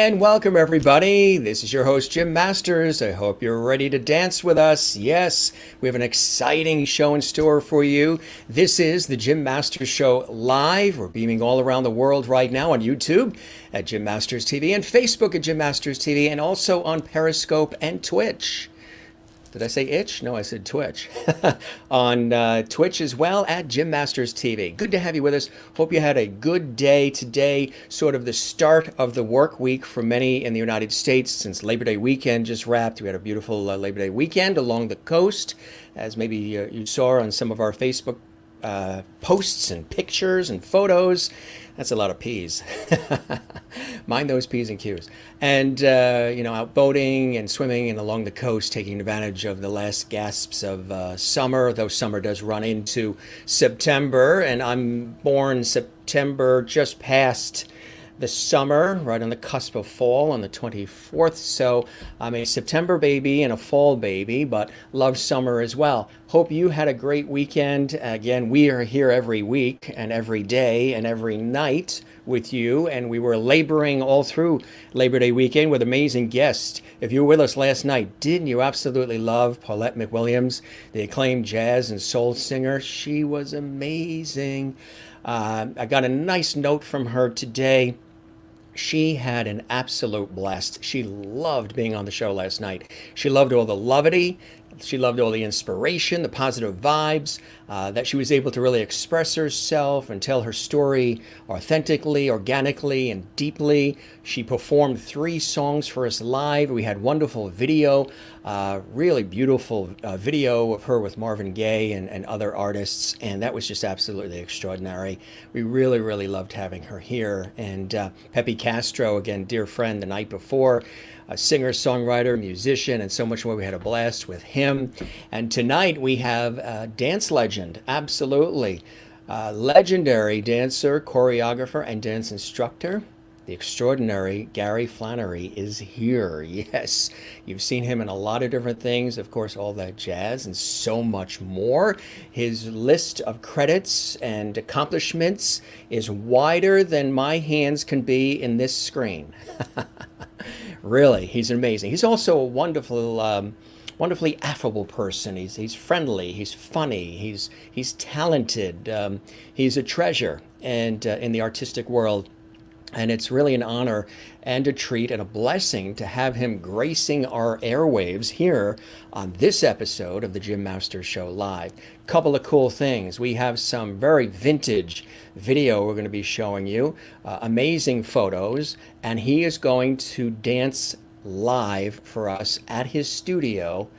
And welcome, everybody. This is your host, Jim Masters. I hope you're ready to dance with us. Yes, we have an exciting show in store for you. This is the Jim Masters Show live. We're beaming all around the world right now on YouTube at Jim Masters TV and Facebook at Jim Masters TV and also on Periscope and Twitch. Did I say itch? No, I said Twitch. On Twitch as well at Jim Masters TV. Good to have you with us. Hope you had a good day today. Sort of the start of the work week for many in the United States since Labor Day weekend just wrapped. We had a beautiful Labor Day weekend along the coast, as maybe you saw on some of our Facebook posts and pictures and photos. That's a lot of P's. Mind those P's and Q's. And, out boating and swimming and along the coast, taking advantage of the last gasps of summer, though summer does run into September. And I'm born September, just past the summer, right on the cusp of fall on the 24th. So I'm a September baby and a fall baby, but love summer as well. Hope you had a great weekend. Again, we are here every week and every day and every night with you, and we were laboring all through Labor Day weekend with amazing guests. If you were with us last night, didn't you absolutely love Paulette McWilliams, the acclaimed jazz and soul singer? She was amazing. I got a nice note from her today. She had an absolute blast. She loved being on the show last night. She loved all the levity. She loved all the inspiration, the positive vibes, that she was able to really express herself and tell her story authentically, organically, and deeply. She performed 3 songs for us live. We had wonderful video, really beautiful video of her with Marvin Gaye and other artists, and that was just absolutely extraordinary. We really, really loved having her here. And Pepe Castro, again, dear friend the night before, a singer, songwriter, musician, and so much more. We had a blast with him. And tonight we have a dance legend, absolutely. Legendary dancer, choreographer, and dance instructor. The extraordinary Gary Flannery is here. Yes, you've seen him in a lot of different things. Of course, all that jazz and so much more. His list of credits and accomplishments is wider than my hands can be in this screen. Really, he's amazing. He's also a wonderfully affable person. He's friendly. He's funny. He's talented. He's a treasure, and in the artistic world. And it's really an honor and a treat and a blessing to have him gracing our airwaves here on this episode of the Jim Masters Show Live. Couple of cool things. We have some very vintage video we're going to be showing you, amazing photos, and he is going to dance live for us at his studio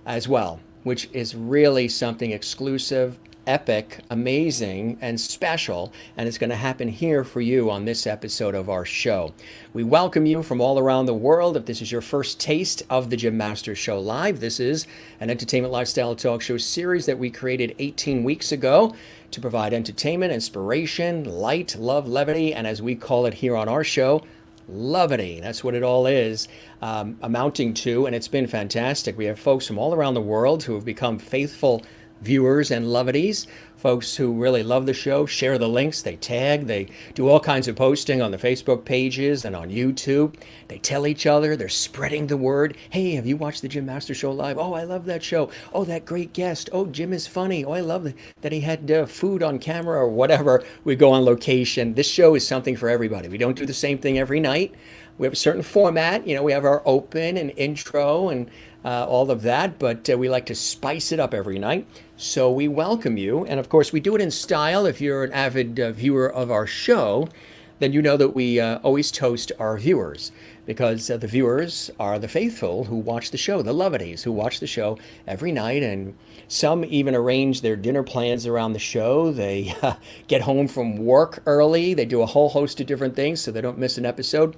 as well, which is really something exclusive, epic, amazing, and special, and it's going to happen here for you on this episode of our show. We welcome you from all around the world. If this is your first taste of the Jim Masters Show Live, this is an entertainment lifestyle talk show series that we created 18 weeks ago to provide entertainment, inspiration, light, love, levity, and as we call it here on our show, levity. That's what it all is amounting to, and it's been fantastic. We have folks from all around the world who have become faithful viewers and lovities, folks who really love the show, share the links, they tag, they do all kinds of posting on the Facebook pages and on YouTube. They tell each other, they're spreading the word. Hey, have you watched the Jim Masters Show Live? Oh, I love that show. Oh, that great guest. Oh, Jim is funny. Oh, I love that he had food on camera or whatever. We go on location. This show is something for everybody. We don't do the same thing every night. We have a certain format. We have our open and intro and all of that, but we like to spice it up every night. So we welcome you. And of course, we do it in style. If you're an avid viewer of our show, then you know that we always toast our viewers, because the viewers are the faithful who watch the show, the lovities who watch the show every night. And some even arrange their dinner plans around the show. They get home from work early. They do a whole host of different things so they don't miss an episode.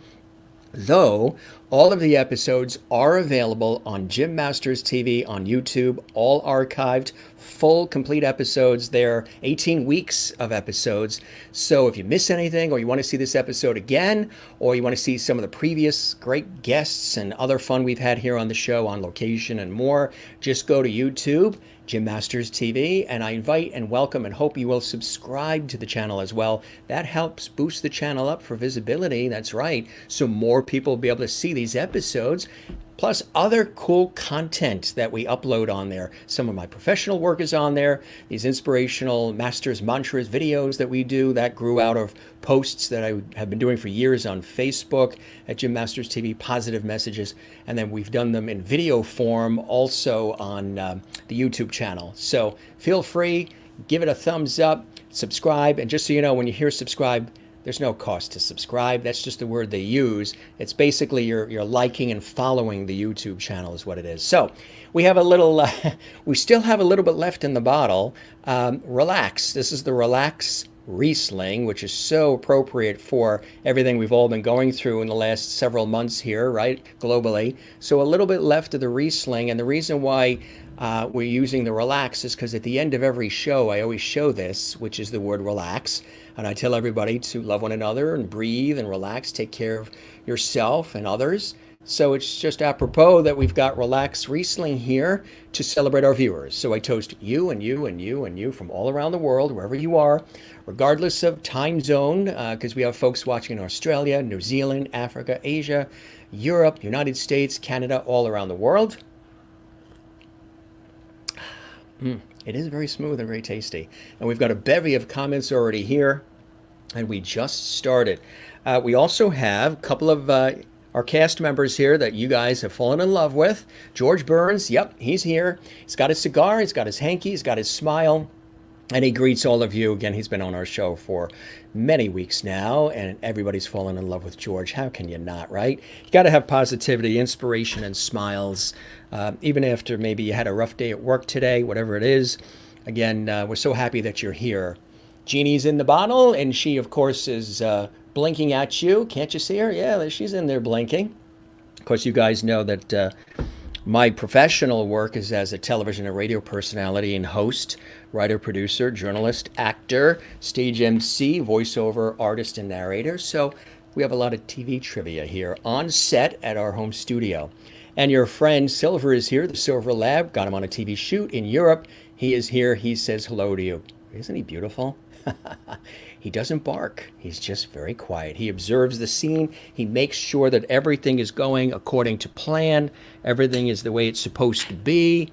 Though all of the episodes are available on Jim Masters TV on YouTube, all archived full, complete episodes. They're 18 weeks of episodes. So if you miss anything, or you want to see this episode again, or you want to see some of the previous great guests and other fun we've had here on the show, on location and more, just go to YouTube, Jim Masters TV, and I invite and welcome and hope you will subscribe to the channel as well. That helps boost the channel up for visibility, that's right, so more people will be able to see these episodes, plus other cool content that we upload on there. Some of my professional work is on there, these inspirational Masters Mantras videos that we do that grew out of posts that I have been doing for years on Facebook at Jim Masters TV, positive messages, and then we've done them in video form also on the YouTube channel. So feel free, give it a thumbs up, subscribe, and just so you know, when you hear subscribe, there's no cost to subscribe. That's just the word they use. It's basically you're liking and following the YouTube channel is what it is. So we have a little, we still have a little bit left in the bottle. Relax. This is the Relax Riesling, which is so appropriate for everything we've all been going through in the last several months here, right, globally. So a little bit left of the Riesling, and the reason why we're using the Relax is because at the end of every show, I always show this, which is the word relax, and I tell everybody to love one another and breathe and relax, take care of yourself and others. So it's just apropos that we've got Relax Riesling here to celebrate our viewers. So I toast you and you and you and you from all around the world, wherever you are, regardless of time zone, because we have folks watching in Australia, New Zealand, Africa, Asia, Europe, United States, Canada, all around the world. It is very smooth and very tasty. And we've got a bevy of comments already here, and we just started. We also have a couple of our cast members here that you guys have fallen in love with. George Burns, yep, he's here. He's got his cigar, he's got his hanky, he's got his smile, and he greets all of you. Again, he's been on our show for many weeks now, and everybody's fallen in love with George. How can you not, right? You got to have positivity, inspiration, and smiles, even after maybe you had a rough day at work today, whatever it is. Again, we're so happy that you're here. Jeannie's in the bottle, and she, of course, is blinking at you. Can't you see her? Yeah, she's in there blinking. Of course, you guys know that my professional work is as a television and radio personality and host, writer, producer, journalist, actor, stage MC, voiceover artist, and narrator. So we have a lot of TV trivia here on set at our home studio. And your friend Silver is here, the Silver Lab. Got him on a TV shoot in Europe. He is here. He says hello to you. Isn't he beautiful? He doesn't bark. He's just very quiet. He observes the scene. He makes sure that everything is going according to plan. Everything is the way it's supposed to be.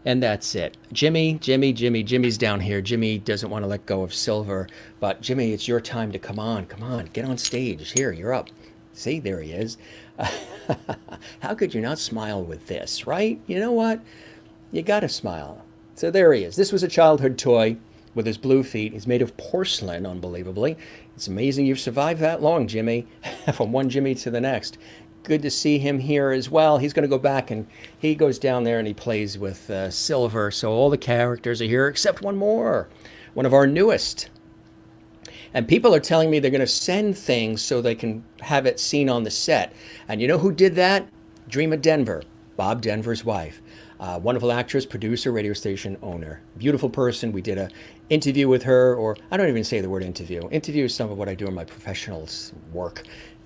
And that's it. Jimmy's down here. Jimmy doesn't want to let go of Silver. But Jimmy, it's your time to come on. Come on, get on stage. Here, you're up. See, there he is. How could you not smile with this, right? You know what? You got to smile. So there he is. This was a childhood toy with his blue feet. He's made of porcelain, unbelievably. It's amazing you've survived that long, Jimmy, from one Jimmy to the next. Good to see him here as well. He's going to go back, and he goes down there and he plays with Silver. So all the characters are here except one more, one of our newest. And people are telling me they're going to send things so they can have it seen on the set. And you know who did that? Dream of Denver, Bob Denver's wife. Wonderful actress, producer, radio station owner. Beautiful person. We did an interview with her, or I don't even say the word interview. Interview is some of what I do in my professional work.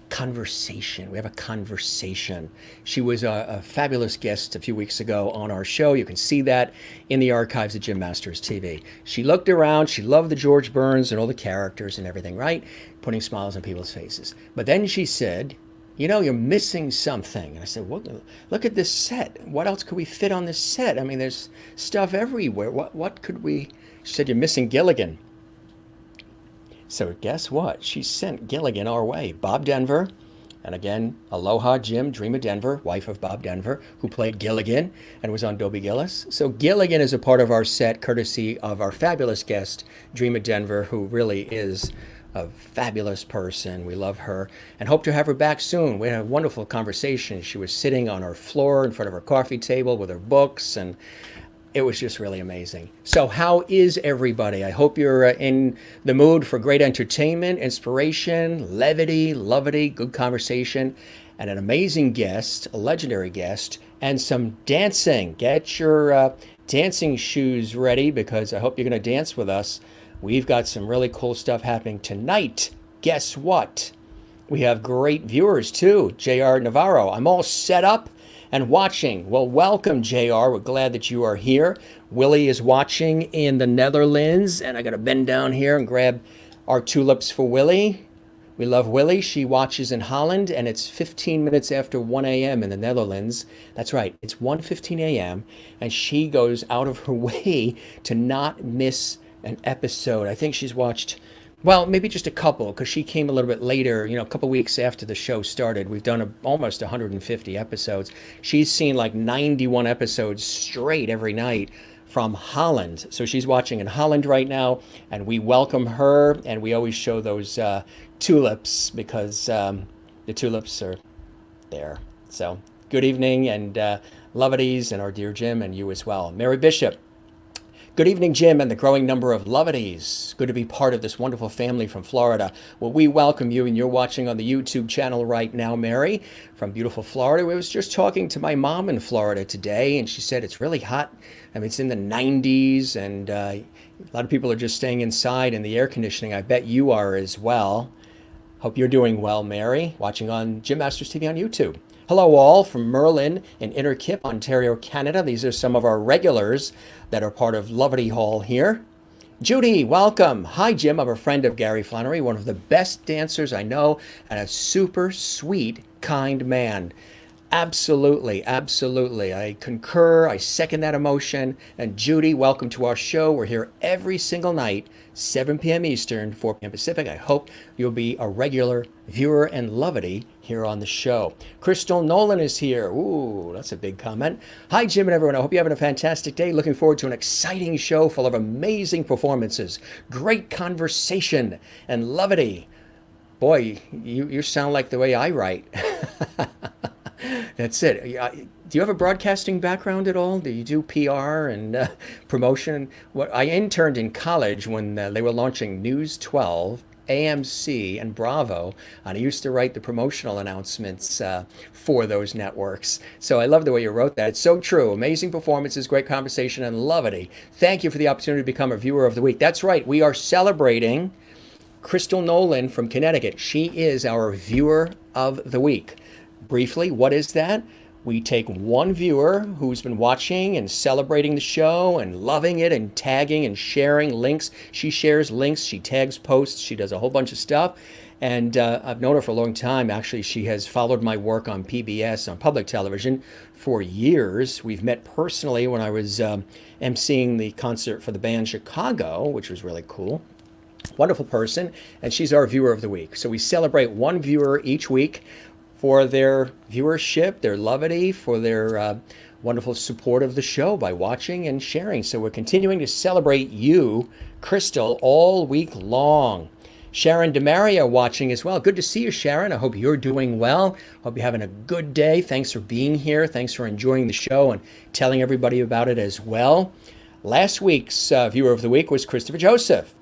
Conversation. We have a conversation. She was a fabulous guest a few weeks ago on our show. You can see that in the archives of Jim Masters TV. She looked around. She loved the George Burns and all the characters and everything, right? Putting smiles on people's faces. But then she said, you know, you're missing something. And I said, well, look at this set. What else could we fit on this set? I mean, there's stuff everywhere. What could we... She said, you're missing Gilligan. So guess what? She sent Gilligan our way. Bob Denver, and again, Aloha Jim, Dream of Denver, wife of Bob Denver, who played Gilligan and was on Dobie Gillis. So Gilligan is a part of our set, courtesy of our fabulous guest, Dream of Denver, who really is a fabulous person. We love her and hope to have her back soon. We had a wonderful conversation. She was sitting on our floor in front of her coffee table with her books, and it was just really amazing. So how is everybody? I hope you're in the mood for great entertainment, inspiration, levity, good conversation, and an amazing guest, a legendary guest, and some dancing. Get your dancing shoes ready because I hope you're going to dance with us. We've got some really cool stuff happening tonight. Guess what? We have great viewers too. JR Navarro. I'm all set up and watching. Well, welcome, JR. We're glad that you are here. Willie is watching in the Netherlands, and I got to bend down here and grab our tulips for Willie. We love Willie. She watches in Holland, and it's 15 minutes after 1 a.m. in the Netherlands. That's right, it's 1:15 a.m., and she goes out of her way to not miss an episode. I think she's watched, well, maybe just a couple, because she came a little bit later, a couple weeks after the show started. We've done almost 150 episodes. She's seen like 91 episodes straight every night from Holland. So she's watching in Holland right now, and we welcome her, and we always show those tulips because the tulips are there. So good evening, and Lovities, and our dear Jim, and you as well. Mary Bishop. Good evening, Jim, and the growing number of Lovities. Good to be part of this wonderful family from Florida. Well, we welcome you, and you're watching on the YouTube channel right now, Mary, from beautiful Florida. I was just talking to my mom in Florida today, and she said it's really hot. I mean, it's in the 90s, and a lot of people are just staying inside in the air conditioning. I bet you are as well. Hope you're doing well, Mary, watching on Jim Masters TV on YouTube. Hello all from Merlin in Innerkip, Ontario, Canada. These are some of our regulars that are part of Lovity Hall here. Judy, welcome. Hi, Jim. I'm a friend of Gary Flannery, one of the best dancers I know, and a super sweet, kind man. Absolutely, absolutely. I concur. I second that emotion. And Judy, welcome to our show. We're here every single night, 7 p.m. Eastern, 4 p.m. Pacific. I hope you'll be a regular viewer and Lovity here on the show. Crystal Nolan is here. Ooh, that's a big comment. Hi, Jim and everyone. I hope you're having a fantastic day. Looking forward to an exciting show full of amazing performances, great conversation, and Lovity. Boy, you sound like the way I write. That's it. Do you have a broadcasting background at all? Do you do PR and promotion? I interned in college when they were launching News 12, AMC, and Bravo, and I used to write the promotional announcements for those networks. So I love the way you wrote that. It's so true. Amazing performances, great conversation, and Lovity. Thank you for the opportunity to become a viewer of the week. That's right. We are celebrating Crystal Nolan from Connecticut. She is our viewer of the week. Briefly, what is that? We take one viewer who's been watching and celebrating the show and loving it and tagging and sharing links. She shares links, she tags posts, she does a whole bunch of stuff. And I've known her for a long time. Actually, she has followed my work on PBS, on public television, for years. We've met personally when I was emceeing the concert for the band Chicago, which was really cool. Wonderful person, and she's our viewer of the week. So we celebrate one viewer each week for their viewership, their Lovity, for their wonderful support of the show by watching and sharing. So we're continuing to celebrate you, Crystal, all week long. Sharon DeMaria watching as well. Good to see you, Sharon. I hope you're doing well. Hope you're having a good day. Thanks for being here. Thanks for enjoying the show and telling everybody about it as well. Last week's viewer of the week was Christopher Joseph.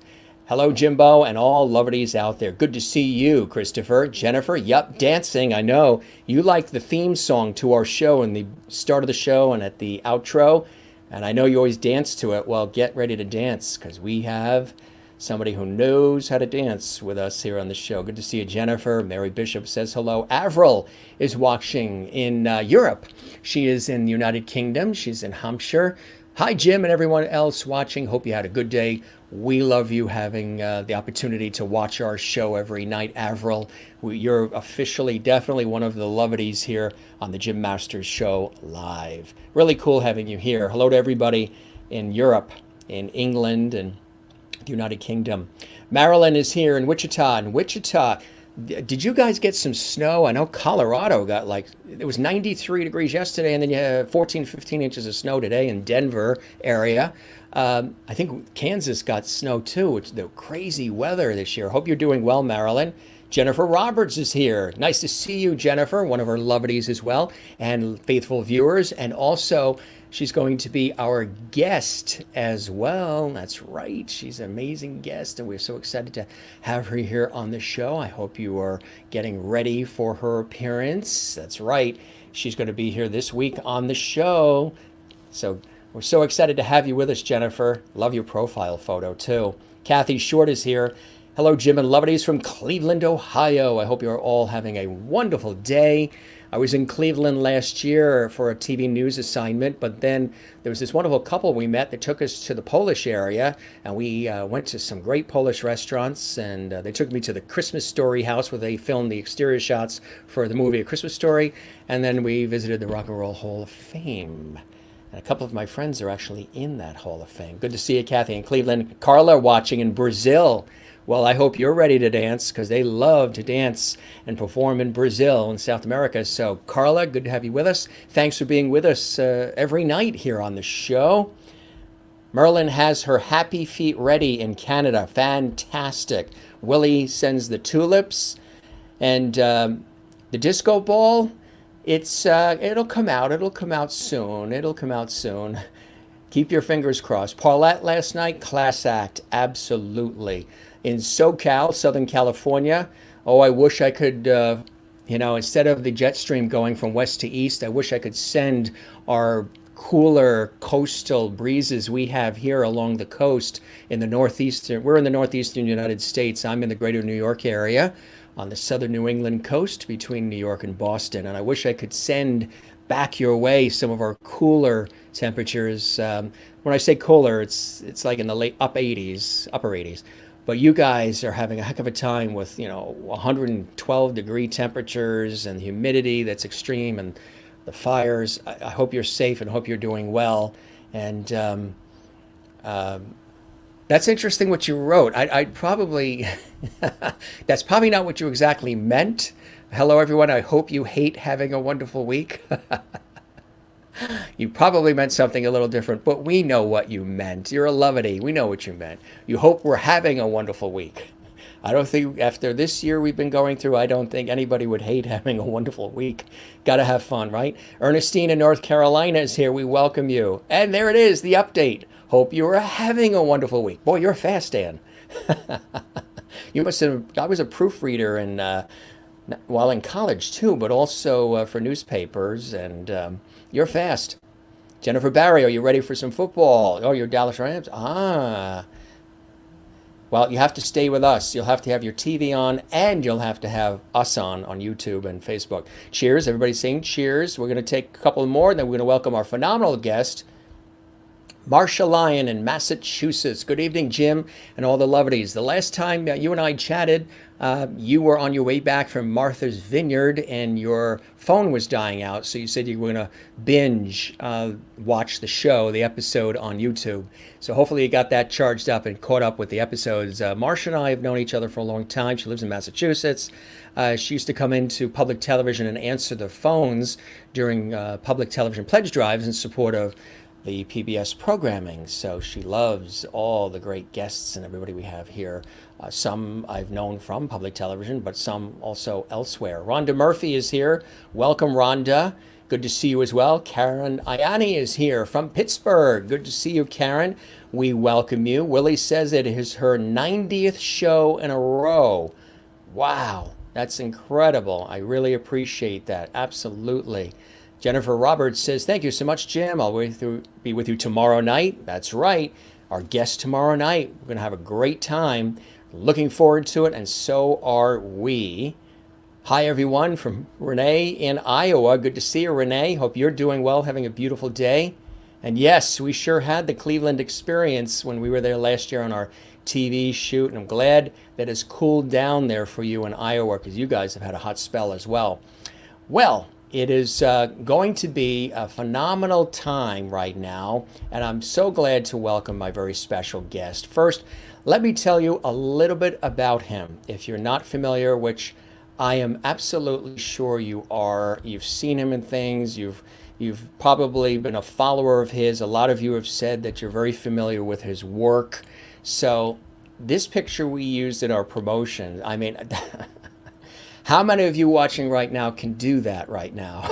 Hello, Jimbo, and all Lovities out there. Good to see you, Christopher. Jennifer, yup, dancing. I know you like the theme song to our show in the start of the show and at the outro, and I know you always dance to it. Well, get ready to dance, because we have somebody who knows how to dance with us here on the show. Good to see you, Jennifer. Mary Bishop says hello. Avril is watching in Europe. She is in the United Kingdom. She's in Hampshire. Hi, Jim, and everyone else watching. Hope you had a good day. We love you having the opportunity to watch our show every night, Avril. You're officially, definitely one of the Lovities here on the Jim Masters Show live. Really cool having you here. Hello to everybody in Europe, in England, and the United Kingdom. Marilyn is here in Wichita. In Wichita, did you guys get some snow? I know Colorado got it was 93 degrees yesterday, and then you had 14, 15 inches of snow today in Denver area. I think Kansas got snow too. It's the crazy weather this year. Hope you're doing well, Marilyn. Jennifer Roberts is here. Nice to see you, Jennifer, one of our Lovities as well, and faithful viewers. And also, she's going to be our guest as well. That's right. She's an amazing guest, and we're so excited to have her here on the show. I hope you are getting ready for her appearance. That's right. She's going to be here this week on the show. So We're so excited to have you with us, Jennifer. Love your profile photo, too. Kathy Short is here. Hello, Jim and Lovedies from Cleveland, Ohio. I hope you're all having a wonderful day. I was in Cleveland last year for a TV news assignment, but then there was this wonderful couple we met that took us to the Polish area, and we went to some great Polish restaurants, and they took me to the Christmas Story house where they filmed the exterior shots for the movie A Christmas Story, and then we visited the Rock and Roll Hall of Fame. And a couple of my friends are actually in that Hall of Fame. Good to see you, Kathy, in Cleveland. Carla watching in Brazil. Well, I hope you're ready to dance because they love to dance and perform in Brazil and South America. So, Carla, good to have you with us. Thanks for being with us every night here on the show. Merlin has her happy feet ready in Canada. Fantastic. Willie sends the tulips. And the disco ball, it'll come out. It'll come out soon. It'll come out soon. Keep your fingers crossed. Paulette last night, class act. Absolutely. In SoCal, Southern California. Oh, I wish I could, instead of the jet stream going from west to east, I wish I could send our cooler coastal breezes we have here along the coast in the northeastern. We're in the northeastern United States. I'm in the greater New York area on the southern New England coast between New York and Boston. And I wish I could send back your way some of our cooler temperatures. When I say cooler, it's like in the upper 80s. But you guys are having a heck of a time with, 112 degree temperatures and humidity that's extreme and the fires. I hope you're safe and hope you're doing well. And that's interesting what you wrote. I'd probably, that's probably not what you exactly meant. Hello, everyone. I hope you hate having a wonderful week. You probably meant something a little different, but we know what you meant. You're a lovety. We know what you meant. You hope we're having a wonderful week. I don't think after this year we've been going through, I don't think anybody would hate having a wonderful week. Got to have fun, right? Ernestine in North Carolina is here. We welcome you. And there it is, the update. Hope you are having a wonderful week. Boy, you're fast, Dan. You must have, I was a proofreader while in college too, but also for newspapers, and you're fast. Jennifer Barry, are you ready for some football? Oh, you're Dallas Rams? Ah. Well, you have to stay with us. You'll have to have your TV on, and you'll have to have us on YouTube and Facebook. Cheers. Everybody's saying cheers. We're going to take a couple more, and then we're going to welcome our phenomenal guest, Marcia Lyon in Massachusetts. Good evening, Jim, and all the lovelies. The last time you and I chatted, you were on your way back from Martha's Vineyard, and your phone was dying out. So you said you were going to binge watch the episode on YouTube. So hopefully you got that charged up and caught up with the episodes. Marcia and I have known each other for a long time. She lives in Massachusetts. She used to come into public television and answer the phones during public television pledge drives in support of the PBS programming. So she loves all the great guests and everybody we have here. Some I've known from public television, but some also elsewhere. Rhonda Murphy is here. Welcome, Rhonda. Good to see you as well. Karen Ayani is here from Pittsburgh. Good to see you, Karen. We welcome you. Willie says it is her 90th show in a row. Wow, that's incredible. I really appreciate that. Absolutely. Jennifer Roberts says, thank you so much, Jim. I'll be with you tomorrow night. That's right. Our guest tomorrow night. We're going to have a great time. Looking forward to it, and so are we. Hi, everyone, from Renee in Iowa. Good to see you, Renee. Hope you're doing well, having a beautiful day. And yes, we sure had the Cleveland experience when we were there last year on our TV shoot, and I'm glad that it's cooled down there for you in Iowa because you guys have had a hot spell as well. Well, it is going to be a phenomenal time right now, and I'm so glad to welcome my very special guest. First, let me tell you a little bit about him. If you're not familiar, which I am absolutely sure you are, you've seen him in things, you've probably been a follower of his. A lot of you have said that you're very familiar with his work. So this picture we used in our promotion, I mean, how many of you watching right now can do that right now?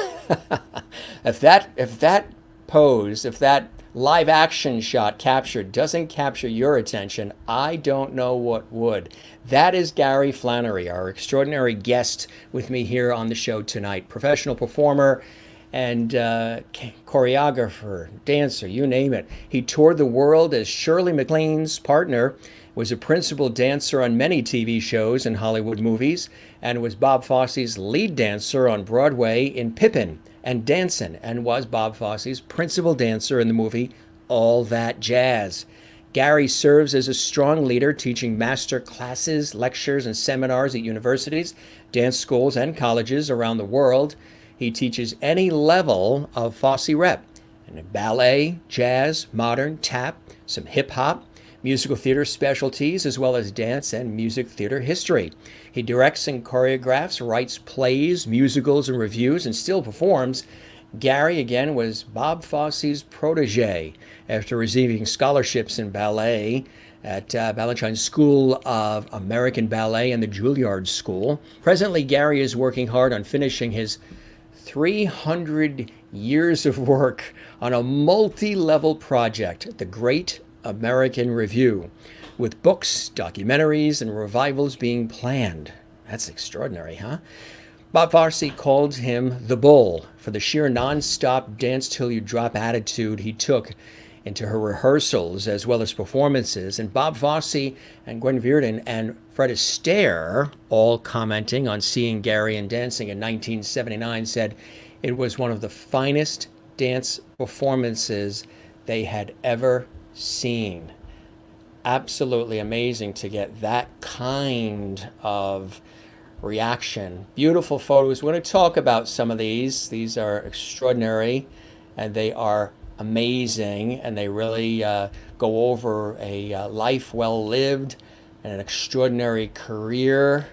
If that pose, if that live action shot captured doesn't capture your attention, I don't know what would. That is Gary Flannery, our extraordinary guest with me here on the show tonight. Professional performer, and choreographer, dancer, you name it. He toured the world as Shirley MacLaine's partner, was a principal dancer on many TV shows and Hollywood movies, and was Bob Fosse's lead dancer on Broadway in Pippin and Dancin', and was Bob Fosse's principal dancer in the movie All That Jazz. Gary serves as a strong leader, teaching master classes, lectures, and seminars at universities, dance schools, and colleges around the world. He teaches any level of Fosse rep, and ballet, jazz, modern, tap, some hip hop, musical theater specialties, as well as dance and music theater history. He directs and choreographs, writes plays, musicals, and reviews, and still performs. Gary, again, was Bob Fosse's protege after receiving scholarships in ballet at Balanchine School of American Ballet and the Juilliard School. Presently, Gary is working hard on finishing his 300 years of work on a multi-level project, The Great American Review, with books, documentaries, and revivals being planned. That's extraordinary, huh? Bob Fosse called him the Bull for the sheer non-stop dance till you drop attitude he took into her rehearsals as well as performances. And Bob Fosse and Gwen Verdon and Fred Astaire, all commenting on seeing Gary and dancing in 1979, said it was one of the finest dance performances they had ever seen. Absolutely amazing to get that kind of reaction. Beautiful photos. We're going to talk about some of these. These are extraordinary and they are amazing, and they really go over a life well lived and an extraordinary career.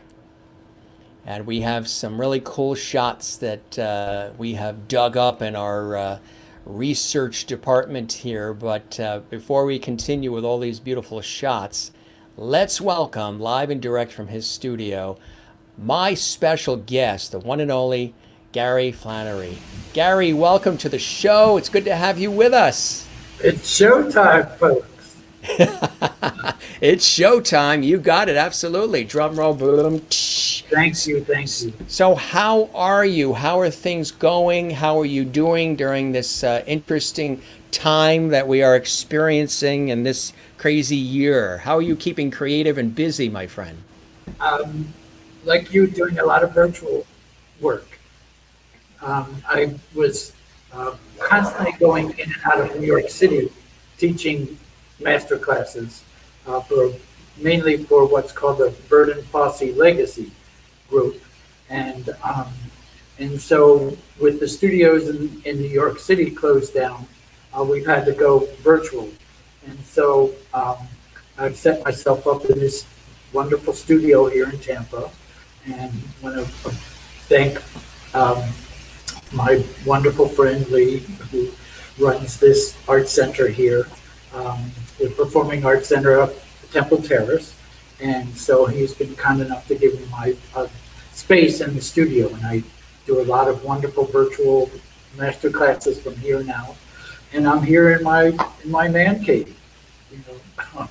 And we have some really cool shots that we have dug up in our research department here. But before we continue with all these beautiful shots, let's welcome, live and direct from his studio, my special guest, the one and only Gary Flannery. Gary, welcome to the show. It's good to have you with us. It's showtime, folks. It's showtime. You got it. Absolutely. Drum roll. Boom. Thank you. So how are you? How are things going? How are you doing during this interesting time that we are experiencing in this crazy year? How are you keeping creative and busy, my friend? Like you, doing a lot of virtual work. I was constantly going in and out of New York City teaching master classes mainly for what's called the Verdon Fosse Legacy Group. And so with the studios in New York City closed down, we've had to go virtual. And so I've set myself up in this wonderful studio here in Tampa, and want to thank my wonderful friend Lee, who runs this art center here, the Performing Arts Center up Temple Terrace. And so he's been kind enough to give me my space in the studio, and I do a lot of wonderful virtual master classes from here now. And I'm here in my man cave, you know.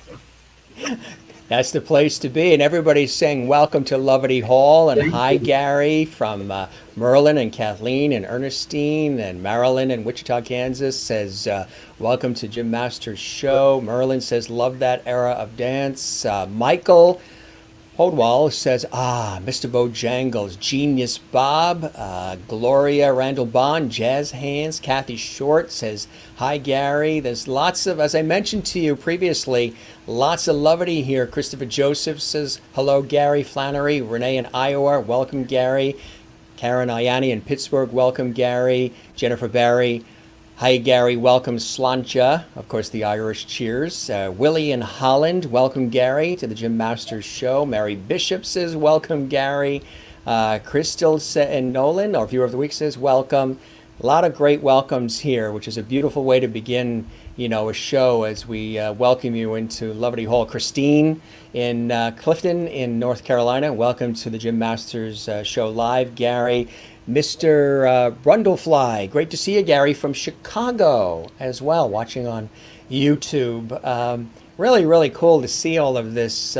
That's the place to be. And everybody's saying welcome to Loverty Hall. And Thank hi, you. Gary, from Merlin and Kathleen and Ernestine. And Marilyn in Wichita, Kansas says, welcome to Jim Masters' show. Merlin says, love that era of dance. Michael Hodwall says, Mr. Bojangles, Genius Bob. Gloria Randall Bond, Jazz Hands. Kathy Short says, hi, Gary. There's lots of, as I mentioned to you previously, lots of levity here. Christopher Joseph says, hello, Gary Flannery. Renee in Iowa, welcome, Gary. Karen Ayani in Pittsburgh, welcome, Gary. Jennifer Barry, hi, Gary, welcome, Slancha. Of course, the Irish cheers. Willie in Holland, welcome, Gary, to the Jim Masters show. Mary Bishop says, welcome, Gary. Crystal and Nolan, our viewer of the week, says, welcome. A lot of great welcomes here, which is a beautiful way to begin, a show as we welcome you into Loverty Hall. Christine in Clifton in North Carolina, welcome to the Jim Masters show live. Gary, Mr. Brundlefly, great to see you, Gary, from Chicago as well, watching on YouTube. Really, really cool to see all of this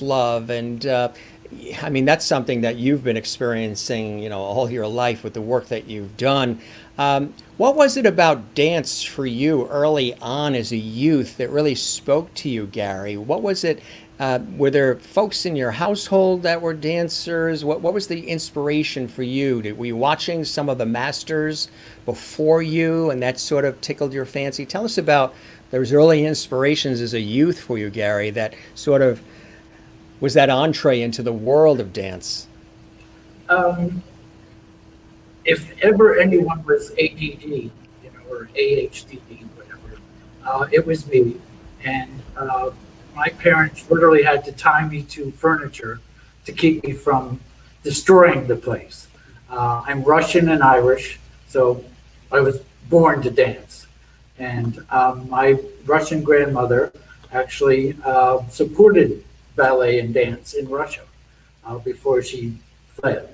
love. And I mean, that's something that you've been experiencing, all your life with the work that you've done. What was it about dance for you early on as a youth that really spoke to you, Gary? What was it? Were there folks in your household that were dancers? What was the inspiration for you? Were you watching some of the masters before you and that sort of tickled your fancy? Tell us about those early inspirations as a youth for you, Gary, that sort of was that entree into the world of dance. Um, if ever anyone was ADD, or AHDD, whatever, it was me. And my parents literally had to tie me to furniture to keep me from destroying the place. I'm Russian and Irish, so I was born to dance. And my Russian grandmother actually supported ballet and dance in Russia before she fled.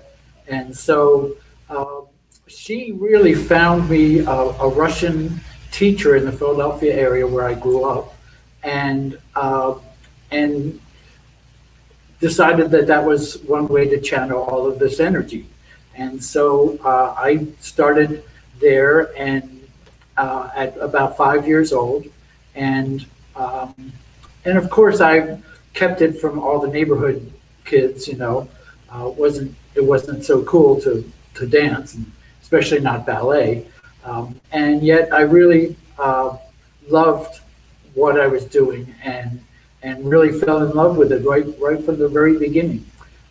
And so uh, she really found me a Russian teacher in the Philadelphia area where I grew up, and and decided that that was one way to channel all of this energy. And so I started there, and at about 5 years old, and um, and of course I kept it from all the neighborhood kids. It wasn't so cool to dance, and especially not ballet. And yet I really loved what I was doing, and really fell in love with it right from the very beginning.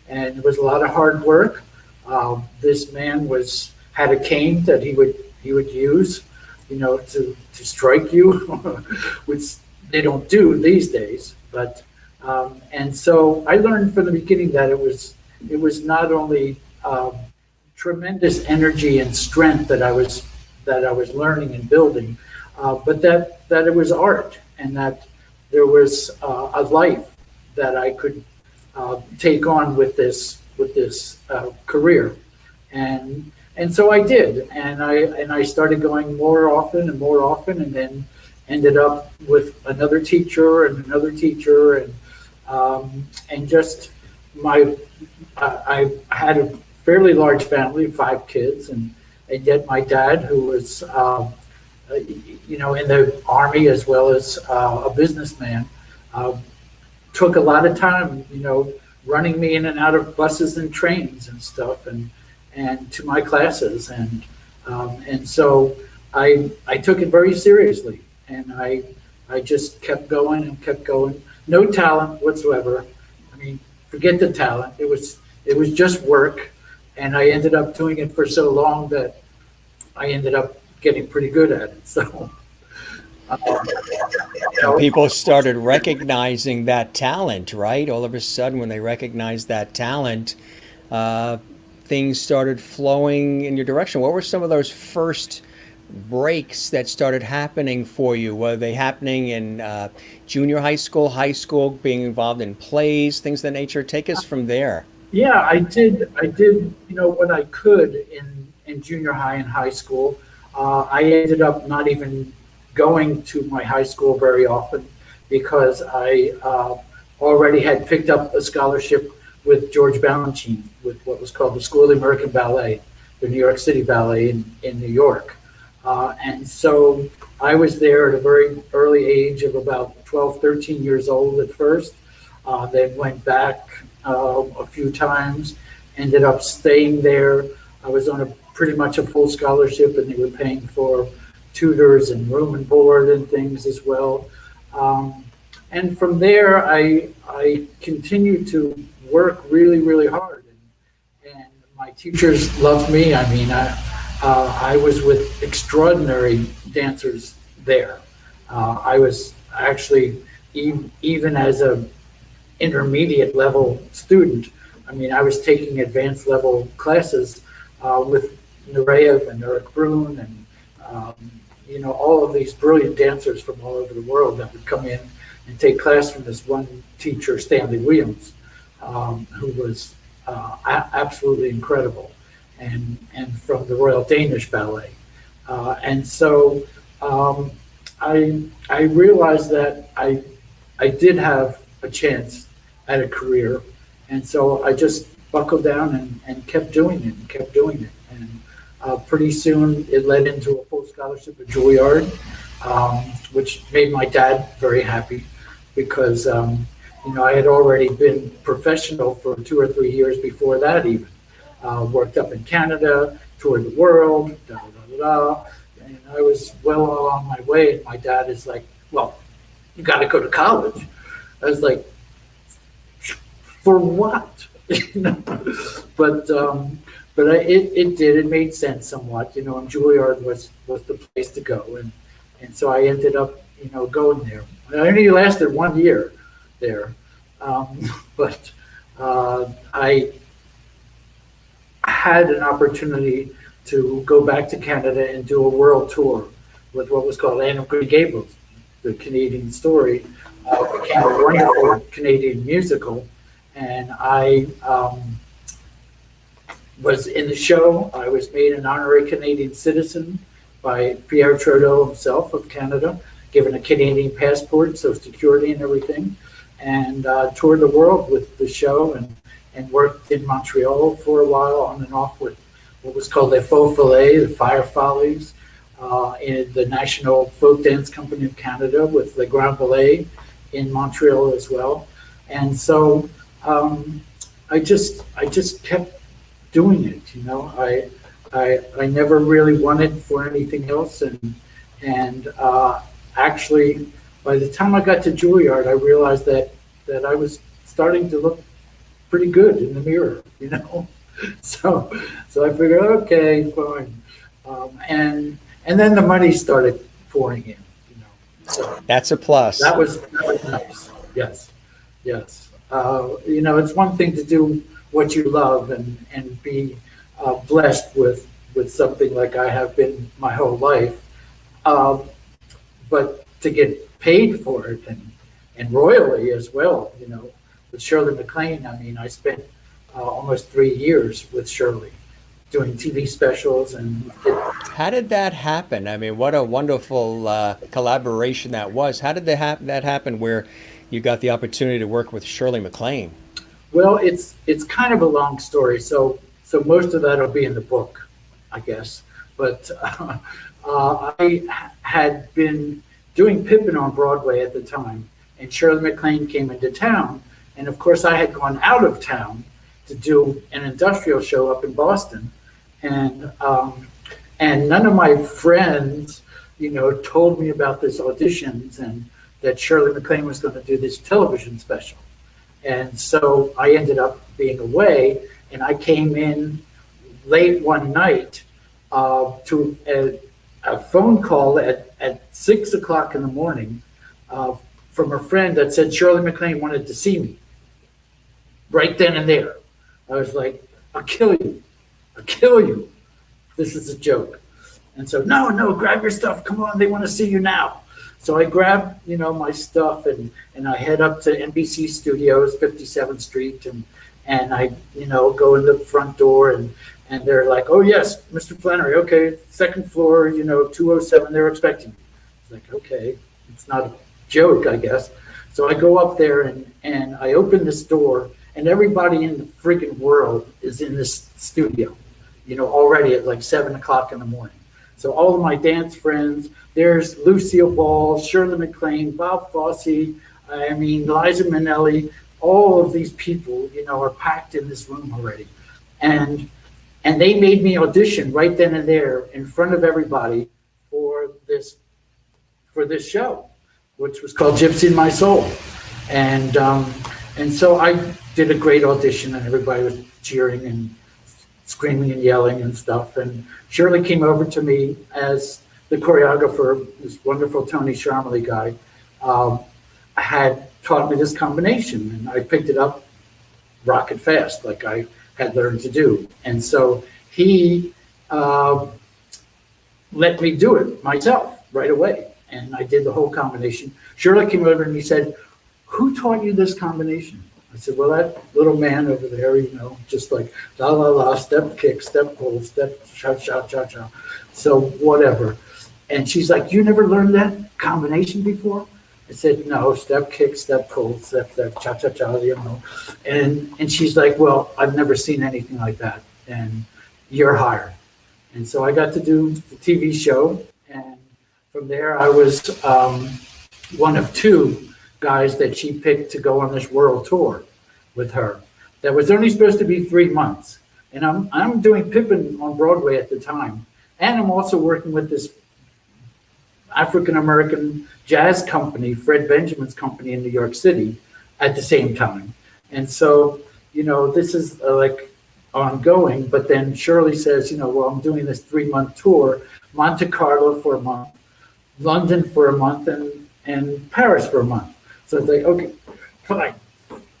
And it was a lot of hard work. This man had a cane that he would use, to strike you, which they don't do these days. But and so I learned from the beginning that it was not only tremendous energy and strength that I was learning and building, but that it was art, and that there was a life that I could take on with this career, and so I did, and I started going more often and more often, and then ended up with another teacher and another teacher, and just my I had a fairly large family, 5 kids, and yet my dad, who was in the army as well as a businessman, uh, took a lot of time, running me in and out of buses and trains and stuff, and to my classes, and so I took it very seriously, and I just kept going and kept going. No talent whatsoever. I mean, forget the talent. It was just work, and I ended up doing it for so long that I ended up getting pretty good at it. So, you And know, people started recognizing that talent, right? All of a sudden, when they recognized that talent, uh, things started flowing in your direction. What were some of those first breaks that started happening for you? Were they happening in junior high school, being involved in plays, things of that nature? Take us from there. yeah, I did, what I could in junior high and high school. I ended up not even going to my high school very often because I already had picked up a scholarship with George Balanchine with what was called the School of the American Ballet, the New York City Ballet in New York. And so I was there at a very early age of about 12, 13 years old at first, then went back a few times, ended up staying there. I was on a pretty much a full scholarship, and they were paying for tutors and room and board and things as well. Um, and from there, I continued to work really, really hard. And my teachers loved me. I mean, I was with extraordinary dancers there. I was actually, even as a intermediate level student, I mean, I was taking advanced level classes with Nureyev and Eric Brun and all of these brilliant dancers from all over the world that would come in and take class from this one teacher, Stanley Williams, who was absolutely incredible, and from the Royal Danish Ballet. And so I realized that I did have a chance at a career, and so I just buckled down and kept doing it and kept doing it. And Pretty soon, it led into a full scholarship at Juilliard, which made my dad very happy because, I had already been professional for 2 or 3 years before that even. Worked up in Canada, toured the world, da da da da da. And I was well along my way. And my dad is like, well, you got to go to college. I was like, for what? It did. It made sense somewhat, and Juilliard was the place to go, and so I ended up, going there. I only lasted 1 year there, but I had an opportunity to go back to Canada and do a world tour with what was called Anne of Green Gables, the Canadian story. Became a wonderful Canadian musical, and I was in the show. I was made an honorary Canadian citizen by Pierre Trudeau himself of Canada, given a Canadian passport, Social Security and everything, and toured the world with the show and worked in Montreal for a while on and off with what was called the Faux Fillet, the Fire Follies, in the National Folk Dance Company of Canada with the Grand Ballet in Montreal as well. And so I just kept doing it. I never really wanted for anything else, and actually by the time I got to Juilliard, I realized that I was starting to look pretty good in the mirror. So I figured, okay, fine, and then the money started pouring in. So That's a plus. that was nice. Yes. It's one thing to do what you love and be blessed with something like I have been my whole life, but to get paid for it and royally as well. With Shirley MacLaine, I spent almost 3 years with Shirley doing TV specials and. How did that happen? What a wonderful collaboration that was. How did that happen where you got the opportunity to work with Shirley MacLaine? Well, it's kind of a long story, so most of that will be in the book, I guess. But I had been doing Pippin on Broadway at the time, and Shirley MacLaine came into town, and of course I had gone out of town to do an industrial show up in Boston, and none of my friends, told me about this auditions and that Shirley MacLaine was going to do this television special. And so I ended up being away, and I came in late one night to a phone call at 6 o'clock in the morning from a friend that said Shirley MacLaine wanted to see me right then and there. I was like, I'll kill you. This is a joke. And so, no, grab your stuff. Come on, they want to see you now. So I grabbed, my stuff and I head up to NBC Studios, 57th Street, and I, go in the front door and they're like, oh yes, Mr. Flannery, okay, second floor, 207, they're expecting you. It's like, okay, it's not a joke, I guess. So I go up there and I open this door and everybody in the freaking world is in this studio, already at like 7 o'clock in the morning. So all of my dance friends, there's Lucille Ball, Shirley MacLaine, Bob Fosse, Liza Minnelli, all of these people, are packed in this room already. And they made me audition right then and there in front of everybody for this show, which was called Gypsy in My Soul. And so I did a great audition and everybody was cheering and screaming and yelling and stuff. And Shirley came over to me as the choreographer, this wonderful Tony Sharmley guy, had taught me this combination. And I picked it up rocket fast, like I had learned to do. And so he let me do it myself right away. And I did the whole combination. Shirley came over and he said, who taught you this combination? I said, well, that little man over there, just like la, la, la, step, kick, step, pull, step, cha, cha, cha, cha. So whatever. And she's like, you never learned that combination before? I said, no, step, kick, step, pull, step, step, cha, cha, cha, And she's like, well, I've never seen anything like that. And you're hired. And so I got to do the TV show, and from there I was one of two guys that she picked to go on this world tour with her. That was only supposed to be 3 months, and I'm doing Pippin on Broadway at the time, and I'm also working with this African American jazz company, Fred Benjamin's company in New York City, at the same time. And so, this is like ongoing. But then Shirley says, well, I'm doing this 3-month tour, Monte Carlo for a month, London for a month, and Paris for a month. So it's like, okay,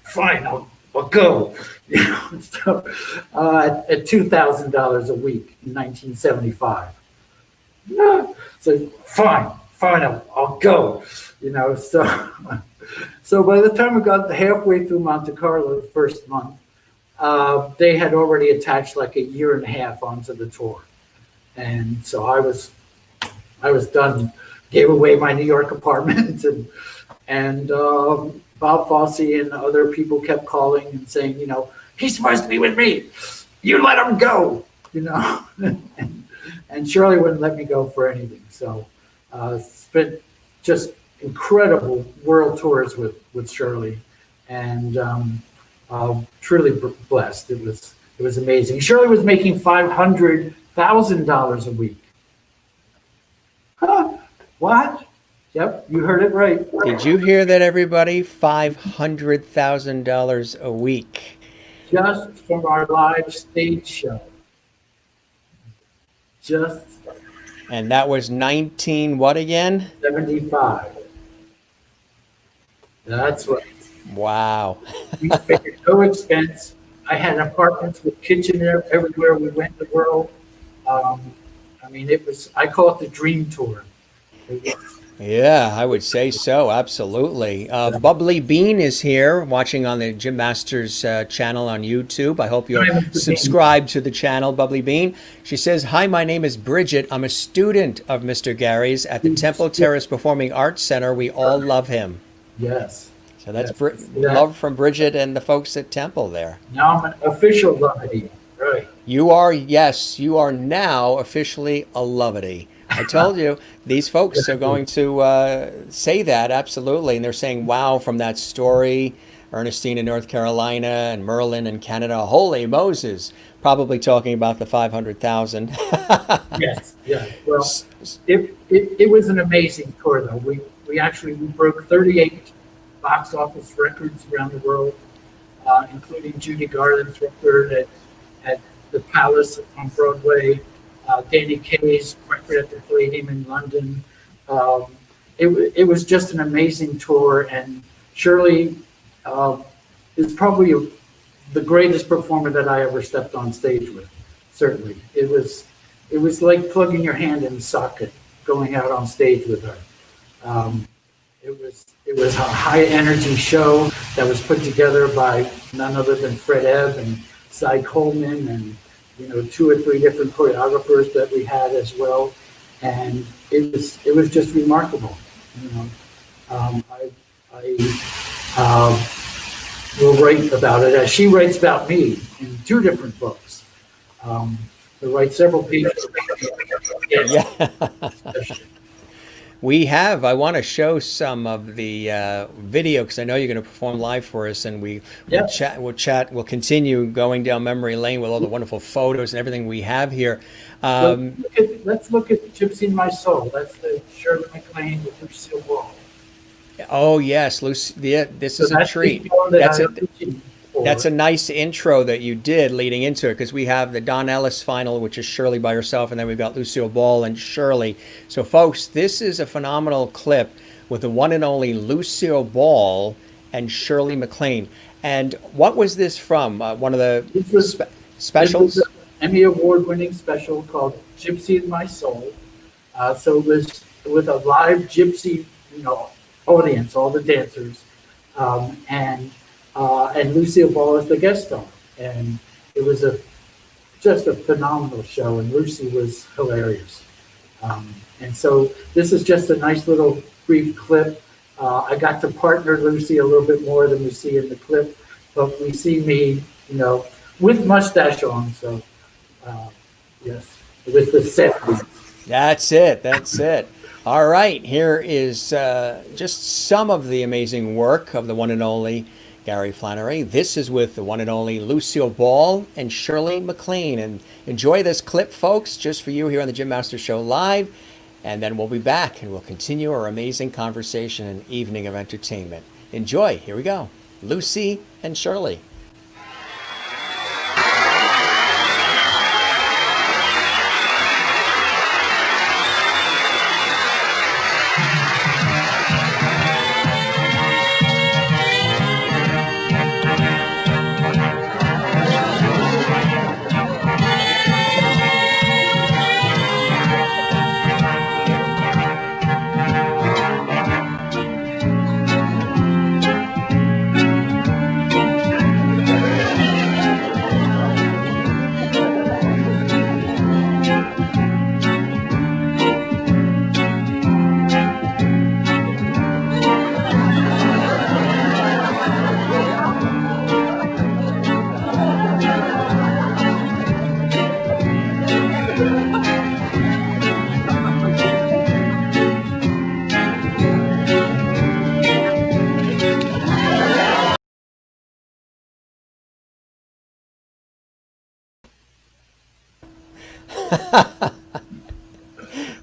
fine, I'll go. So at $2,000 a week in 1975. Yeah. So fine, I'll go. So by the time we got halfway through Monte Carlo, the first month, they had already attached like a year and a half onto the tour, and so I was done. Gave away my New York apartment, and Bob Fosse and other people kept calling and saying, he's supposed to be with me. You let him go, and Shirley wouldn't let me go for anything. So it's been just incredible world tours with Shirley, and truly blessed. It was amazing. Shirley was making $500,000 a week. Huh? What? Yep, you heard it right. Did you hear that, everybody? $500,000 a week. Just from our live stage show. And that was 19 what again? 75. That's right. Wow. We paid no expense. I had apartments with kitchen everywhere we went in the world. I call it the dream tour. Yeah, I would say so. Absolutely. Bubbly Bean is here watching on the Jim Masters channel on YouTube. I hope you'll subscribe to the channel, Bubbly Bean. She says, hi, my name is Bridget. I'm a student of Mr. Gary's at the Temple Terrace Performing Arts Center. We all love him. Yes. So that's love from Bridget and the folks at Temple there. Now I'm an official Lovity. Right. You are now officially a Lovity. I told you, these folks are going to say that, absolutely. And they're saying, wow, from that story, Ernestine in North Carolina and Merlin in Canada. Holy Moses. Probably talking about the 500,000. Yes. Well, it was an amazing tour, though. We broke 38 box office records around the world, including Judy Garland's record at the Palace on Broadway. Danny Kaye's record at the Palladium in London. It was just an amazing tour, and Shirley is probably the greatest performer that I ever stepped on stage with. Certainly, it was like plugging your hand in the socket, going out on stage with her. It was a high energy show that was put together by none other than Fred Ebb and Cy Coleman and 2 or 3 different choreographers that we had as well, and it was just remarkable. I will write about it as she writes about me in 2 different books. I write several pages. Yes. Yeah. I want to show some of the video because I know you're going to perform live for us, and we'll continue going down memory lane with all the wonderful photos and everything we have here. Let's look at Gypsy in My Soul. That's the Shirley MacLaine with Lucille Ball. Oh yes, Lucy. Yeah, this is a treat. That's a nice intro that you did leading into it, because we have the Don Ellis final, which is Shirley by herself, and then we've got Lucille Ball and Shirley. So folks, this is a phenomenal clip with the one and only Lucille Ball and Shirley MacLaine. And what was this from? One of the specials? This was an Emmy Award-winning special called Gypsy in My Soul. So it was with a live Gypsy, audience, all the dancers, and Lucille Ball as the guest star, and it was just a phenomenal show, and Lucy was hilarious. And so this is just a nice little brief clip. I got to partner Lucy a little bit more than we see in the clip, but we see me, with mustache on. So yes, with the 70s. That's it. That's it. All right. Here is just some of the amazing work of the one and only Gary Flannery. This is with the one and only Lucille Ball and Shirley MacLaine. And enjoy this clip, folks, just for you here on the Jim Master Show live. And then we'll be back and we'll continue our amazing conversation and evening of entertainment. Enjoy. Here we go. Lucy and Shirley.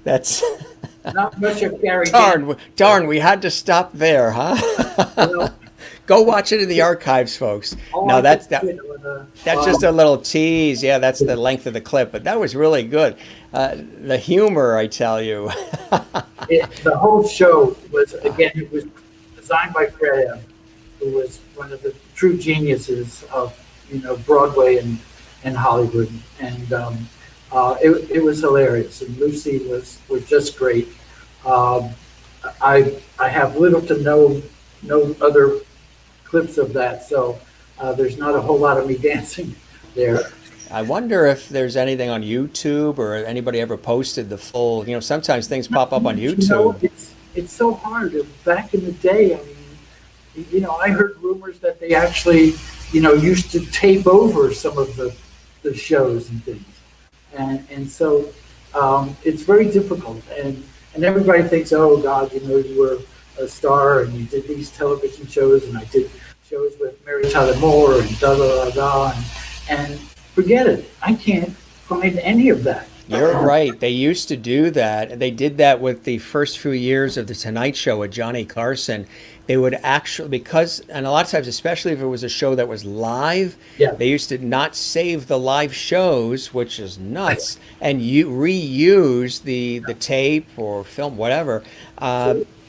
That's Not much of Gary. darn. We had to stop there, huh? You know, Go watch it in the archives, folks. all No, I that's could that. do with, That's just a little tease. Yeah, that's the length of the clip, but that was really good. The humor, I tell you. the whole show was, again, it was designed by Fred M., who was one of the true geniuses of, Broadway and Hollywood. And it was hilarious. And Lucy was just great. I have little to no other clips of that, so there's not a whole lot of me dancing there. I wonder if there's anything on YouTube or anybody ever posted the full. Sometimes things pop up on YouTube. It's so hard. Back in the day, I mean, I heard rumors that they actually, used to tape over some of the shows and things, and so it's very difficult. And everybody thinks, oh God, you were a star and you did these television shows, and I did shows with Mary Tyler Moore and da da da da, and forget it. I can't find any of that. You're right. They used to do that. They did that with the first few years of The Tonight Show with Johnny Carson. They would actually, and a lot of times, especially if it was a show that was live, Yeah. they used to not save the live shows, which is nuts, and you reuse the tape or film, whatever,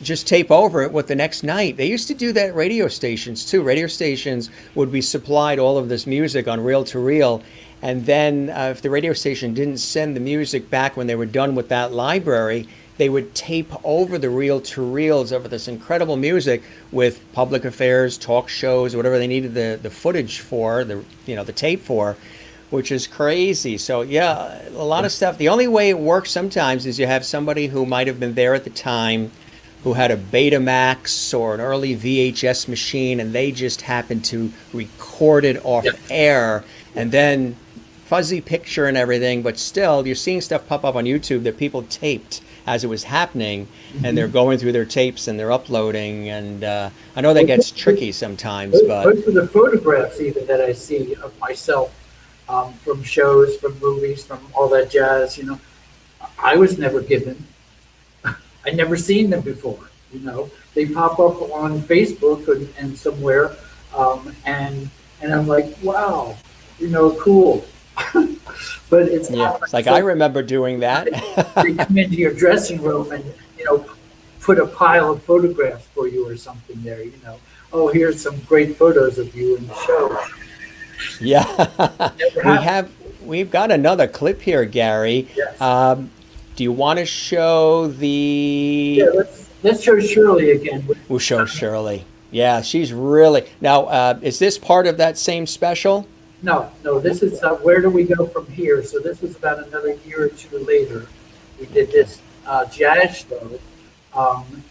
just tape over it with the next night. They used to do that at radio stations too. Radio stations would be supplied all of this music on reel to reel. And then if the radio station didn't send the music back when they were done with that library, they would tape over the reel-to-reels over this incredible music with public affairs, talk shows, whatever they needed the footage for, the tape for, which is crazy. So yeah, a lot of stuff. The only way it works sometimes is you have somebody who might have been there at the time, who had a Betamax or an early VHS machine, and they just happened to record it off air, and then fuzzy picture and everything, but still you're seeing stuff pop up on YouTube that people taped as it was happening, and they're going through their tapes and they're uploading, and I know that gets tricky sometimes, but Most of the photographs even that I see of myself from shows, from movies, from all that jazz, I was never given. I'd never seen them before. They pop up on Facebook and somewhere, and I'm like, wow, cool. But it's not it's like I remember doing that. They come into your dressing room and put a pile of photographs for you or something there. Oh, here's some great photos of you in the show. Yeah, we've got another clip here, Gary. Yes. Do you want to show the? Yeah, let's show Shirley again. We'll show Shirley. Yeah, she's really now. Is this part of that same special? No. This is Where Do We Go From Here? So this was about another year or two later. We did this jazz show,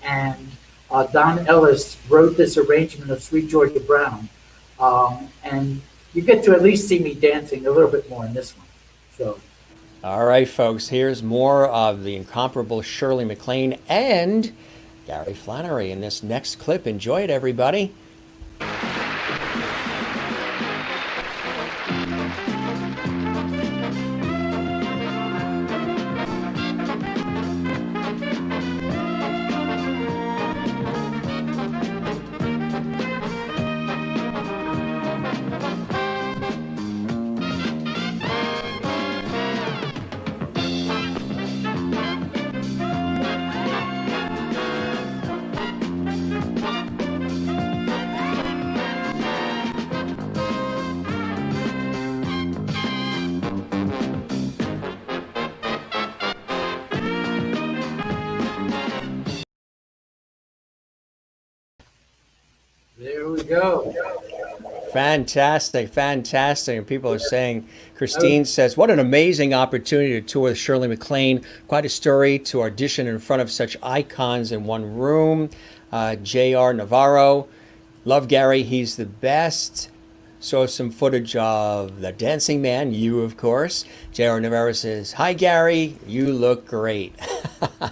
and Don Ellis wrote this arrangement of Sweet Georgia Brown, and you get to at least see me dancing a little bit more in this one. So All right, folks, here's more of the incomparable Shirley MacLaine and Gary Flannery in this next clip. Enjoy it, everybody. There we go. Fantastic, fantastic. And people are saying, Oh, Christine says, what an amazing opportunity to tour with Shirley MacLaine. Quite a story to audition in front of such icons in one room. J.R. Navarro, love Gary, he's the best. Saw some footage of The Dancing Man, you of course. J.R. Navarro says, hi Gary, you look great.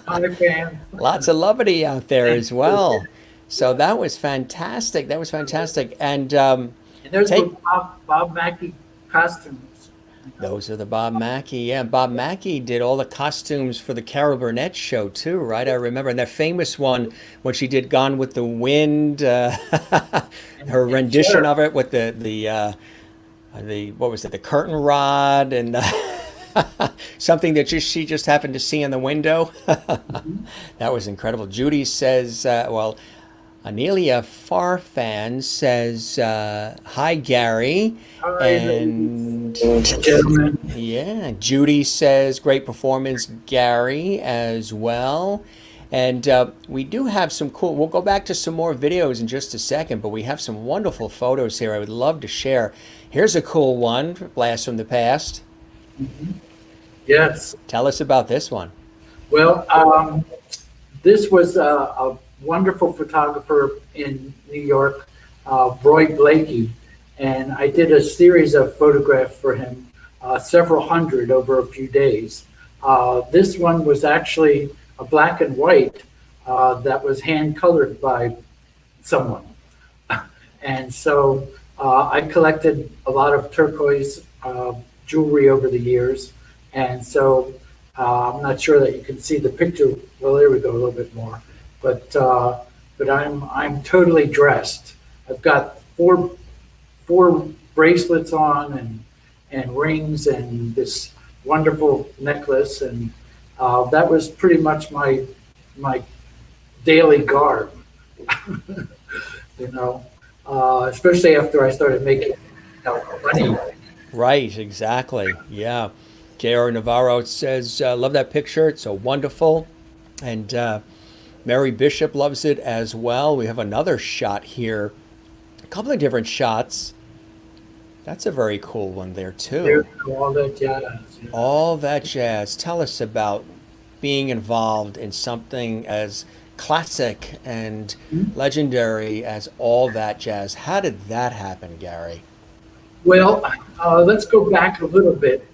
hi, fan. Lots of levity out there as well. So that was fantastic. That was fantastic. And And those were take Bob Mackie costumes. those are the Bob Mackie. Yeah, Bob Mackie did all the costumes for the Carol Burnett show too, right? I remember. And that famous one when she did Gone with the Wind, her And rendition Cher. of it with the what was it, the curtain rod and something that she just happened to see in the window. That was incredible. Judy says, well, Anelia Farfan says, hi, Gary. Hi, And ladies and gentlemen. yeah, Judy says, great performance, Gary, as well. And we do have some cool, we'll go back to some more videos in just a second, but we have some wonderful photos here I would love to share. Here's a cool one, blast from the past. Yes. Tell us about this one. Well, this was a wonderful photographer in New York, Roy Blakey, and I did a series of photographs for him, several hundred over a few days. This one was actually a black and white that was hand colored by someone. And so I collected a lot of turquoise jewelry over the years. And so I'm not sure that you can see the picture. Well, there we go, a little bit more. But I'm totally dressed. I've got four bracelets on and rings and this wonderful necklace, and that was pretty much my daily garb. you know, Especially after I started making money. Right, exactly. Yeah. J.R. Navarro says, love that picture. It's so wonderful. And Mary Bishop loves it as well. We have another shot here. A couple of different shots. That's a very cool one there, There's too. all that jazz. All that jazz. Tell us about being involved in something as classic and legendary as all that jazz. How did that happen, Gary? Well, let's go back a little bit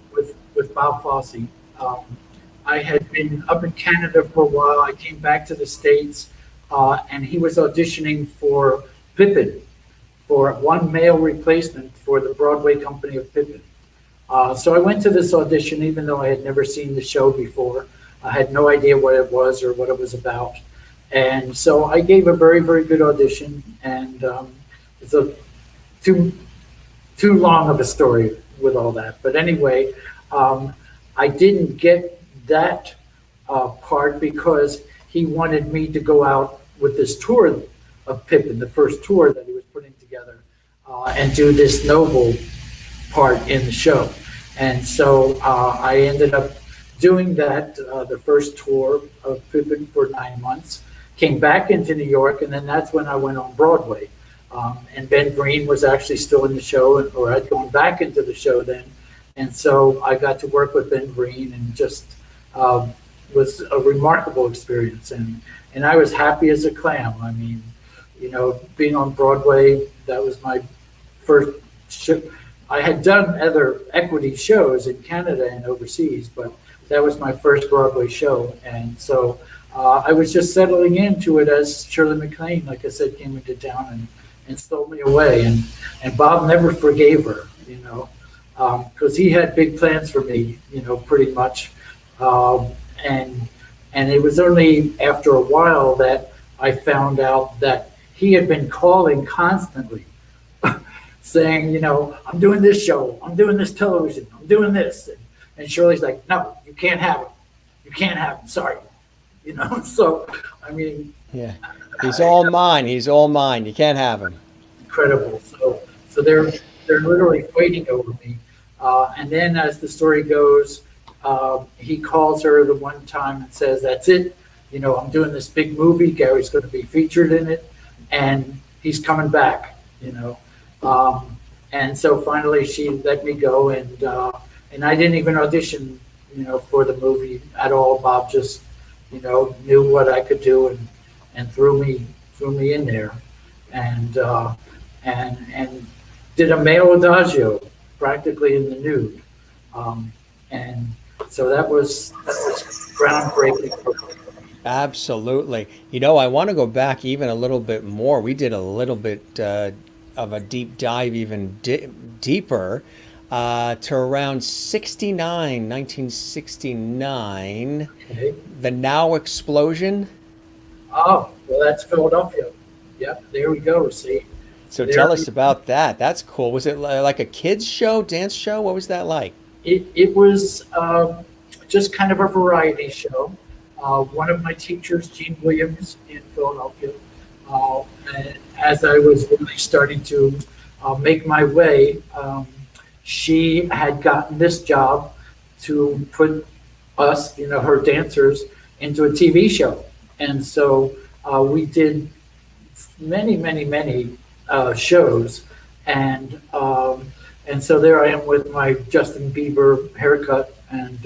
with Bob Fosse. Um, I had been up in Canada for a while. I came back to the States, and he was auditioning for Pippin, for one male replacement for the Broadway company of Pippin. So I went to this audition, even though I had never seen the show before. I had no idea what it was or what it was about. And so I gave a very, very good audition, and it's a too too long of a story with all that. But anyway, I didn't get that part because he wanted me to go out with this tour of Pippin, the first tour that he was putting together, and do this noble part in the show. And so I ended up doing that, the first tour of Pippin for 9 months, came back into New York, and then that's when I went on Broadway. And Ben Green was actually still in the show, or I'd gone back into the show then. And so I got to work with Ben Green, and just was a remarkable experience. And I was happy as a clam. I mean, being on Broadway, that was my first show. I had done other equity shows in Canada and overseas, but that was my first Broadway show. And so I was just settling into it as Shirley MacLaine, like I said, came into town and stole me away. And Bob never forgave her, because he had big plans for me, pretty much. And it was only after a while that I found out that he had been calling constantly, saying, I'm doing this show, I'm doing this television, I'm doing this. And Shirley's like, no, you can't have him. You can't have him. Sorry. So, I mean. Yeah. He's all mine. He's all mine. You can't have him. Incredible. So they're literally fighting over me. And then as the story goes, he calls her the one time and says, that's it. I'm doing this big movie. Gary's going to be featured in it. And he's coming back, And so finally she let me go. And I didn't even audition, for the movie at all. Bob just, knew what I could do and threw me in there. And did a male adagio practically in the nude. And so that was groundbreaking. Absolutely. I want to go back even a little bit more. We did a little bit of a deep dive, even deeper, to around 1969. Okay. The Now Explosion. Oh, well, that's Philadelphia. Yep, there we go. See. So tell us about that. That's cool. Was it like a kids show, dance show? What was that like? It was just kind of a variety show. One of my teachers, Gene Williams in Philadelphia, and as I was really starting to make my way, she had gotten this job to put us, her dancers, into a TV show. And so we did many shows. And so there I am with my Justin Bieber haircut. And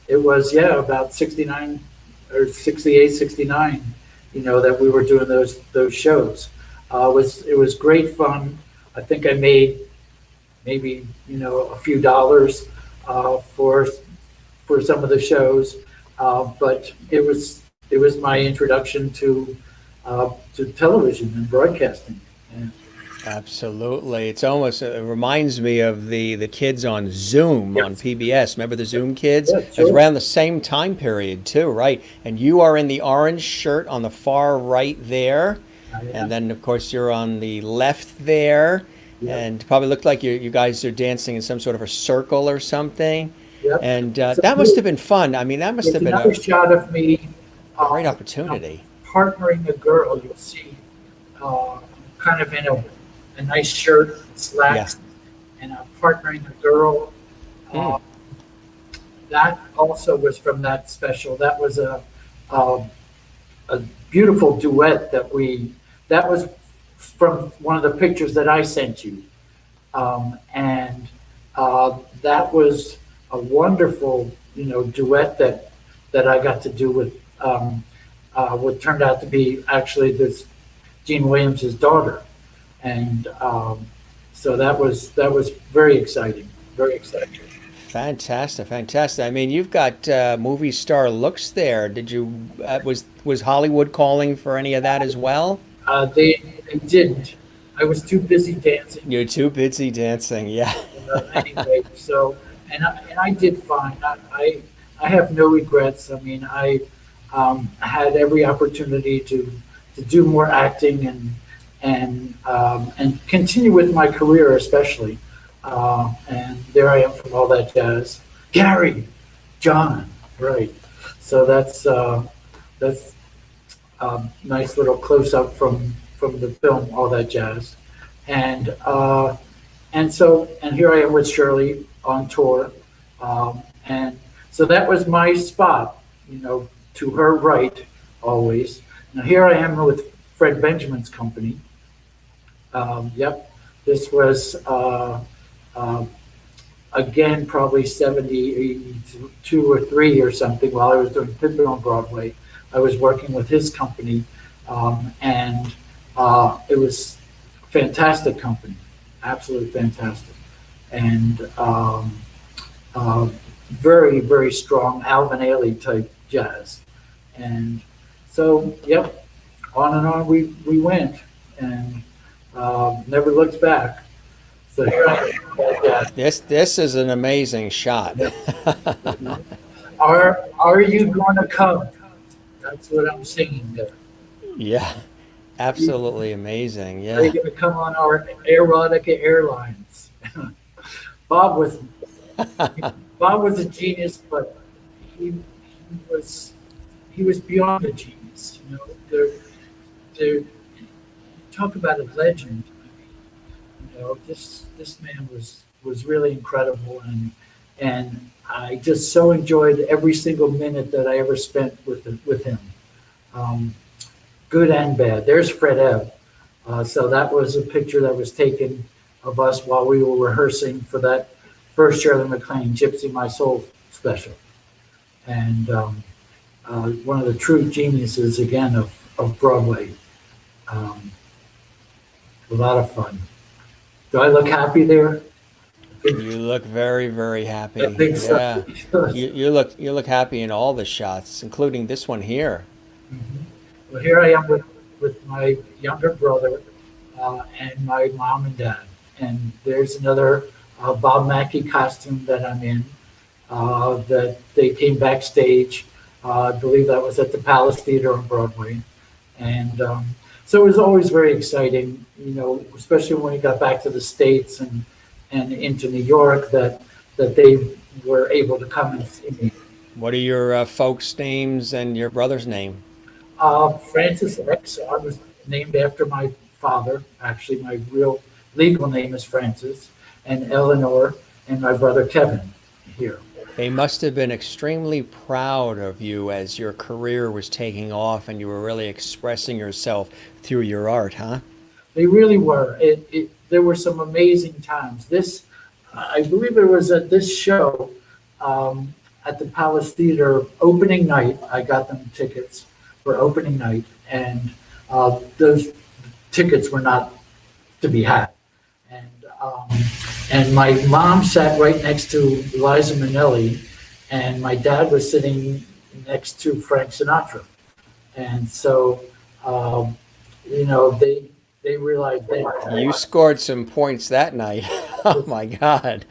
it was, about 69 or 68, 69, that we were doing those shows. It was great fun. I think I made maybe, a few dollars for some of the shows. But it was my introduction to television and broadcasting. Yeah. Absolutely. It's almost, it reminds me of the kids on Zoom on PBS. Remember the Zoom kids? Yeah, It was sure. around the same time period too, right? And you are in the orange shirt on the far right there. I am. And then, of course, you're on the left there. Yeah. And probably looked like you guys are dancing in some sort of a circle or something. Yep. And that must have been fun. I mean, that must It's have been another a shot of me great opportunity. partnering a girl. You'll see kind of in a nice shirt, slacks, and I'm partnering a girl. That also was from that special. That was a beautiful duet that was from one of the pictures that I sent you. And that was a wonderful, duet that I got to do with what turned out to be actually this Gene Williams' daughter. And so that was very exciting, very exciting. Fantastic, fantastic. I mean, you've got movie star looks there. Did you was Hollywood calling for any of that as well? They didn't. I was too busy dancing. You're too busy dancing, yeah. Anyway, so and I did fine. I have no regrets. I mean, I had every opportunity to do more acting and continue with my career, especially. And there I am from All That Jazz. Gary, John, right? So that's nice little close up from the film All That Jazz, and here I am with Shirley on tour, and so that was my spot, to her right always. Now here I am with Fred Benjamin's company. This was again probably 72 or 3 or something while I was doing Pippin on Broadway. I was working with his company, and it was a fantastic company, absolutely fantastic, and very, very strong Alvin Ailey type jazz. And so, yep, on and on we went, and never looked back. So here I am. Yeah. This is an amazing shot. Are you going to come? That's what I'm singing there. Yeah, absolutely amazing. Are you Yeah. going to come on our Aerotica Airlines? Bob was Bob was a genius, but he was he was beyond a genius. You know, there talk about a legend. You know, this man was really incredible, and I just so enjoyed every single minute that I ever spent with him, um, good and bad. There's Fred Ebb. So that was a picture that was taken of us while we were rehearsing for that first Shirley MacLaine "Gypsy My Soul" special, and one of the true geniuses again of Broadway. Um, a lot of fun. Do I look happy there? You look very, very I happy. think so. Yeah. You look happy in all the shots, including this one here. Well, here I am with my younger brother and my mom and dad. And there's another Bob Mackie costume that I'm in that they came backstage. I believe that was at the Palace Theater on Broadway. And so it was always very exciting, you know, especially when we got back to the States and into New York, that they were able to come and see me. What are your folks' names and your brother's name? Francis X. I was named after my father. Actually, my real legal name is Francis, and Eleanor, and my brother Kevin here. They must have been extremely proud of you as your career was taking off and you were really expressing yourself through your art, huh? They really were. There were some amazing times. I believe it was at this show at the Palace Theater opening night. I got them tickets for opening night, and those tickets were not to be had. And and my mom sat right next to Liza Minnelli, and my dad was sitting next to Frank Sinatra. And so, you know, they realized they You scored some points that night. Oh my God.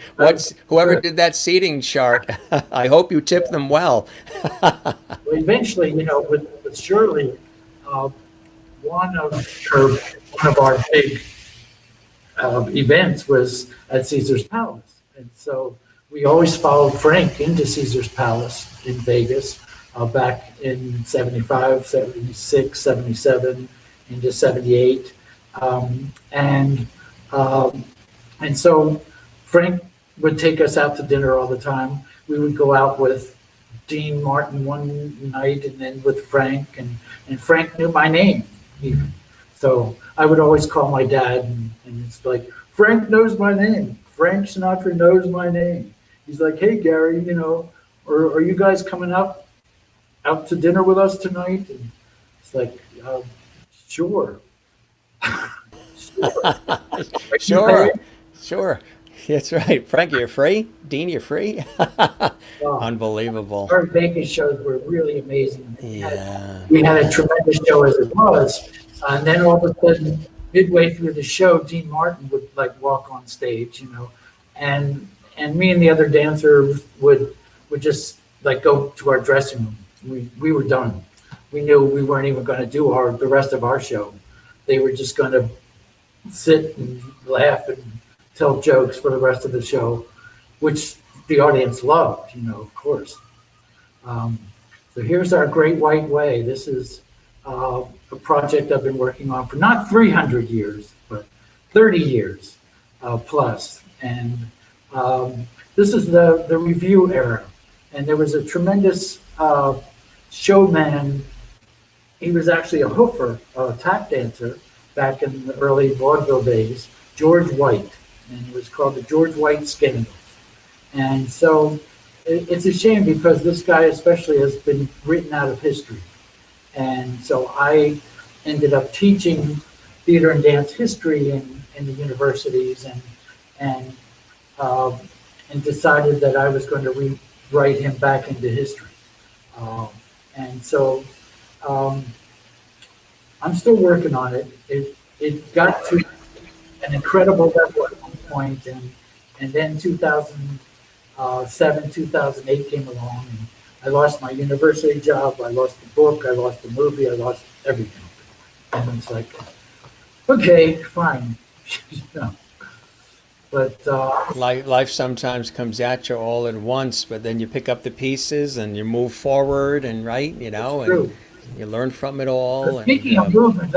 Whoever did that seating chart, I hope you tipped them well. eventually, you know, with Shirley, uh, one of one of our big events was at Caesar's Palace, and so we always followed Frank into Caesar's Palace in Vegas back in 75, 76, 77, into 78, um, and um, and so Frank would take us out to dinner all the time. We would go out with Dean Martin one night, and then with Frank, and Frank knew my name even. So I would always call my dad, and it's like, Frank knows my name. Frank Sinatra knows my name. He's like, hey Gary, you know, or are you guys coming out to dinner with us tonight? And it's like, sure, sure. Are you Sure, paid? sure. That's right. Frankie, you're free? Dean, you're free? Wow. Unbelievable. Our Vegas shows were really amazing. Yeah. We had a tremendous show as it was, and then all of a sudden, midway through the show, Dean Martin would like walk on stage, you know, and me and the other dancers would just like go to our dressing room. We were done. We knew we weren't even going to do the rest of our show. They were just going to sit and laugh and tell jokes for the rest of the show, which the audience loved, you know, of course. Um, so here's our Great White Way. This is a project I've been working on for not 300 years, but 30 years plus. And this is the review era. And there was a tremendous showman. He was actually a hoofer, a tap dancer back in the early vaudeville days, George White. And it was called the George White Scandals. And so it's a shame because this guy especially has been written out of history. And so I ended up teaching theater and dance history in the universities, and um, and decided that I was going to rewrite him back into history. Um, and so um, I'm still working on it. It got to an incredible level at one point, and then 2007, 2008 came along, and I lost my university job, I lost the book, I lost the movie, I lost everything. And it's like, okay, fine. You know. But Life sometimes comes at you all at once, but then you pick up the pieces and you move forward, and right, you know, and true. you learn from it all. Speaking And of movement,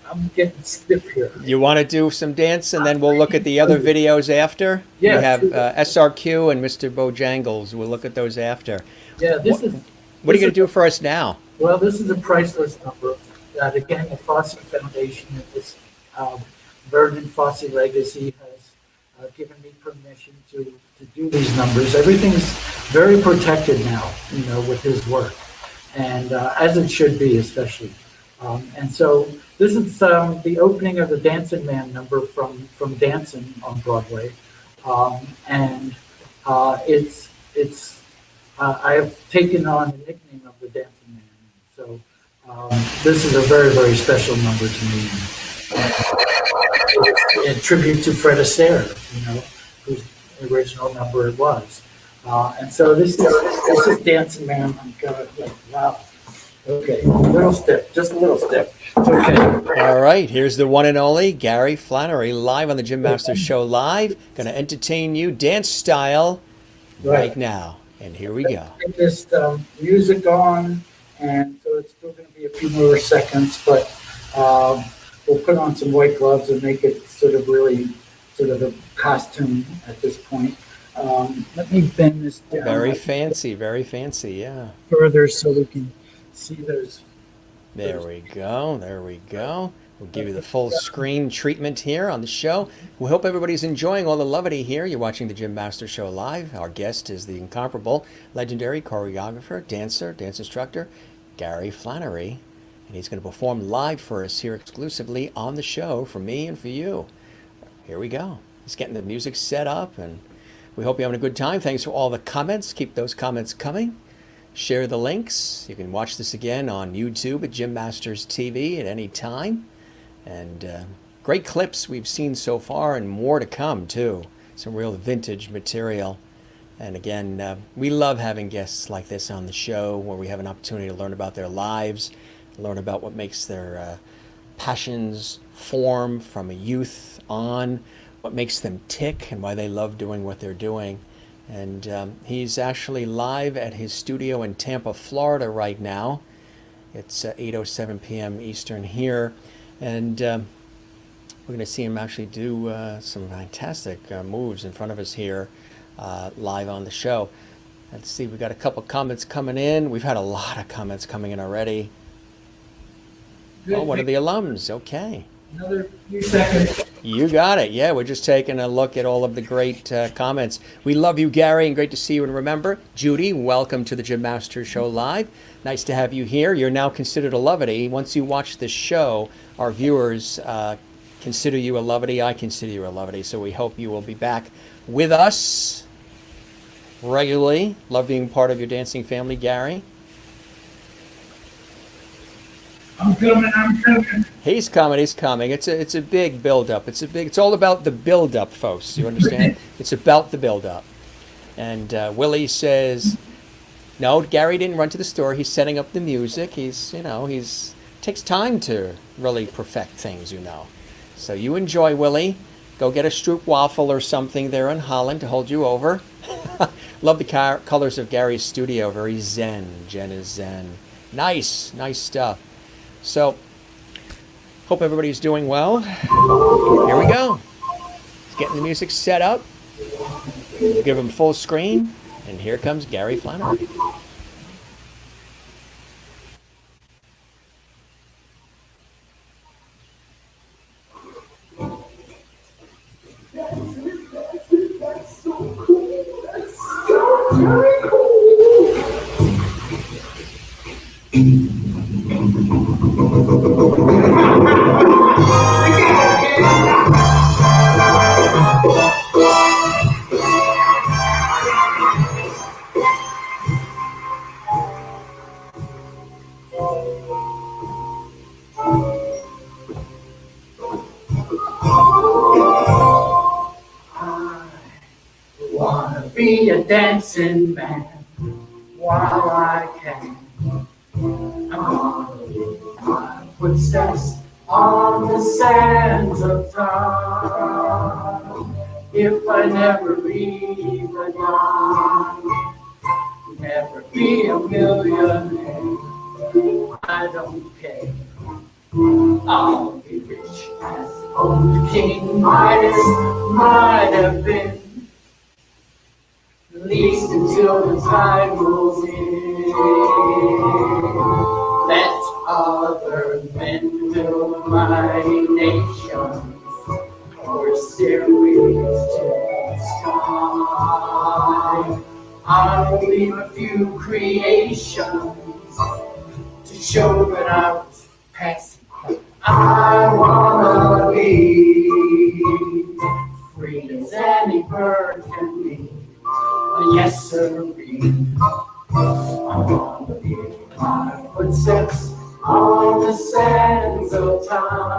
I'm getting stiff here. you want to do some dance, and then we'll look at the other videos after. We Yeah, have sure. SRQ and Mr. Bojangles. We'll look at those after. Yeah, What, what are you going to do for us now? well, this is a priceless number that, again, the Fosse Foundation and this Vernon Fosse legacy has given me permission to do these numbers. Everything's very protected now, you know, with his work, and as it should be, especially. And so this is the opening of the Dancing Man number from Dancing on Broadway, and it's I have taken on the nickname of the Dancing Man. So this is a very, very special number to me. A tribute to Fred Astaire, you know, whose original number it was. And so this is Dancing Man. I'm gonna, like, wow. Okay, a little stiff, just a little stiff. It's okay. All right, here's the one and only Gary Flannery live on the Jim Masters Show Live. Going to entertain you dance style right now. And here we go. Get this music on, and so it's still going to be a few more seconds, but we'll put on some white gloves and make it sort of really sort of a costume at this point. Let me bend this down Very fancy, yeah. further so we can see those. There we go, there we go. We'll give you the full screen treatment here on the show. We hope everybody's enjoying all the levity here. You're watching the Jim Masters Show Live. Our guest is the incomparable, legendary choreographer, dancer, dance instructor, Gary Flannery. And he's going to perform live for us here exclusively on the show for me and for you. Here we go. He's getting the music set up, and we hope you're having a good time. Thanks for all the comments. Keep those comments coming. Share the links. You can watch this again on YouTube at Jim Masters TV at any time. And great clips we've seen so far, and more to come too. Some real vintage material. And again, we love having guests like this on the show, where we have an opportunity to learn about their lives, learn about what makes their passions form from a youth on, what makes them tick, and why they love doing what they're doing. And he's actually live at his studio in Tampa, Florida right now. It's 8:07 p.m. Eastern here. And we're going to see him actually do some fantastic moves in front of us here live on the show. Let's see, we've got a couple comments coming in. We've had a lot of comments coming in already. Oh, one of the alums. Okay. Another few seconds. You got it. Yeah, we're just taking a look at all of the great comments. We love you, Gary, and great to see you. And remember, Judy, welcome to the Jim Masters Show Live. Nice to have you here. You're now considered a lovety. Once you watch this show, our viewers consider you a lovety. I consider you a lovety. So we hope you will be back with us regularly. Love being part of your dancing family, Gary. I'm coming. He's coming. It's a big build-up. It's all about the build-up, folks. You understand? It's about the build-up. And Willie says, no, Gary didn't run to the store. He's setting up the music. He's takes time to really perfect things, you know. So you enjoy, Willie. Go get a Stroop waffle or something there in Holland to hold you over. Love the colors of Gary's studio. Very zen. Jen is zen. Nice stuff. So, hope everybody's doing well. Here we go. He's getting the music set up. We'll give him full screen. And here comes Gary Flannery. dancing man while I can. I'm gonna leave my footsteps on the sands of time. If I never leave the dawn, never be a millionaire, I don't care. I'll be rich as old King Midas might have been, at least until the tide rolls in. Let other men build mighty nations or stairways to the sky. I'll leave a few creations to show that I was passing. I wanna be free as any bird can be. Yes, sirree. I wanna leave my footsteps on the sands of time.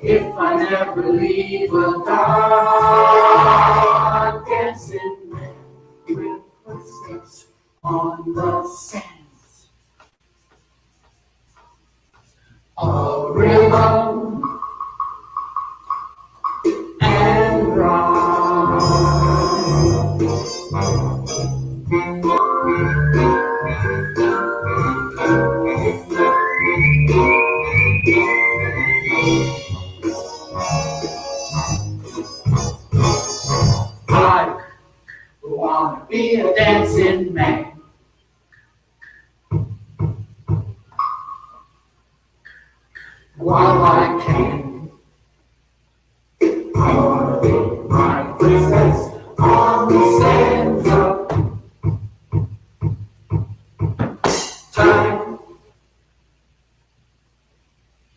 If I never leave a dark dancing man with footsteps on the sands. A rhythm and rhyme. I wanna be a dancing man while I can. I wanna leave my footsteps on the sands of time.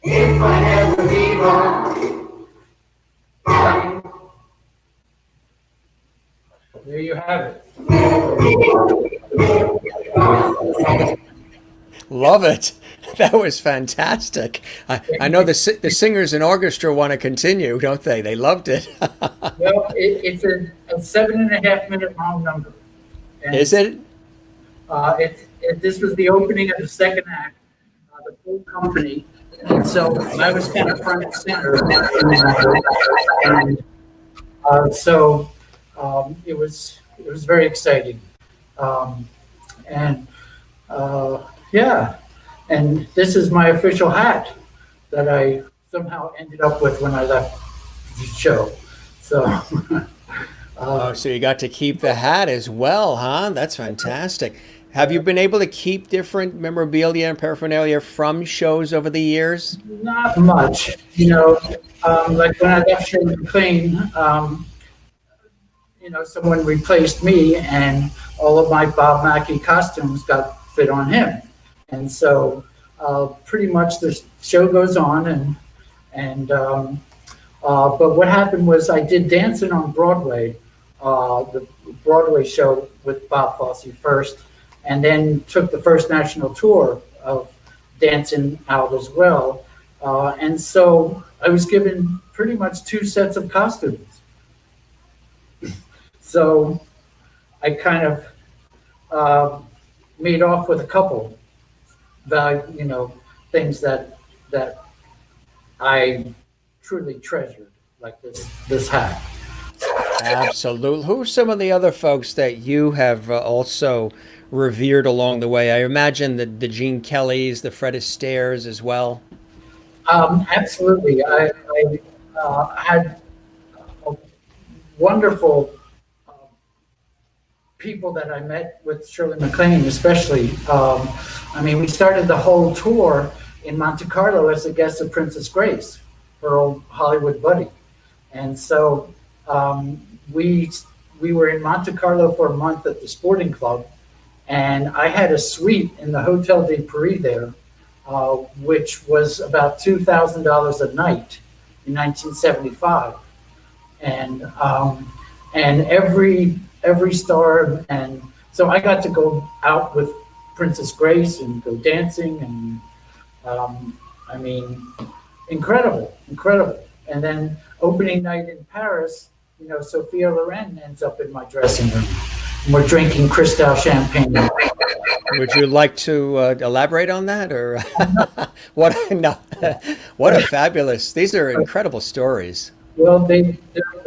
If I never leave on time. There you have it. Love it. That was fantastic. I know the singers and orchestra want to continue, don't they? They loved it. Well, it's a 7.5 minute long number. And Is it? This was the opening of the second act, the full company. And so I was kind of front and center. And it was very exciting. Yeah. And this is my official hat that I somehow ended up with when I left the show. So, So you got to keep the hat as well, huh? That's fantastic. Have you been able to keep different memorabilia and paraphernalia from shows over the years? not much, like when I left Shirley MacLaine, someone replaced me and all of my Bob Mackie costumes got fit on him. And so pretty much the show goes on but what happened was I did Dancing on Broadway, the Broadway show with Bob Fosse first, and then took the first national tour of Dancing out as well. And so I was given pretty much 2 sets of costumes. So I kind of made off with a couple things that I truly treasured, like this hat. Absolutely. Who are some of the other folks that you have also revered along the way? I imagine the Gene Kellys, the Fred Astaire's as well. Absolutely. I had wonderful people that I met with Shirley MacLaine, especially. We started the whole tour in Monte Carlo as a guest of Princess Grace, her old Hollywood buddy. And so we were in Monte Carlo for a month at the Sporting Club, and I had a suite in the Hotel de Paris there, which was about $2,000 a night in 1975. And every star, and so I got to go out with Princess Grace and go dancing, and incredible. And then opening night in Paris, Sophia Loren ends up in my dressing room. And we're drinking Cristal champagne. Would you like to elaborate on that, or what? No, what a fabulous! These are incredible stories. Well, they'll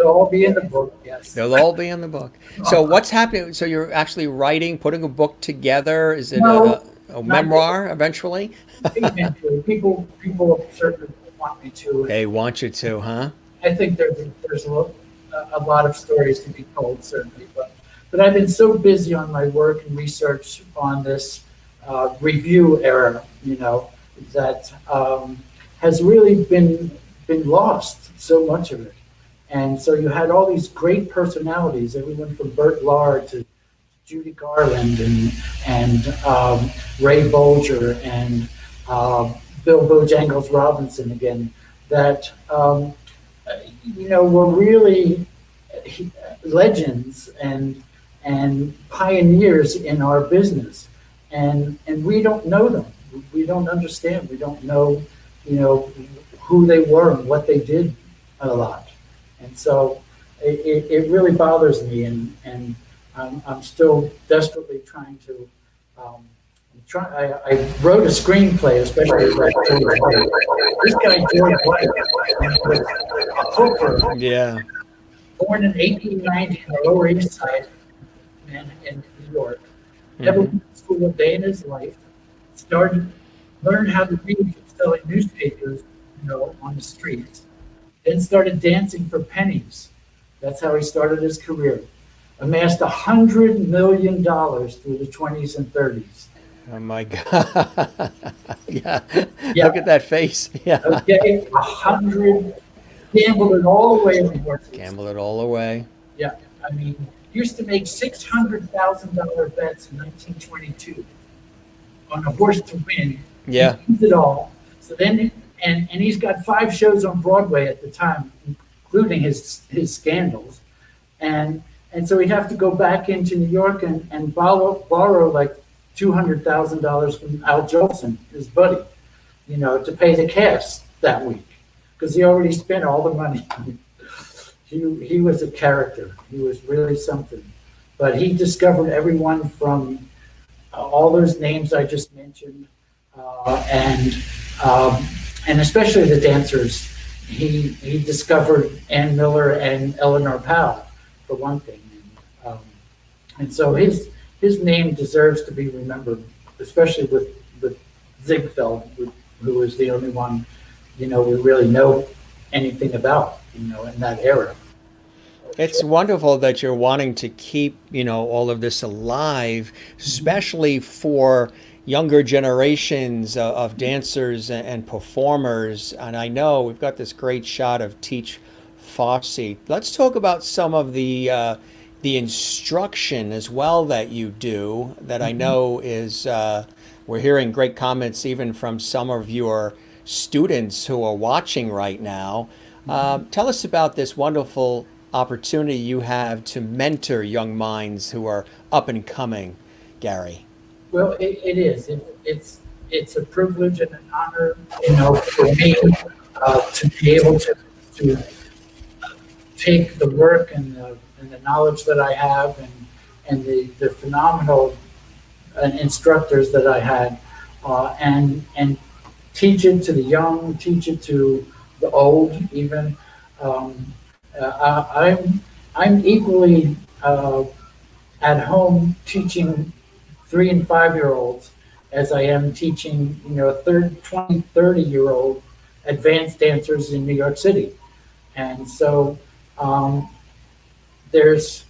all be in the book, yes. They'll all be in the book. So what's happening? So you're actually writing, putting a book together. Is it No, a not yet. memoir eventually? Eventually, people certainly want me to. They want you to, huh? I think there's a lot of stories to be told, certainly, but I've been so busy on my work and research on this review era, that has really been lost, so much of it. And so you had all these great personalities, everyone from Burt Lahr to Judy Garland and Ray Bolger and Bill Bojangles Robinson again, that were really legends and pioneers in our business, and we don't know them. We don't understand. We don't know, who they were and what they did a lot, and so it really bothers me, and I'm still desperately trying to. I wrote a screenplay, especially as this guy George White was a poker, Yeah. born in 1890 in the Lower East Side in New York. Never Hmm. went to school a day in his life. Learned how to read from selling newspapers, on the streets. Then started dancing for pennies. That's how he started his career. Amassed $100 million through the 20s and 30s. Oh my God. Yeah. Yeah, Look at that face. Yeah. okay, 100, gambled it all away in the horses. Gamble it all away. Yeah, I mean, used to make $600,000 bets in 1922 on a horse to win. Yeah. He wins it all. So then, and he's got 5 shows on Broadway at the time, including his scandals, and so he'd have to go back into New York and borrow like $200,000 from Al Jolson, his buddy, to pay the cast that week because he already spent all the money. He was a character. He was really something. But he discovered everyone from all those names I just mentioned, and especially the dancers. He discovered Ann Miller and Eleanor Powell, for one thing. And so his name deserves to be remembered, especially with Ziegfeld, who was the only one, we really know anything about, in that era. It's wonderful that you're wanting to keep, all of this alive, especially for younger generations of dancers and performers. And I know we've got this great shot of Teach Fosse. Let's talk about some of the instruction as well that you do. That I know is we're hearing great comments even from some of your students who are watching right now. Tell us about this wonderful opportunity you have to mentor young minds who are up and coming, Gary. Well, it is. It's a privilege and an honor, for me to be able to take the work and the knowledge that I have and the phenomenal instructors that I had, and teach it to the young, teach it to the old, even. I'm equally at home teaching 3 and 5-year-olds as I am teaching, 20, 30-year-old advanced dancers in New York City. And so there's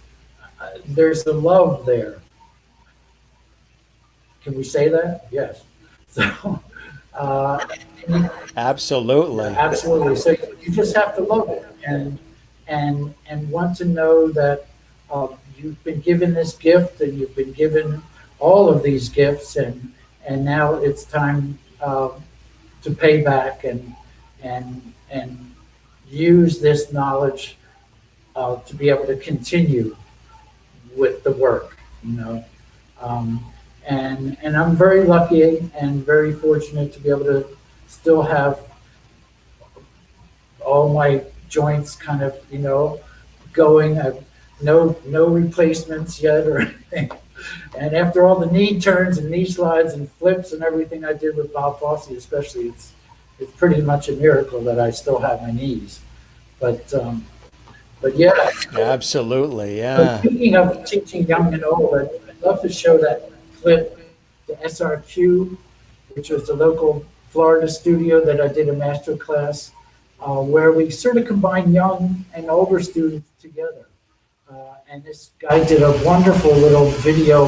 the love there. Can we say that? Yes. So Absolutely. absolutely. So you just have to love it and want to know that you've been given this gift and you've been given all of these gifts, and now it's time to pay back and use this knowledge to be able to continue with the work, and I'm very lucky and very fortunate to be able to still have all my joints kind of, going. No replacements yet or anything. And after all the knee turns and knee slides and flips and everything I did with Bob Fosse, especially, it's pretty much a miracle that I still have my knees. But yeah. Absolutely, So yeah. speaking of teaching young and old, I'd love to show that clip to SRQ, which was the local Florida studio that I did a master class, where we sort of combined young and older students together. And this guy did a wonderful little video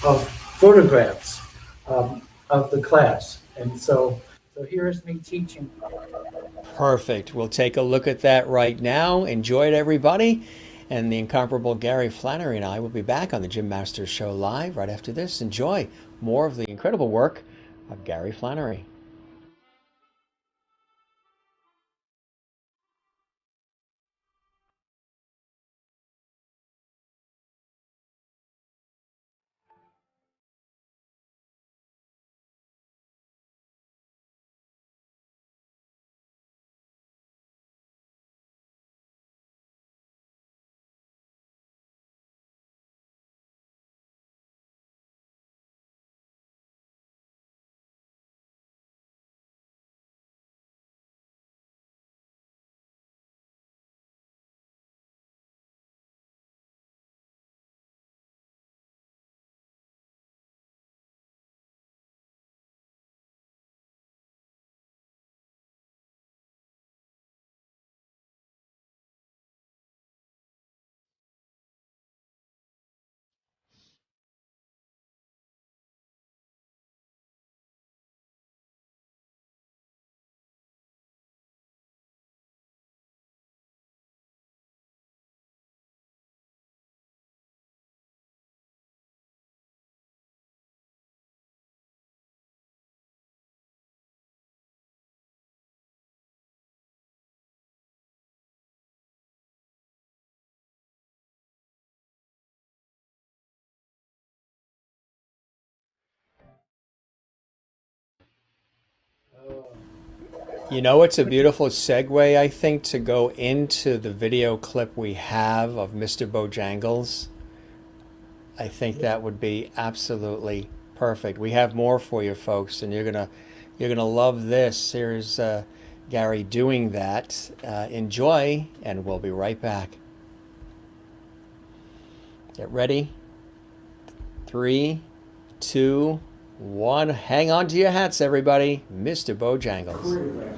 of photographs of the class. And so here's me teaching. Perfect. We'll take a look at that right now. Enjoy it, everybody. And the incomparable Gary Flannery and I will be back on the Jim Masters Show live right after this. Enjoy more of the incredible work of Gary Flannery. You know, it's a beautiful segue, I think, to go into the video clip we have of Mr. Bojangles. I think that would be absolutely perfect. We have more for you folks, and you're gonna love this. Here's Gary doing that. Enjoy, and we'll be right back. Get ready. 3, 2, 1. Hang on to your hats, everybody. Mr. Bojangles.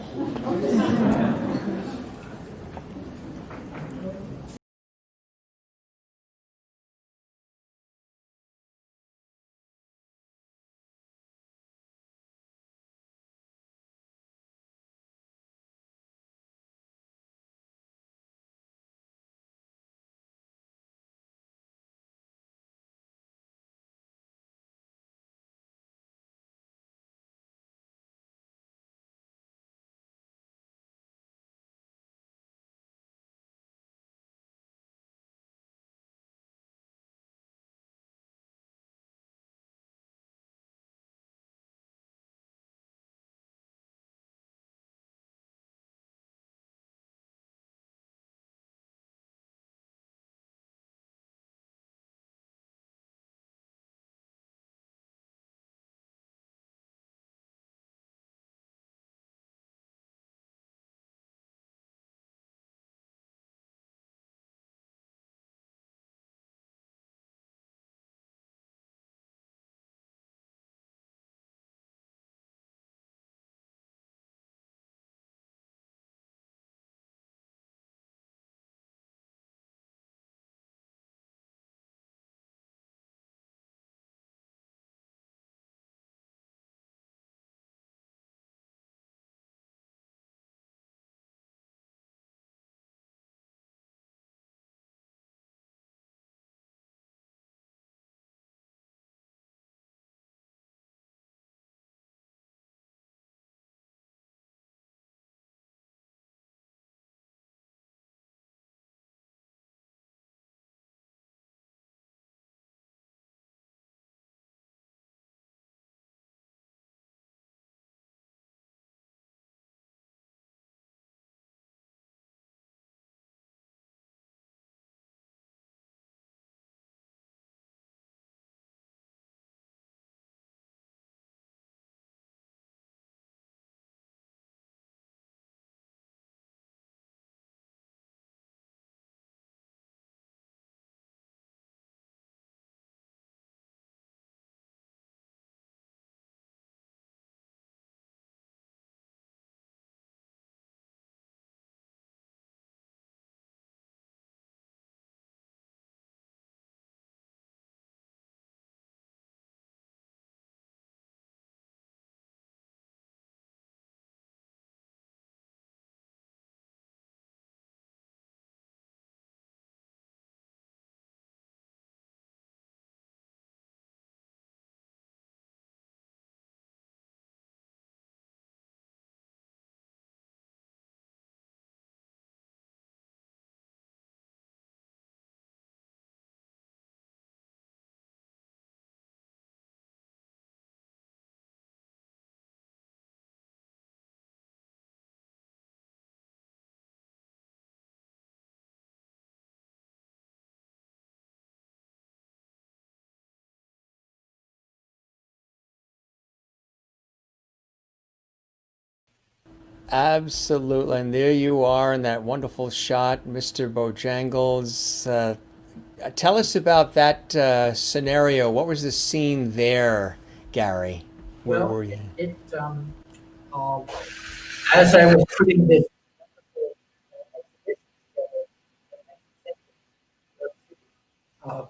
Absolutely. And there you are in that wonderful shot, Mr. Bojangles. Tell us about that scenario. What was the scene there, Gary? Where Well, were you? uh, as I was putting this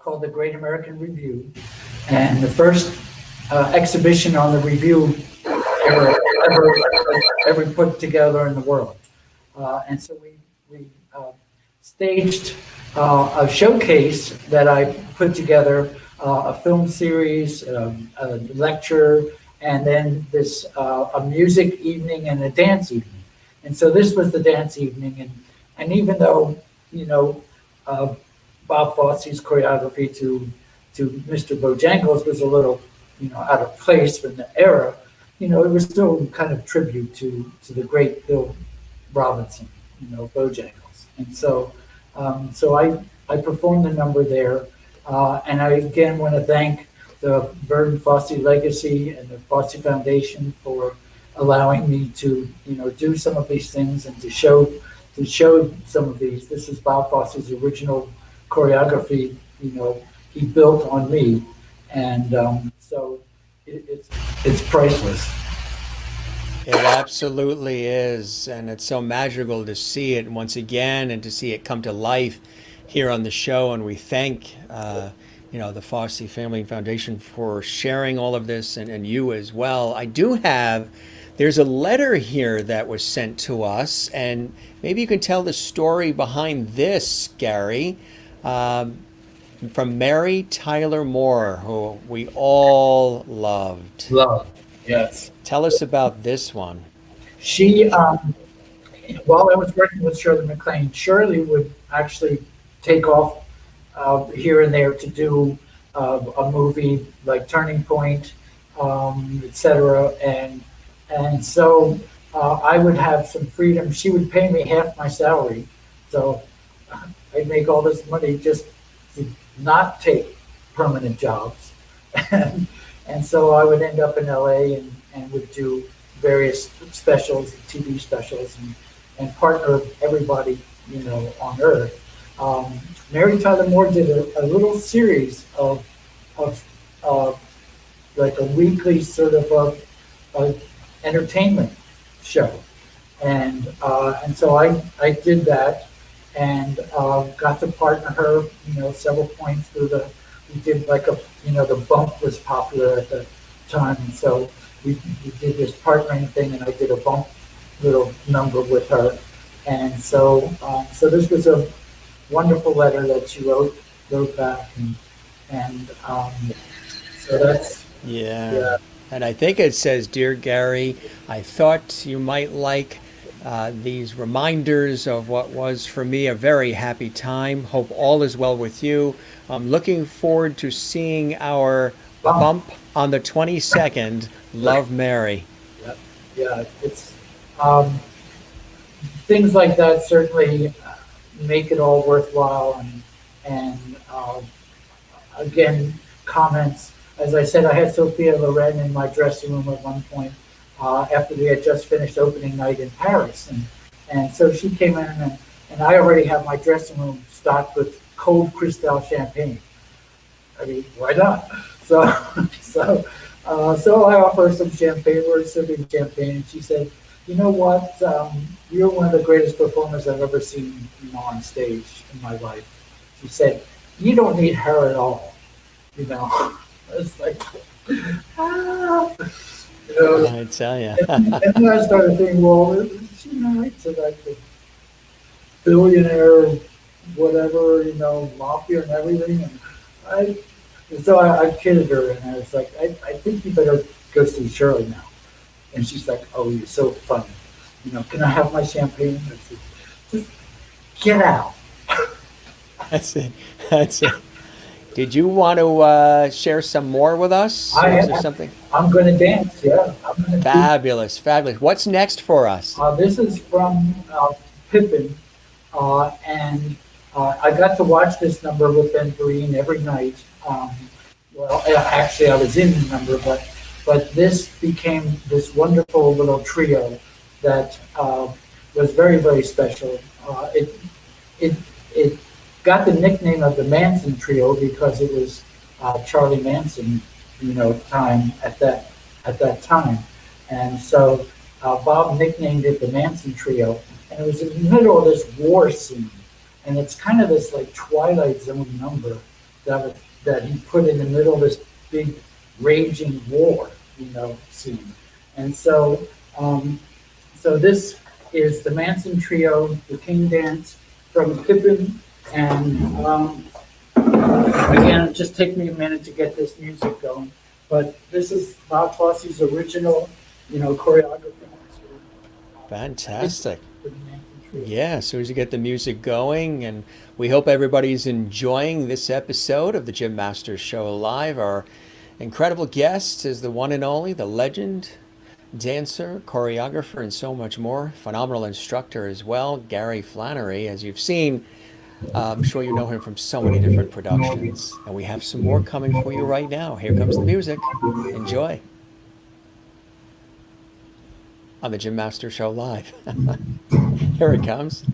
called the Great American Review, and the first exhibition on the review ever, ever, ever put together in the world. And so we staged a showcase that I put together, a film series, a lecture, and then this a music evening and a dance evening. And so this was the dance evening, and even though you know uh, Bob Fosse's choreography to Mr. Bojangles was a little out of place from the era, it was still kind of tribute to the great Bill Robinson, Bojangles. And so I performed the number there, and I again want to thank the Vernon Fosse Legacy and the Fosse Foundation for allowing me to do some of these things and to show some of these. This is Bob Fosse's original choreography. He built on me, and so it's priceless. It absolutely is, and it's so magical to see it once again and to see it come to life here on the show. And we thank, the Fosse Family Foundation for sharing all of this, and you as well. There's a letter here that was sent to us, and maybe you can tell the story behind this, Gary, from Mary Tyler Moore, who we all loved. Love, yes. Tell us about this one. She, while I was working with Shirley MacLaine, Shirley would actually take off here and there to do a movie like Turning Point, etc. And so I would have some freedom. She would pay me half my salary, so I'd make all this money just to not take permanent jobs. And so I would end up in LA and would do various specials, TV specials, and partner everybody, on Earth. Mary Tyler Moore did a little series of like a weekly sort of a entertainment show, and so I did that and got to partner her, several points through we did like the bump was popular at the time, and so we did this partnering thing, and I did a bump little number with her, and so this was a wonderful letter that she wrote back, and so that's Yeah. And I think it says, "Dear Gary, I thought you might like these reminders of what was for me a very happy time. Hope all is well with you. I'm looking forward to seeing our bump on the 22nd. Love, Mary." yeah, yeah. It's things like that certainly make it all worthwhile, and again, comments. As I said, I had Sophia Loren in my dressing room at one point after we had just finished opening night in Paris, and so she came in, and I already have my dressing room stocked with cold Cristal champagne. I mean, why not? So so I offer her some champagne. We're sipping champagne, and she said, "You know what? You're one of the greatest performers I've ever seen, on stage in my life." She said, "You don't need her at all." It's like, ah, I tell you. and then I started thinking, well, is she married to like the billionaire, whatever, mafia and everything? And so I kidded her, and I was like, I think you better go see Shirley now. And she's like, "Oh, you're so funny. Can I have my champagne?" I said, "Just get out." That's it. That's it. Did you want to share some more with us? Is there something? I'm going to dance. Yeah, I'm going to. Fabulous, fabulous. What's next for us? This is from Pippin, and I got to watch this number with Ben Vereen every night. Well, actually, I was in the number, but this became this wonderful little trio that was very, very special. It it got the nickname of the Manson Trio because it was Charlie Manson, time at that time, and so Bob nicknamed it the Manson Trio, and it was in the middle of this war scene, and it's kind of this like Twilight Zone number that he put in the middle of this big raging war, scene, and so this is the Manson Trio, the King Dance from Pippin, and again, just take me a minute to get this music going. But this is Bob Fosse's original, choreography Fantastic. for the Manson Trio. Yeah, as soon as you get the music going, and we hope everybody's enjoying this episode of the Jim Masters Show Live. Our incredible guest is the one and only, the legend, dancer, choreographer, and so much more. Phenomenal instructor as well, Gary Flannery. As you've seen, I'm sure you know him from so many different productions. And we have some more coming for you right now. Here comes the music. Enjoy. On the Jim Masters Show Live. Here it comes.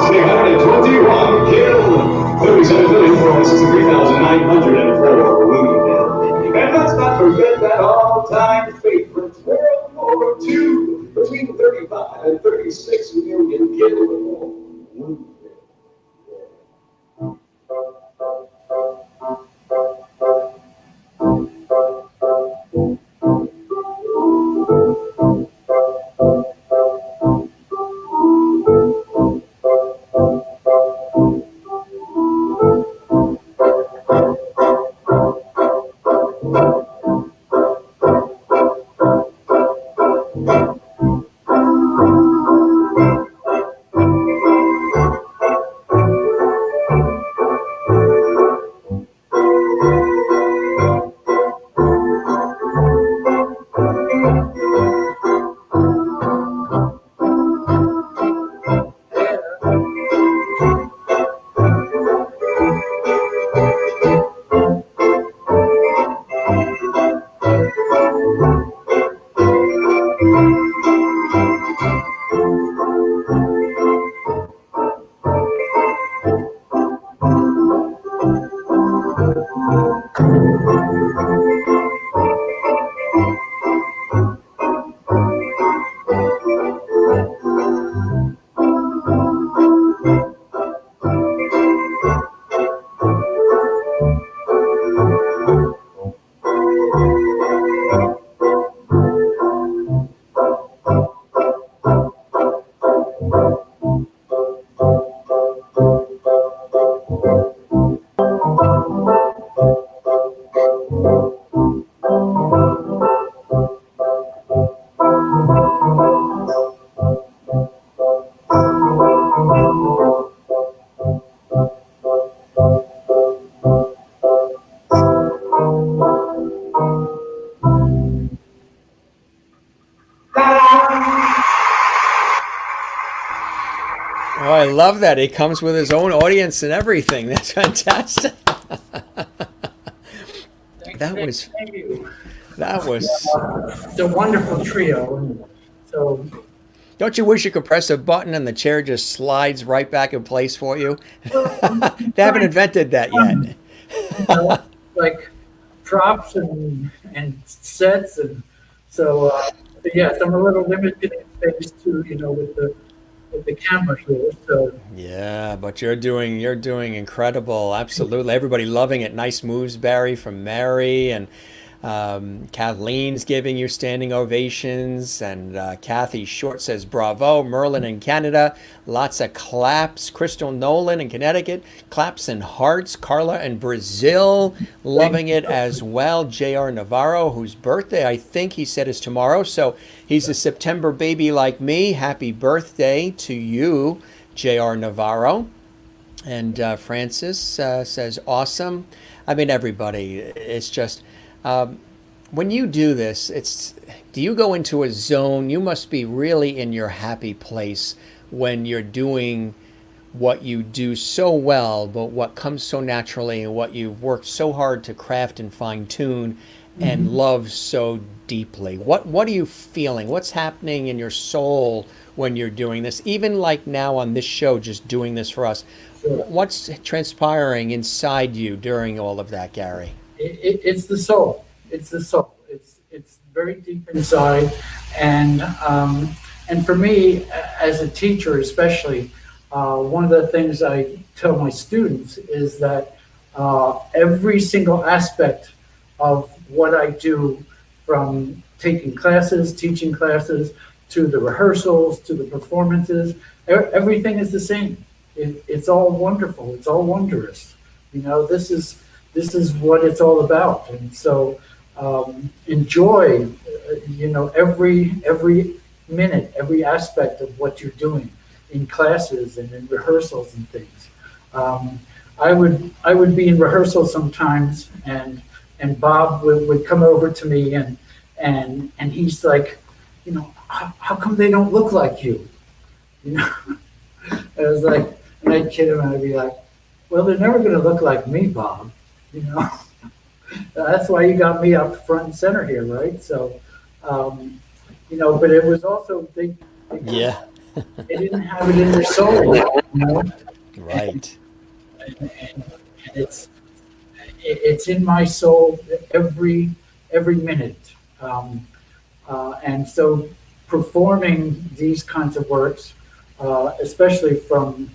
Six hundred 21 killed, 37,463,904 wounded. And let's not forget that all-time favorite World War II, between 35 and 36 million killed or wounded. Oh, I love that. He comes with his own audience and everything. That's fantastic. That was Thank you. that was It's a wonderful trio. And so, Don't you wish you could press a button and the chair just slides right back in place for you? They haven't invented that yet. like props and sets, and so yes, I'm a little limited in space too, with the camera here. So Yeah, but you're doing incredible. Absolutely. Everybody loving it. Nice moves, Barry, from Mary, and Kathleen's giving you standing ovations, and Kathy Short says bravo. Merlin in Canada, lots of claps. Crystal Nolan in Connecticut, claps and hearts. Carla in Brazil, loving it as well. J.R. Navarro, whose birthday I think he said is tomorrow, so he's a September baby like me. Happy birthday to you, J.R. Navarro. And Francis says awesome. I mean, everybody. It's just when you do this, do you go into a zone? You must be really in your happy place when you're doing what you do so well, but what comes so naturally and what you've worked so hard to craft and fine tune and love so deeply. What are you feeling? What's happening in your soul when you're doing this? Even like now on this show, just doing this for us. Sure. What's transpiring inside you during all of that, Gary? It's the soul. It's the soul. It's very deep inside, and for me as a teacher, especially, one of the things I tell my students is that every single aspect of what I do, from taking classes, teaching classes, to the rehearsals, to the performances, everything is the same. It's all wonderful. It's all wondrous. This is what it's all about. And so enjoy, every minute, every aspect of what you're doing in classes and in rehearsals and things. I would be in rehearsal sometimes, and Bob would come over to me and he's like, how come they don't look like you? I was like, and I'd kid him and I'd be like, well, they're never going to look like me, Bob. That's why you got me up front and center here, right? So, but it was also Yeah. they didn't have it in their soul, Right. and it's in my soul every minute, and so performing these kinds of works, especially from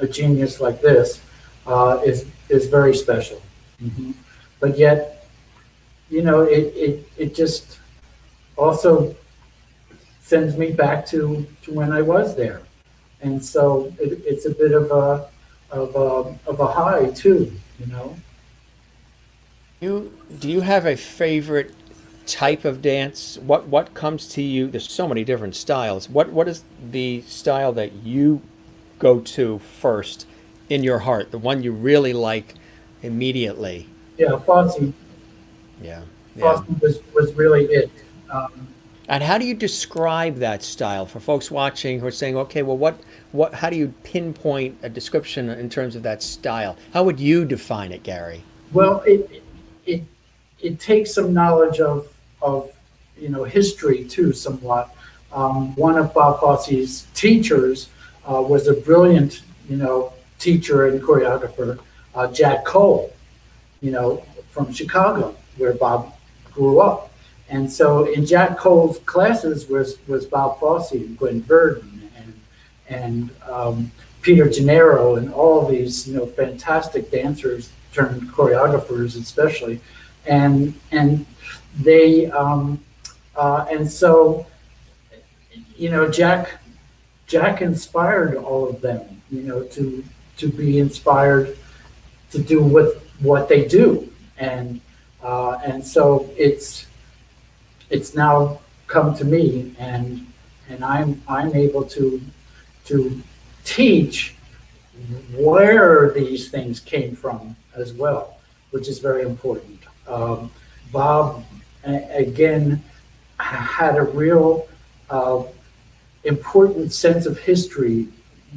a genius like this, is very special. But yet, it just also sends me back to when I was there, and so it's a bit of a high too. Do you have a favorite type of dance? What comes to you? There's so many different styles. What is the style that you go to first in your heart? The one you really like immediately? Yeah, Fosse. Yeah. Fosse was really it. And how do you describe that style for folks watching who are saying, okay, well, how do you pinpoint a description in terms of that style? How would you define it, Gary? Well, it takes some knowledge of history too, somewhat. One of Bob Fosse's teachers was a brilliant teacher and choreographer, Jack Cole, from Chicago, where Bob grew up. And so in Jack Cole's classes was Bob Fosse, Gwen Verdon, and Peter Gennaro, and all these fantastic dancers turned choreographers, especially, and they and so Jack inspired all of them, to be inspired to do what they do, and so it's now come to me, and I'm able to teach where these things came from as well, which is very important. Bob again had a real important sense of history,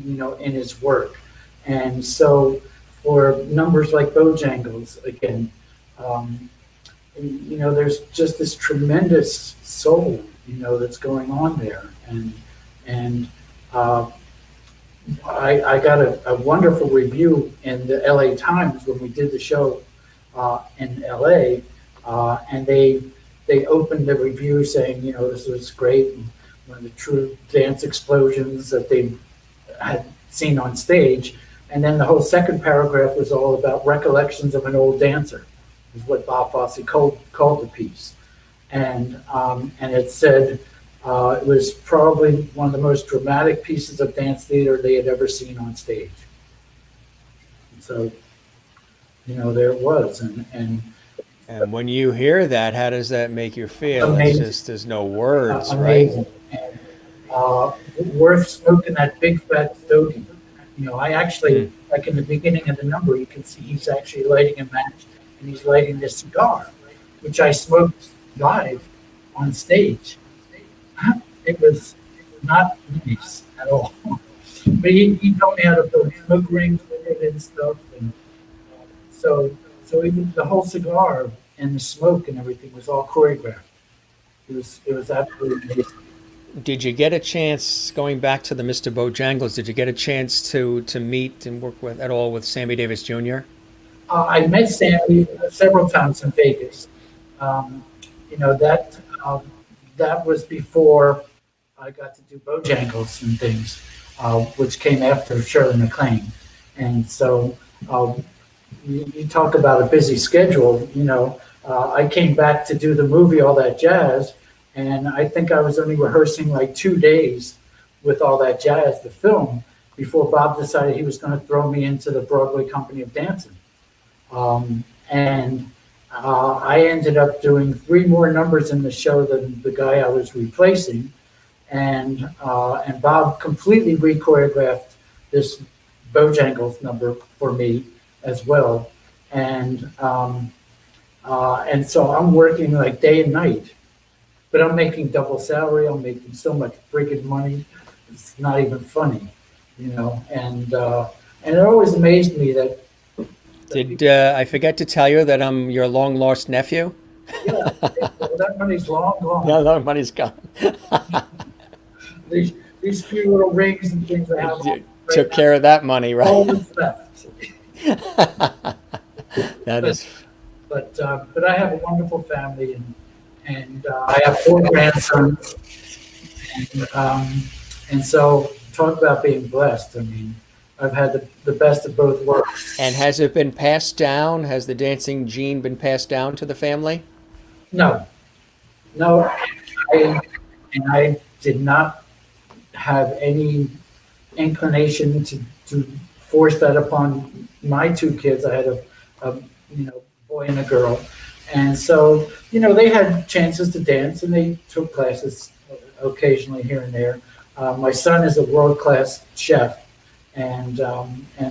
in his work, and so for numbers like Bojangles, again, there's just this tremendous soul, that's going on there, and I got a wonderful review in the LA Times when we did the show in LA, and they opened the review saying, this was great, and one of the true dance explosions that they had seen on stage. And then the whole second paragraph was all about recollections of an old dancer, is what Bob Fosse called the piece. And it said it was probably one of the most dramatic pieces of dance theater they had ever seen on stage. And so, there it was. And when you hear that, how does that make you feel? Amazing. It's just, there's no words, amazing. right? And, worth smoking that big fat stogie, I actually, like in the beginning of the number, you can see he's actually lighting a match and he's lighting this cigar, which I smoked live on stage. It was not nice at all. But he taught me how to build smoke rings with it and stuff. And so, so even the whole cigar and the smoke and everything was all choreographed. It was absolutely amazing. Did you get a chance, going back to the Mr. Bojangles, did you get a chance to meet and work with at all with Sammy Davis Jr.? I met Sammy several times in Vegas. Um, that was before I got to do Bojangles and things, which came after Shirley MacLaine. And so you talk about a busy schedule. I came back to do the movie All That Jazz, and I think I was only rehearsing like 2 days with All That Jazz, the film, before Bob decided he was going to throw me into the Broadway Company of Dancing. And I ended up doing 3 more numbers in the show than the guy I was replacing, and Bob completely re-choreographed this Bojangles number for me as well, and so I'm working like day and night, but I'm making double salary. I'm making so much freaking money, it's not even funny, and it always amazed me that. Did I forget to tell you that I'm your long lost nephew? Yeah, well, that money's long gone. No, no, money's gone. These few little rings and things I have on You right took now, care of that money, all right? that's left. That is. But I have a wonderful family, and I have 4 grandsons, and so talk about being blessed. I mean, I've had the best of both worlds. And has it been passed down? Has the dancing gene been passed down to the family? No, no, I did not have any inclination to force that upon my 2 kids. I had a boy and a girl, and so they had chances to dance, and they took classes occasionally here and there. My son is a world-class chef, and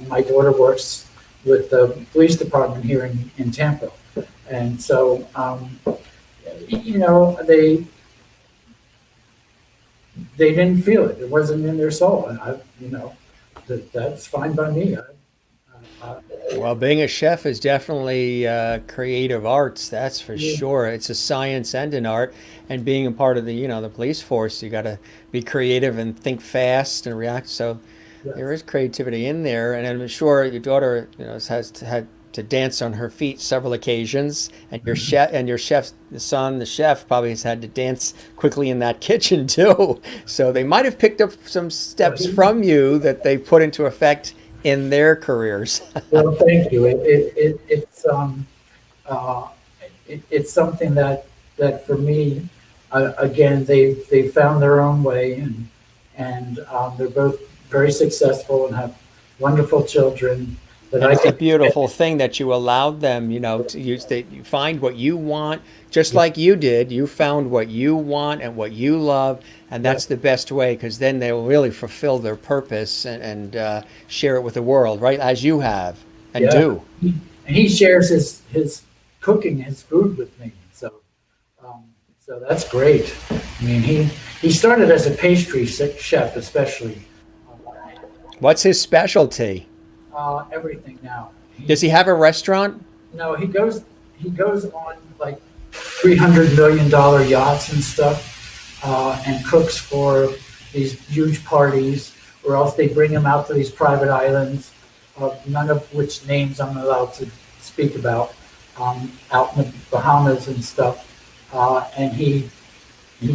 my daughter works with the police department here in Tampa, and so they didn't feel it. It wasn't in their soul, and that's fine by me. Well, being a chef is definitely creative arts, that's for Yeah. sure. It's a science and an art, and being a part of the police force, you got to be creative and think fast and react. So there is creativity in there, and I'm sure your daughter, has had to dance on her feet several occasions, and your chef's the son, the chef, probably has had to dance quickly in that kitchen too. So they might have picked up some steps from you that they put into effect in their careers. Well, thank you. It's something that for me, again, they found their own way, and they're both very successful and have wonderful children that And I it's a can. beautiful thing that you allowed them, to use that you find what you want, just like you did. You found what you want and what you love, and that's the best way, because then they will really fulfill their purpose and share it with the world, right? As you have and Yeah. do. And he shares his cooking, his food with me. So that's great. I mean, he started as a pastry chef, especially. What's his specialty? Everything now. Does he have a restaurant? No, he goes on like $300 million yachts and stuff, and cooks for these huge parties, or else they bring him out to these private islands, none of which names I'm allowed to speak about, out in the Bahamas and stuff, and he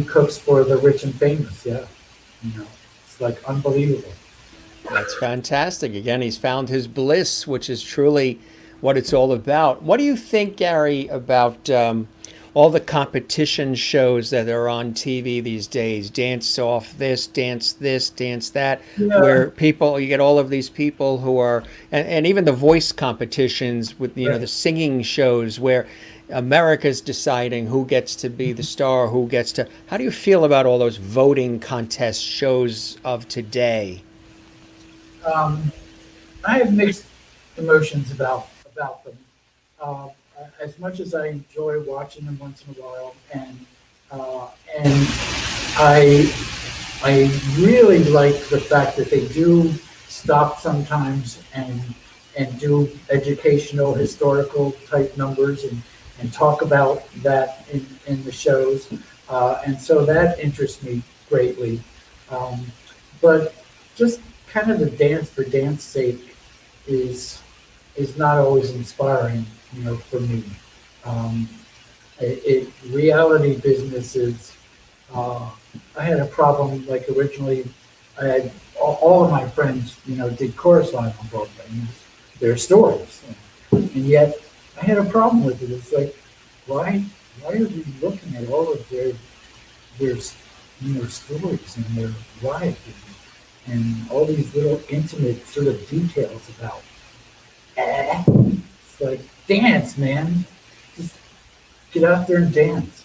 cooks for the rich and famous. Yeah, it's like unbelievable. That's fantastic. Again, he's found his bliss, which is truly what it's all about. What do you think, Gary, about all the competition shows that are on TV these days? Dance off this, dance that, Yeah. where you get all of these people who are, and even the voice competitions with, Right. the singing shows where America's deciding who gets to be the star, how do you feel about all those voting contest shows of today? I have mixed emotions about them. Uh, as much as I enjoy watching them once in a while, and I I really like the fact that they do stop sometimes and do educational, historical type numbers and talk about that in the shows. And so that interests me greatly. Um, but just kind of the dance for dance sake is is not always inspiring, for me. Um, reality businesses. Uh, I had a problem like originally. I had all of my friends, did chorus line on Broadway. And their stories, and yet I had a problem with it. It's like, why are we looking at all of their stories and their life and all these little intimate sort of details about? It's like dance, man. Just get out there and dance.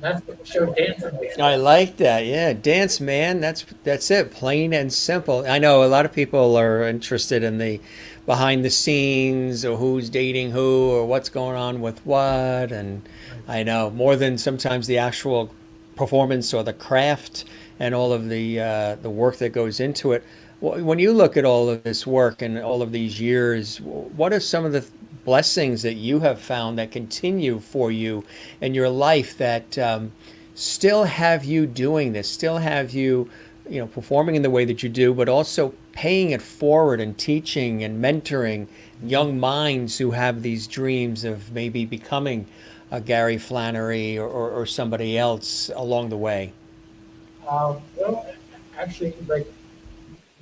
That's what the show dancing like. I like that. Yeah, dance, man. That's it. Plain and simple. I know a lot of people are interested in the behind the scenes or who's dating who or what's going on with what, and I know more than sometimes the actual performance or the craft and all of the work that goes into it. When you look at all of this work and all of these years, what are some of the blessings that you have found that continue for you in your life that still have you doing this, still have you, performing in the way that you do, but also paying it forward and teaching and mentoring young minds who have these dreams of maybe becoming a Gary Flannery or somebody else along the way? Well, actually, like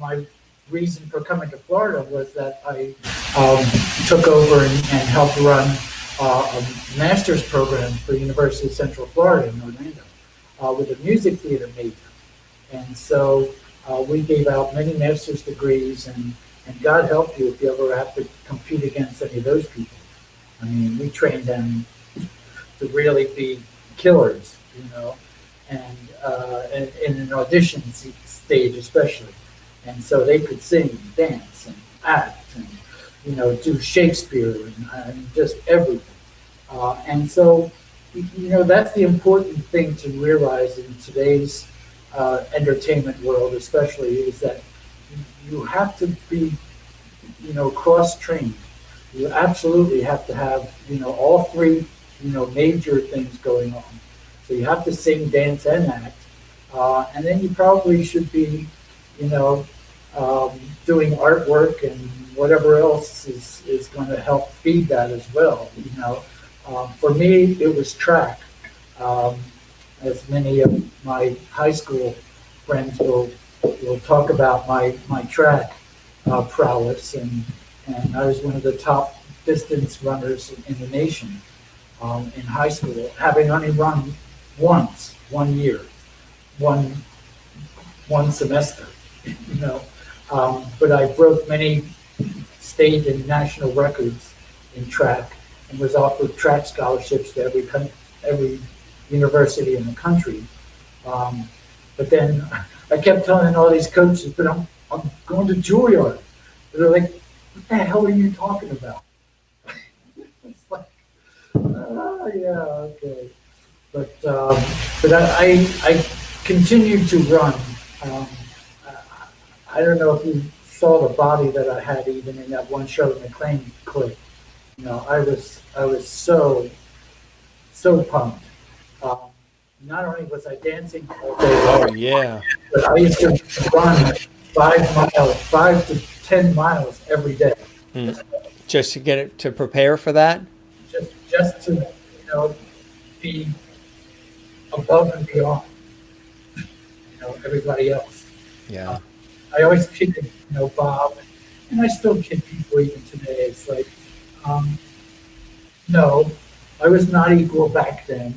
my reason for coming to Florida was that I took over and helped run a master's program for University of Central Florida in Orlando with a music theater major. And so we gave out many master's degrees, and God help you if you ever have to compete against any of those people. I mean, we trained them to really be killers, and in an audition stage especially. And so they could sing, and dance, and act, and do Shakespeare and just everything. And so, that's the important thing to realize in today's entertainment world, especially, is that you have to be, cross-trained. You absolutely have to have, all three, major things going on. So you have to sing, dance, and act. And then you probably should be, doing artwork and whatever else is going to help feed that as well. For me, it was track. As many of my high school friends will talk about my track prowess, and I was one of the top distance runners in the nation in high school, having only run once, 1 year, one semester, but I broke many state and national records in track and was offered track scholarships to every university in the country. But then I kept telling all these coaches, but I'm going to Juilliard. They're like, what the hell are you talking about? It's like, yeah, okay. But I continued to run. I don't know if you saw the body that I had even in that one Shirley MacLaine clip. I was so pumped. Not only was I dancing all day Oh long, yeah. but I used to run 5 to 10 miles every day. Just to get it to prepare for that. Just to be above and beyond everybody else. Yeah. I always kid Bob, and I still kid people even today. It's like, no, I was not equal back then,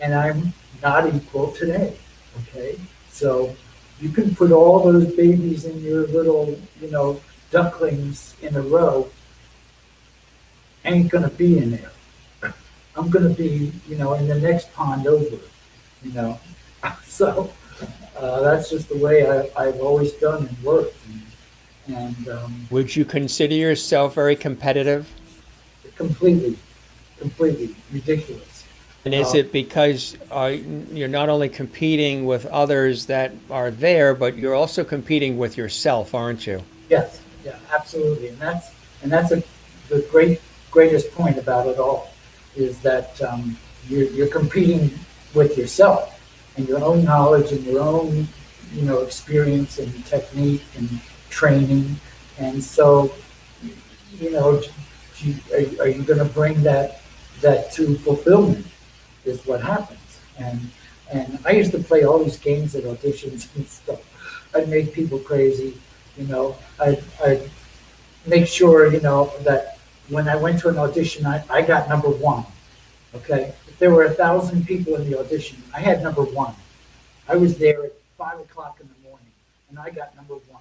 and I'm not equal today. Okay, so you can put all those babies in your little, ducklings in a row. Ain't gonna be in there. I'm gonna be, in the next pond over. So that's just the way I've always done and worked. and Would you consider yourself very competitive? completely, completely ridiculous. And is Uh, it because you're not only competing with others that are there, but you're also competing with yourself, aren't you? yes, yeah, absolutely, and that's the greatest point about it all is that you're competing with yourself and your own knowledge and your own experience and technique and training, and so you know, are you going to bring that to fulfillment? Is what happens. And I used to play all these games at auditions and stuff. I'd make people crazy, I'd make sure, that when I went to an audition, I got number one. Okay. If there were 1,000 people in the audition, I had number one. I was there at 5 o'clock in the morning and I got number one.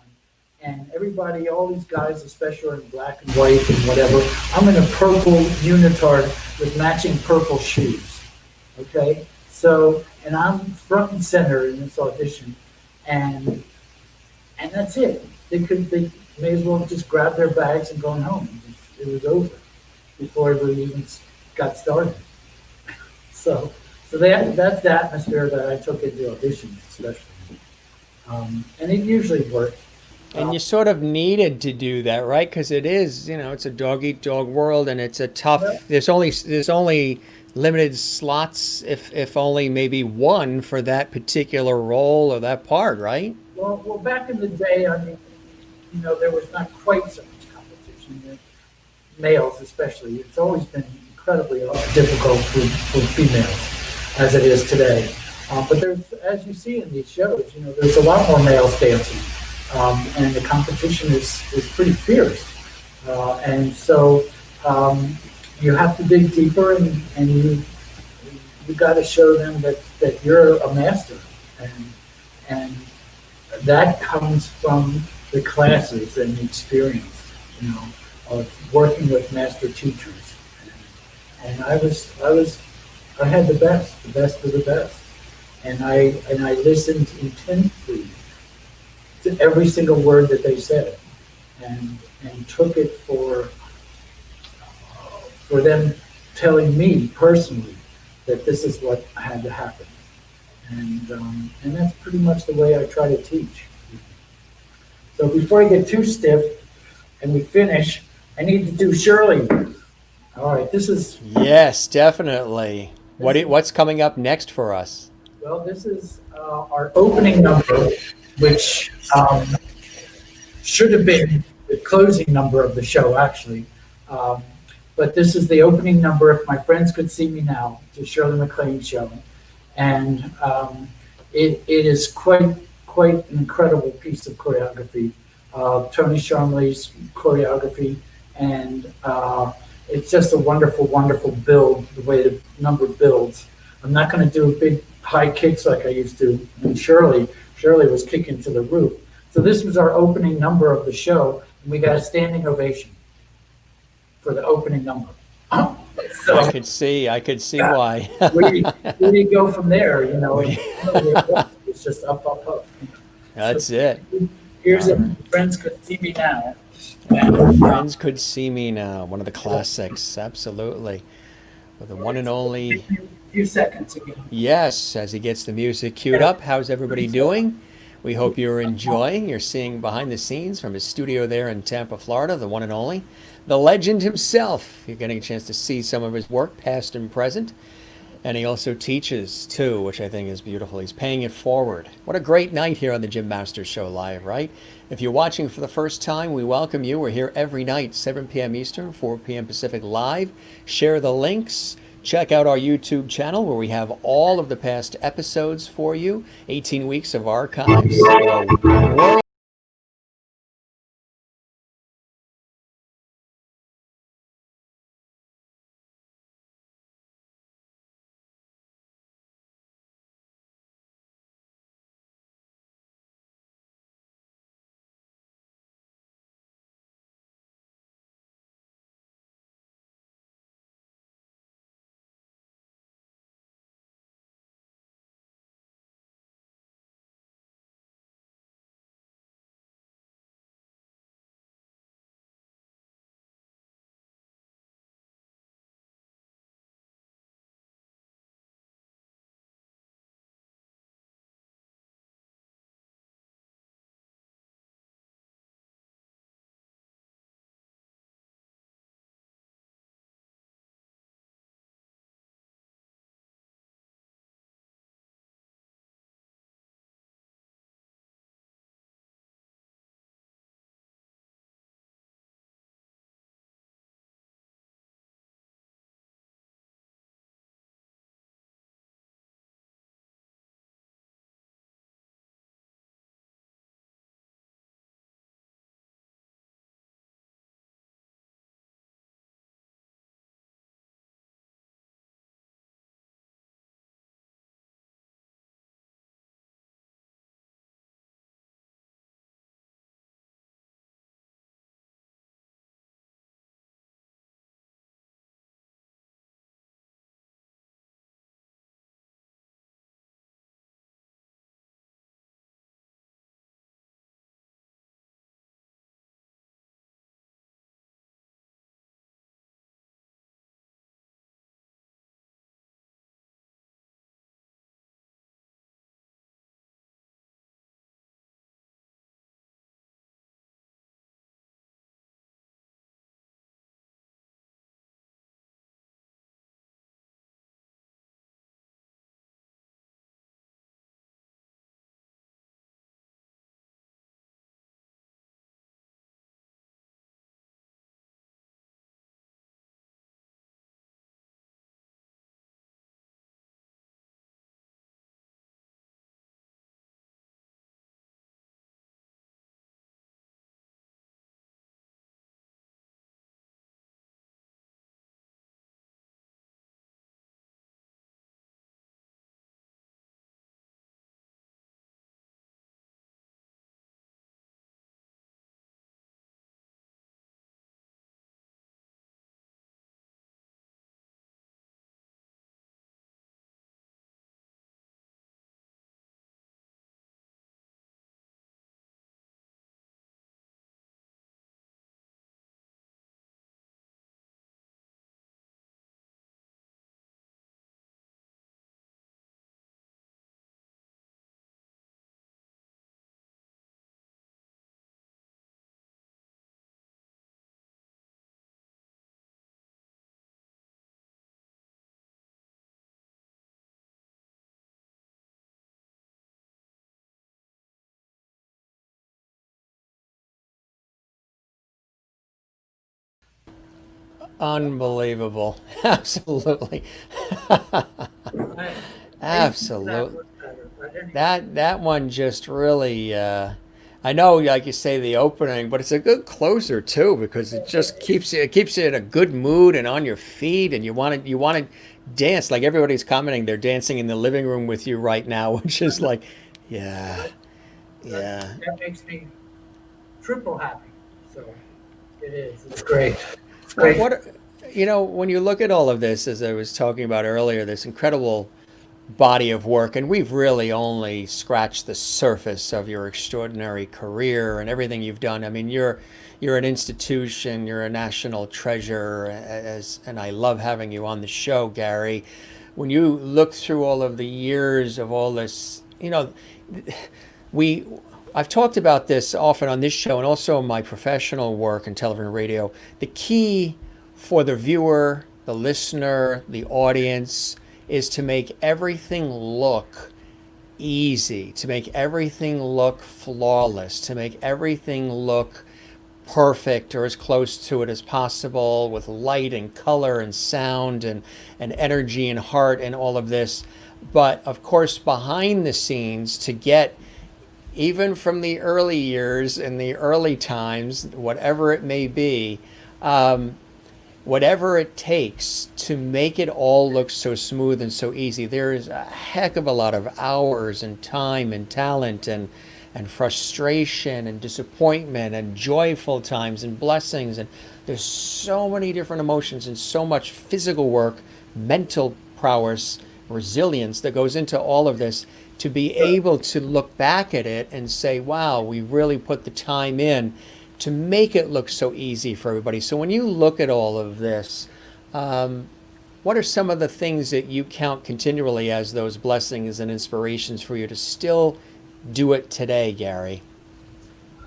And everybody, all these guys, especially are in black and white and whatever, I'm in a purple unitard with matching purple shoes. Okay, so and I'm front and center in this audition, and that's it. They may as well just grab their bags and gone home. It was over before everybody even got started. So that's the atmosphere that I took into auditions, especially, and it usually worked. And you sort of needed to do that, right? Because it is, it's a dog eat dog world, and it's a Well, tough. There's only limited slots, if only maybe one for that particular role or that part, right? well, back in the day, I mean, there was not quite so much competition. Males especially. It's always been incredibly difficult for females, as it is today. But there's, as you see in these shows, there's a lot more males dancing, and the competition is pretty fierce. And so you have to dig deeper, and you got to show them that you're a master, and that comes from the classes and the experience, of working with master teachers. And I had the best of the best. And I listened intently to every single word that they said and took it for them telling me personally that this is what had to happen. And that's pretty much the way I try to teach. So before I get too stiff and we finish, I need to do Shirley. All right, Yes, definitely. this is What's coming up next for us? this is our opening number, which should have been the closing number of the show, actually. Um, but this is the opening number. If my friends could see me now, to Shirley MacLaine show, and it is quite an incredible piece of choreography. Tony Sharmley's choreography, and it's just a wonderful, wonderful build. The way the number builds. I'm not going to do big high kicks like I used to. And Shirley was kicking to the roof. So this was our opening number of the show, and we got a standing ovation for the opening number. I So could see. I could see yeah, why. where do you go from there? Where do you- It's just up, up, up. So That's it. here's All it. right. Friends could see me now. If And, friends could see me now, one of the classics, absolutely. With the one and only. take me a few seconds again. Yes, as he gets the music queued up, how's everybody doing? We hope you're enjoying. You're seeing behind the scenes from his studio there in Tampa, Florida, the one and only, the legend himself. You're getting a chance to see some of his work, past and present. And he also teaches too, which I think is beautiful. He's paying it forward. What a great night here on the Jim Masters Show Live, right? If you're watching for the first time, we welcome you. We're here every night, 7 p.m. Eastern, 4 p.m. Pacific live. Share the links. Check out our YouTube channel where we have all of the past episodes for you. 18 weeks of archives. The world Unbelievable. Absolutely. I, I used to do that Absolutely. much better, but anyway. That one just really I know like you say the opening, but it's a good closer too because it keeps you in a good mood and on your feet and you want to dance like everybody's commenting they're dancing in the living room with you right now, which is like yeah, That, yeah. that makes me triple happy. So it is. It's great. It's Well, great. when you look at all of this, as I was talking about earlier, this incredible body of work, and we've really only scratched the surface of your extraordinary career and everything you've done. I mean, you're an institution, you're a national treasure, and I love having you on the show, Gary. When you look through all of the years of all this, we I've talked about this often on this show and also in my professional work in television and radio. The key for the viewer, the listener, the audience is to make everything look easy, to make everything look flawless, to make everything look perfect or as close to it as possible with light and color and sound and energy and heart and all of this. But of course, behind the scenes, to get even from the early years and the early times, whatever it may be, whatever it takes to make it all look so smooth and so easy. There is a heck of a lot of hours and time and talent and frustration and disappointment and joyful times and blessings and there's so many different emotions and so much physical work, mental prowess, resilience that goes into all of this to be able to look back at it and say, wow, we really put the time in to make it look so easy for everybody. So when you look at all of this, what are some of the things that you count continually as those blessings and inspirations for you to still do it today, Gary?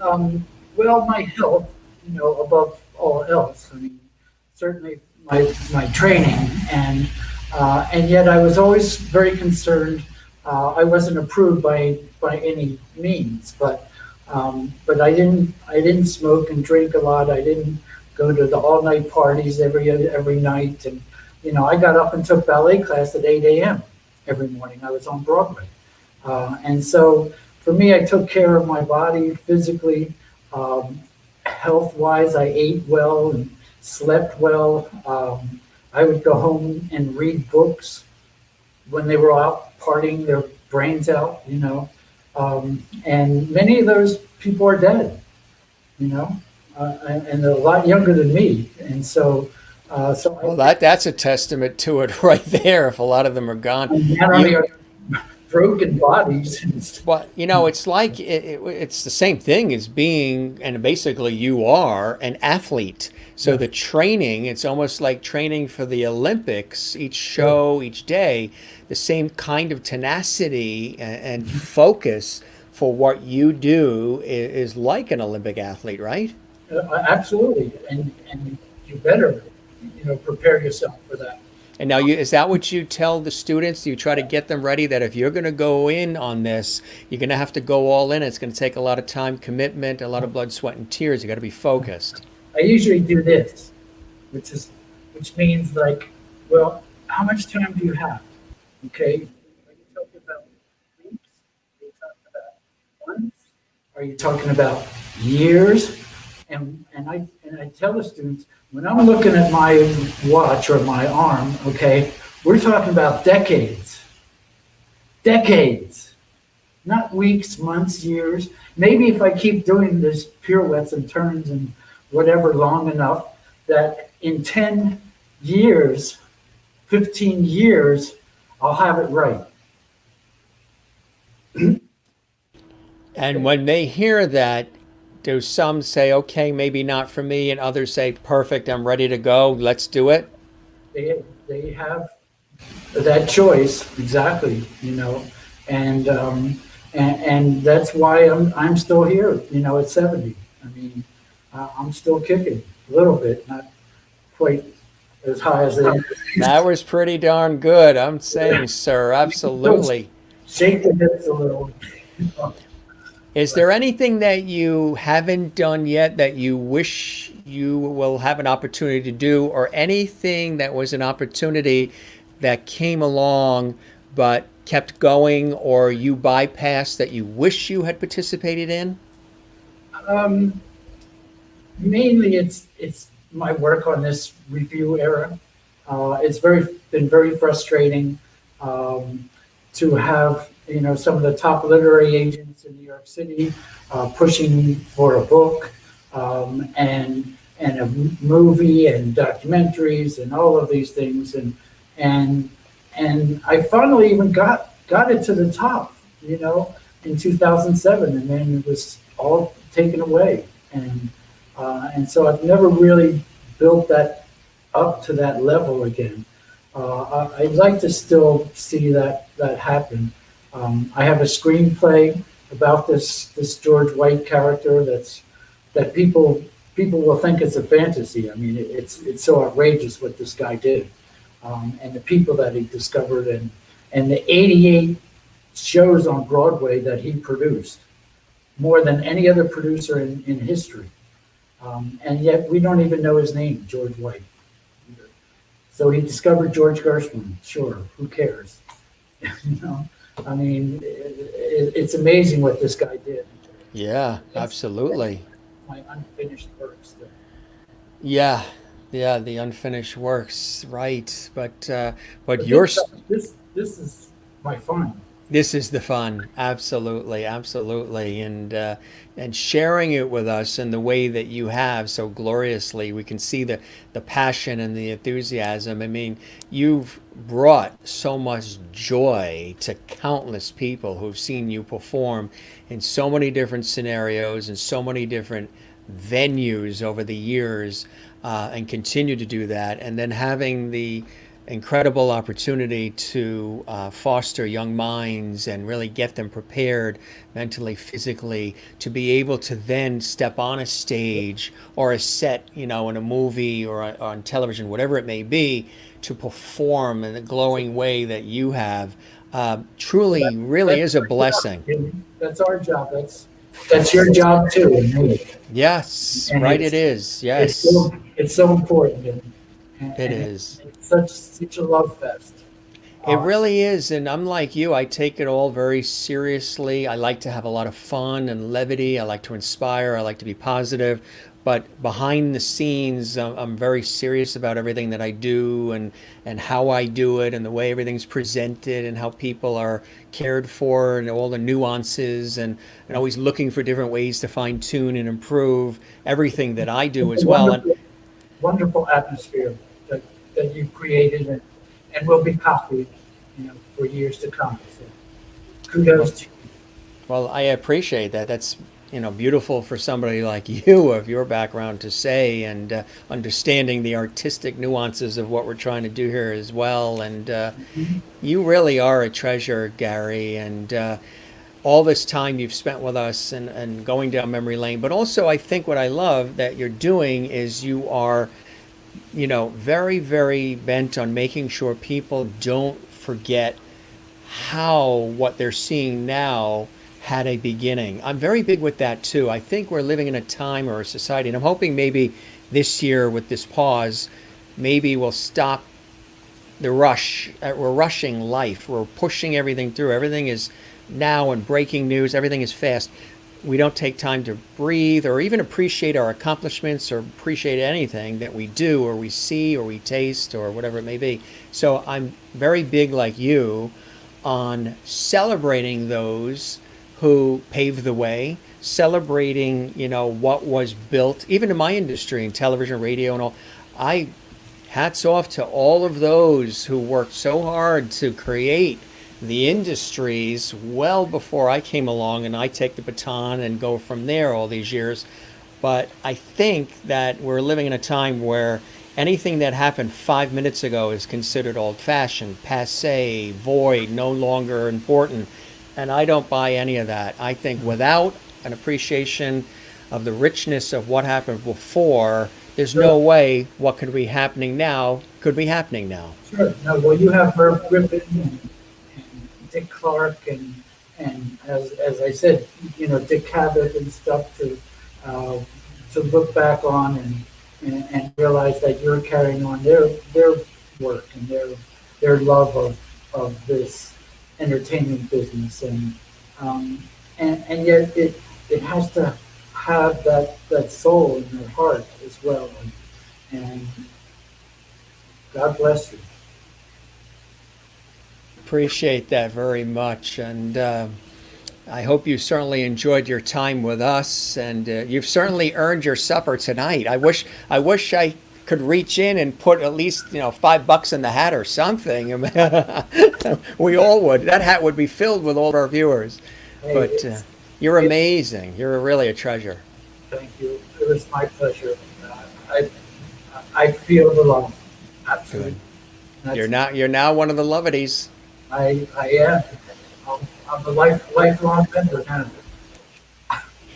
Well, my health, above all else. I mean, certainly my training, and yet I was always very concerned. I wasn't approved by any means, but I didn't smoke and drink a lot. I didn't go to the all night parties every night, and I got up and took ballet class at 8 a.m. every morning. I was on Broadway, and so for me, I took care of my body physically, health wise. I ate well and slept well. I would go home and read books when they were out partying their brains out. And many of those people are dead, you know, and they're a lot younger than me. And so Well, that's a testament to it right there. If a lot of them are gone, not only you are broken bodies, Well, it's like it's the same thing as being, and basically you are an athlete. So the training, it's almost like training for the Olympics, each show, each day, the same kind of tenacity and focus for what you do is like an Olympic athlete, right? absolutely, and you better, prepare yourself for that. And now, is that what you tell the students? Do you try to get them ready that if you're going to go in on this, you're going to have to go all in? It's going to take a lot of time, commitment, a lot of blood, sweat, and tears. You got to be focused. I usually do this, which means like, well, how much time do you have? Okay, are you talking about weeks? Are you talking about months? Are you talking about years? And I tell the students when I'm looking at my watch or my arm, okay, we're talking about decades, not weeks, months, years. Maybe if I keep doing this pirouettes and turns and whatever long enough, that in 10 years, 15 years, I'll have it right. And when they hear that, do some say, okay, maybe not for me, and others say, perfect, I'm ready to go, let's do it? They have that choice exactly, and that's why I'm still here, at 70. I mean, I'm still kicking a little bit, not quite as high as they. That was pretty darn good, I'm saying, sir, absolutely. Shake the hips a little. Is there anything that you haven't done yet that you wish you will have an opportunity to do, or anything that was an opportunity that came along but kept going, or you bypassed that you wish you had participated in? Um, Mainly, it's my work on this review era. It's been very frustrating um, to have some of the top literary agents in New York City pushing for a book and a movie and documentaries and all of these things and and I finally even got it to the top, in 2007, and then it was all taken away and so I've never really built that up to that level again. I'd like to still see that happen. I have a screenplay about this George White character that people will think it's a fantasy. I mean, it's so outrageous what this guy did, and the people that he discovered, and the 88 shows on Broadway that he produced, more than any other producer in history. And yet we don't even know his name, George White. So he discovered George Gershwin. Sure, who cares? you know, I mean, it's amazing what this guy did. Yeah, That's absolutely. my unfinished work still. Yeah, yeah, the unfinished works, right? But But your this is my fun. this is the fun, absolutely, absolutely, and sharing it with us in the way that you have so gloriously. We can see the passion and the enthusiasm. I mean, you've brought so much joy to countless people who've seen you perform in so many different scenarios and so many different venues over the years, and continue to do that. And then having the incredible opportunity to foster young minds and really get them prepared mentally, physically, to be able to then step on a stage or a set, in a movie or on television, whatever it may be, to perform in the glowing way that you have, truly, really That's is a our job, blessing. Jimmy. That's our job. That's your job too, and me. Yes, And right, it is. it's Yes, so it's so important, it and is. it's such a love fest. It Uh, really is. And I'm like you, I take it all very seriously. I like to have a lot of fun and levity. I like to inspire. I like to be positive. But behind the scenes, I'm very serious about everything that I do and how I do it and the way everything's presented and how people are cared for and all the nuances and always looking for different ways to fine tune and improve everything that I do it's a as well. And wonderful atmosphere that you've created and will be copied, for years to come. So kudos to you. well, I appreciate that. That's, beautiful for somebody like you of your background to say, and understanding the artistic nuances of what we're trying to do here as well. And you really are a treasure, Gary. And all this time you've spent with us and going down memory lane. But also, I think what I love that you're doing is you are, very, very bent on making sure people don't forget how what they're seeing now had a beginning. I'm very big with that too. I think we're living in a time or a society, and I'm hoping maybe this year with this pause, maybe we'll stop the rush. We're rushing life. We're pushing everything through. Everything is now and breaking news. Everything is fast. We don't take time to breathe or even appreciate our accomplishments or appreciate anything that we do or we see or we taste or whatever it may be. So I'm very big, like you, on celebrating those who paved the way, celebrating, what was built, even in my industry, in television, radio, and all. I hats off to all of those who worked so hard to create the industries well before I came along, and I take the baton and go from there all these years. But I think that we're living in a time where anything that happened 5 minutes ago is considered old fashioned, passe, void, no longer important. And I don't buy any of that. I think without an appreciation of the richness of what happened before, there's no Sure, way what could be happening now. sure. No, well, you have Merv Griffin and Dick Clark and as I said, Dick Cavett and stuff uh, to look back on and realize that you're carrying on their work and their love of this entertainment business, um, and yet it has to have that soul in their heart as well, and God bless you. Appreciate that very much. And I hope you certainly enjoyed your time with us. And you've certainly earned your supper tonight. I wish I could reach in and put at least, $5 in the hat or something. We all would. That hat would be filled with all of our viewers. Hey, But you're amazing. You're really a treasure. thank you. It was my pleasure. I feel the love. Absolutely. Good. That's, You're now one of the Lovities. I am. I'm a lifelong member now.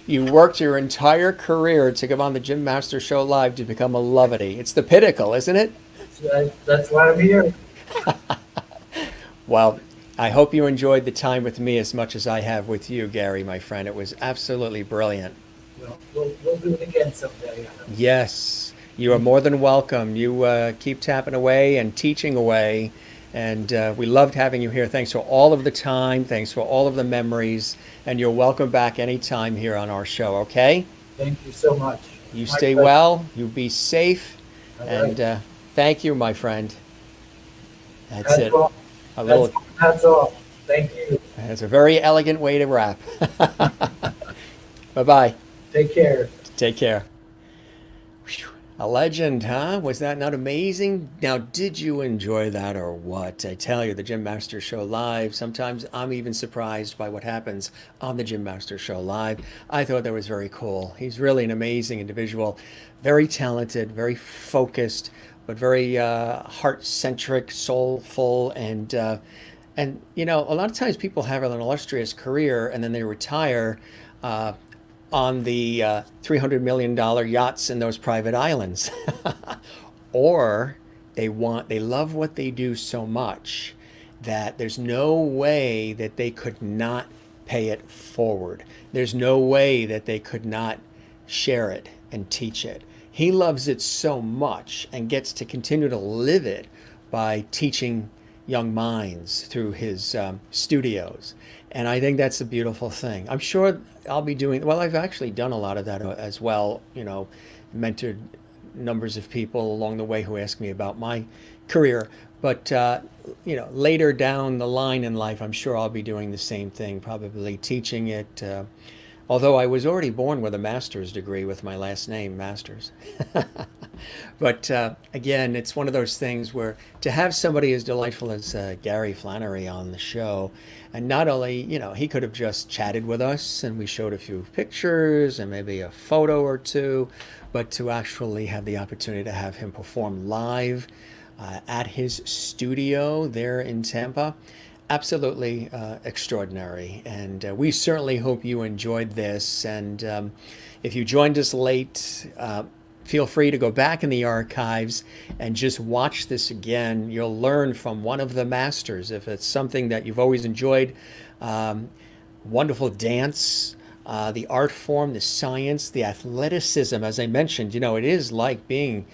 You worked your entire career to come on the Jim Master Show Live to become a Lovity. It's the pinnacle, isn't it? That's why I'm here. Well, I hope you enjoyed the time with me as much as I have with you, Gary, my friend. It was absolutely brilliant. Well, we'll do it again someday. Yes, you are more than welcome. You keep tapping away and teaching away. And we loved having you here. Thanks for all of the time. Thanks for all of the memories. And you're welcome back anytime here on our show, okay? Thank you so much. You My stay pleasure. well. You be safe. All And right. thank you, my friend. That's That's it. all. A little. That's all. Thank you. That's a very elegant way to wrap. Bye-bye. Take care. Take care. Whew. A legend, huh? Was that not amazing? Now, did you enjoy that or what? I tell you, the Jim Master Show Live, sometimes I'm even surprised by what happens on the Jim Master Show Live. I thought that was very cool. He's really an amazing individual, very talented, very focused, but very heart-centric, soulful, and a lot of times people have an illustrious career and then they retire on the $300 million yachts in those private islands. Or they love what they do so much that there's no way that they could not pay it forward. There's no way that they could not share it and teach it. He loves it so much and gets to continue to live it by teaching young minds through his studios. And I think that's a beautiful thing. I'm sure I'll be doing, well, I've actually done a lot of that as well, mentored numbers of people along the way who asked me about my career. But, later down the line in life, I'm sure I'll be doing the same thing, probably teaching it. Although I was already born with a master's degree with my last name, Masters. But again, it's one of those things where to have somebody as delightful as Gary Flannery on the show, and not only, he could have just chatted with us and we showed a few pictures and maybe a photo or two, but to actually have the opportunity to have him perform live at his studio there in Tampa, absolutely extraordinary. And we certainly hope you enjoyed this. And if you joined us late, feel free to go back in the archives and just watch this again. You'll learn from one of the masters. If it's something that you've always enjoyed, wonderful dance, the art form, the science, the athleticism, as I mentioned, it is like being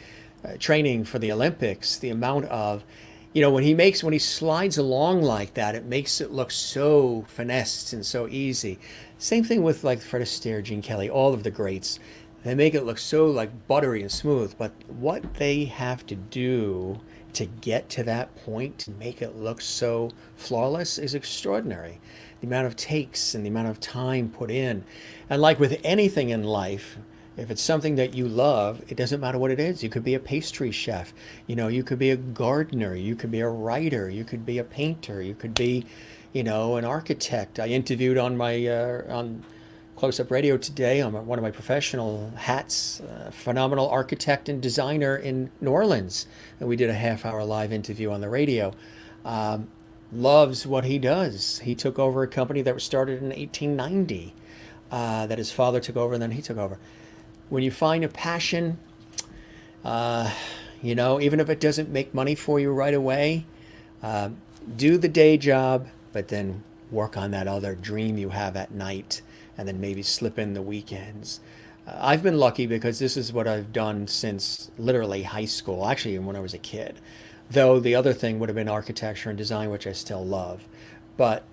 training for the Olympics. The amount of, when he slides along like that, it makes it look so finessed and so easy. Same thing with like Fred Astaire, Gene Kelly, all of the greats. They make it look so like buttery and smooth, but what they have to do to get to that point to make it look so flawless is extraordinary. The amount of takes and the amount of time put in. And like with anything in life, if it's something that you love, it doesn't matter what it is. You could be a pastry chef, you could be a gardener, you could be a writer, you could be a painter, you could be, an architect. I interviewed on my on Close-Up Radio today on one of my professional hats, phenomenal architect and designer in New Orleans, and we did a half-hour live interview on the radio. Loves what he does. He took over a company that was started in 1890 that his father took over and then he took over. When you find a passion, even if it doesn't make money for you right away, do the day job, but then work on that other dream you have at night, and then maybe slip in the weekends. I've been lucky because this is what I've done since literally high school, actually, even when I was a kid. Though the other thing would have been architecture and design, which I still love. But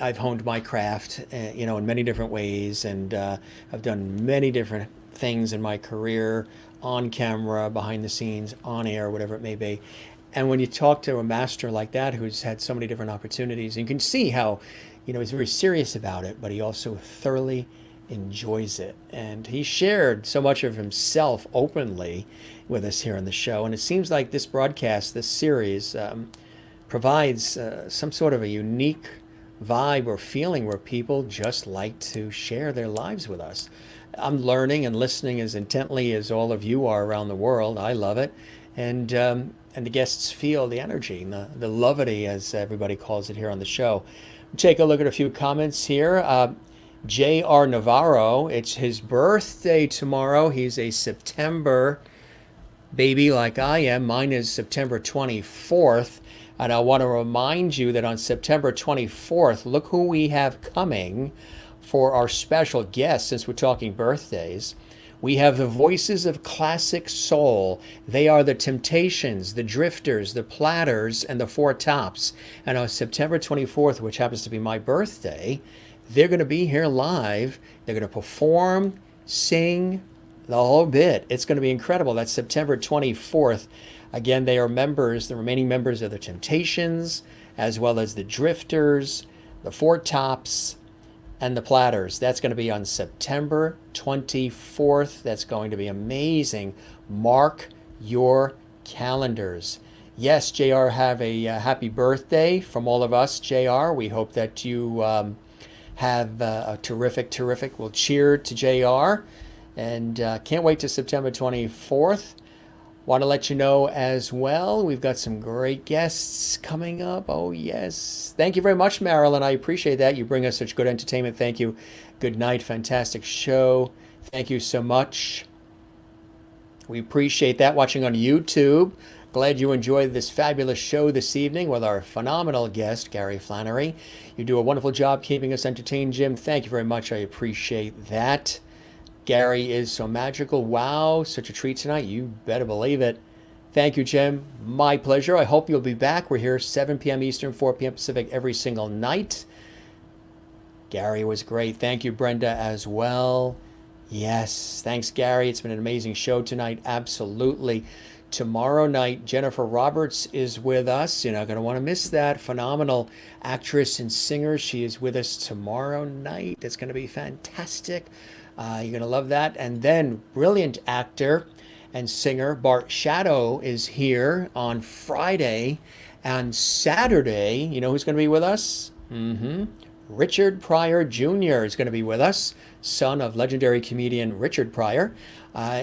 I've honed my craft, in many different ways, and I've done many different things in my career, on camera, behind the scenes, on air, whatever it may be. And when you talk to a master like that who's had so many different opportunities, you can see how, he's very serious about it, but he also thoroughly enjoys it. And he shared so much of himself openly with us here on the show. And it seems like this broadcast, this series, provides some sort of a unique vibe or feeling where people just like to share their lives with us. I'm learning and listening as intently as all of you are around the world. I love it. And the guests feel the energy and the levity, as everybody calls it here on the show. Take a look at a few comments here. J.R. Navarro, it's his birthday tomorrow. He's a September baby like I am. Mine is September 24th. And I want to remind you that on September 24th, look who we have coming for our special guest, since we're talking birthdays. We have the voices of classic soul. They are the Temptations, the Drifters, the Platters, and the Four Tops. And on September 24th, which happens to be my birthday, they're going to be here live. They're going to perform, sing, the whole bit. It's going to be incredible. That's September 24th. Again, they are members, the remaining members of the Temptations, as well as the Drifters, the Four Tops, and the Platters. That's going to be on September 24th. That's going to be amazing. Mark your calendars. Yes, JR, have a happy birthday from all of us, JR. We hope that you have a terrific, we'll cheer to JR. And can't wait to September 24th. Want to let you know as well, we've got some great guests coming up. Oh, yes. Thank you very much, Marilyn. I appreciate that. You bring us such good entertainment. Thank you. Good night. Fantastic show. Thank you so much. We appreciate that. Watching on YouTube. Glad you enjoyed this fabulous show this evening with our phenomenal guest, Gary Flannery. You do a wonderful job keeping us entertained, Jim. Thank you very much. I appreciate that. Gary is so magical. Wow, such a treat tonight. You better believe it. Thank you, Jim. My pleasure. I hope you'll be back. We're here 7 p.m. Eastern, 4 p.m. Pacific every single night. Gary was great. Thank you, Brenda, as well. Yes, thanks, Gary. It's been an amazing show tonight. Absolutely. Tomorrow night, Jennifer Roberts is with us. You're not going to want to miss that. Phenomenal actress and singer. She is with us tomorrow night. It's going to be fantastic. You're going to love that. And then brilliant actor and singer Bart Shadow is here on Friday. And Saturday, you know who's going to be with us? Richard Pryor Jr. is going to be with us, son of legendary comedian Richard Pryor.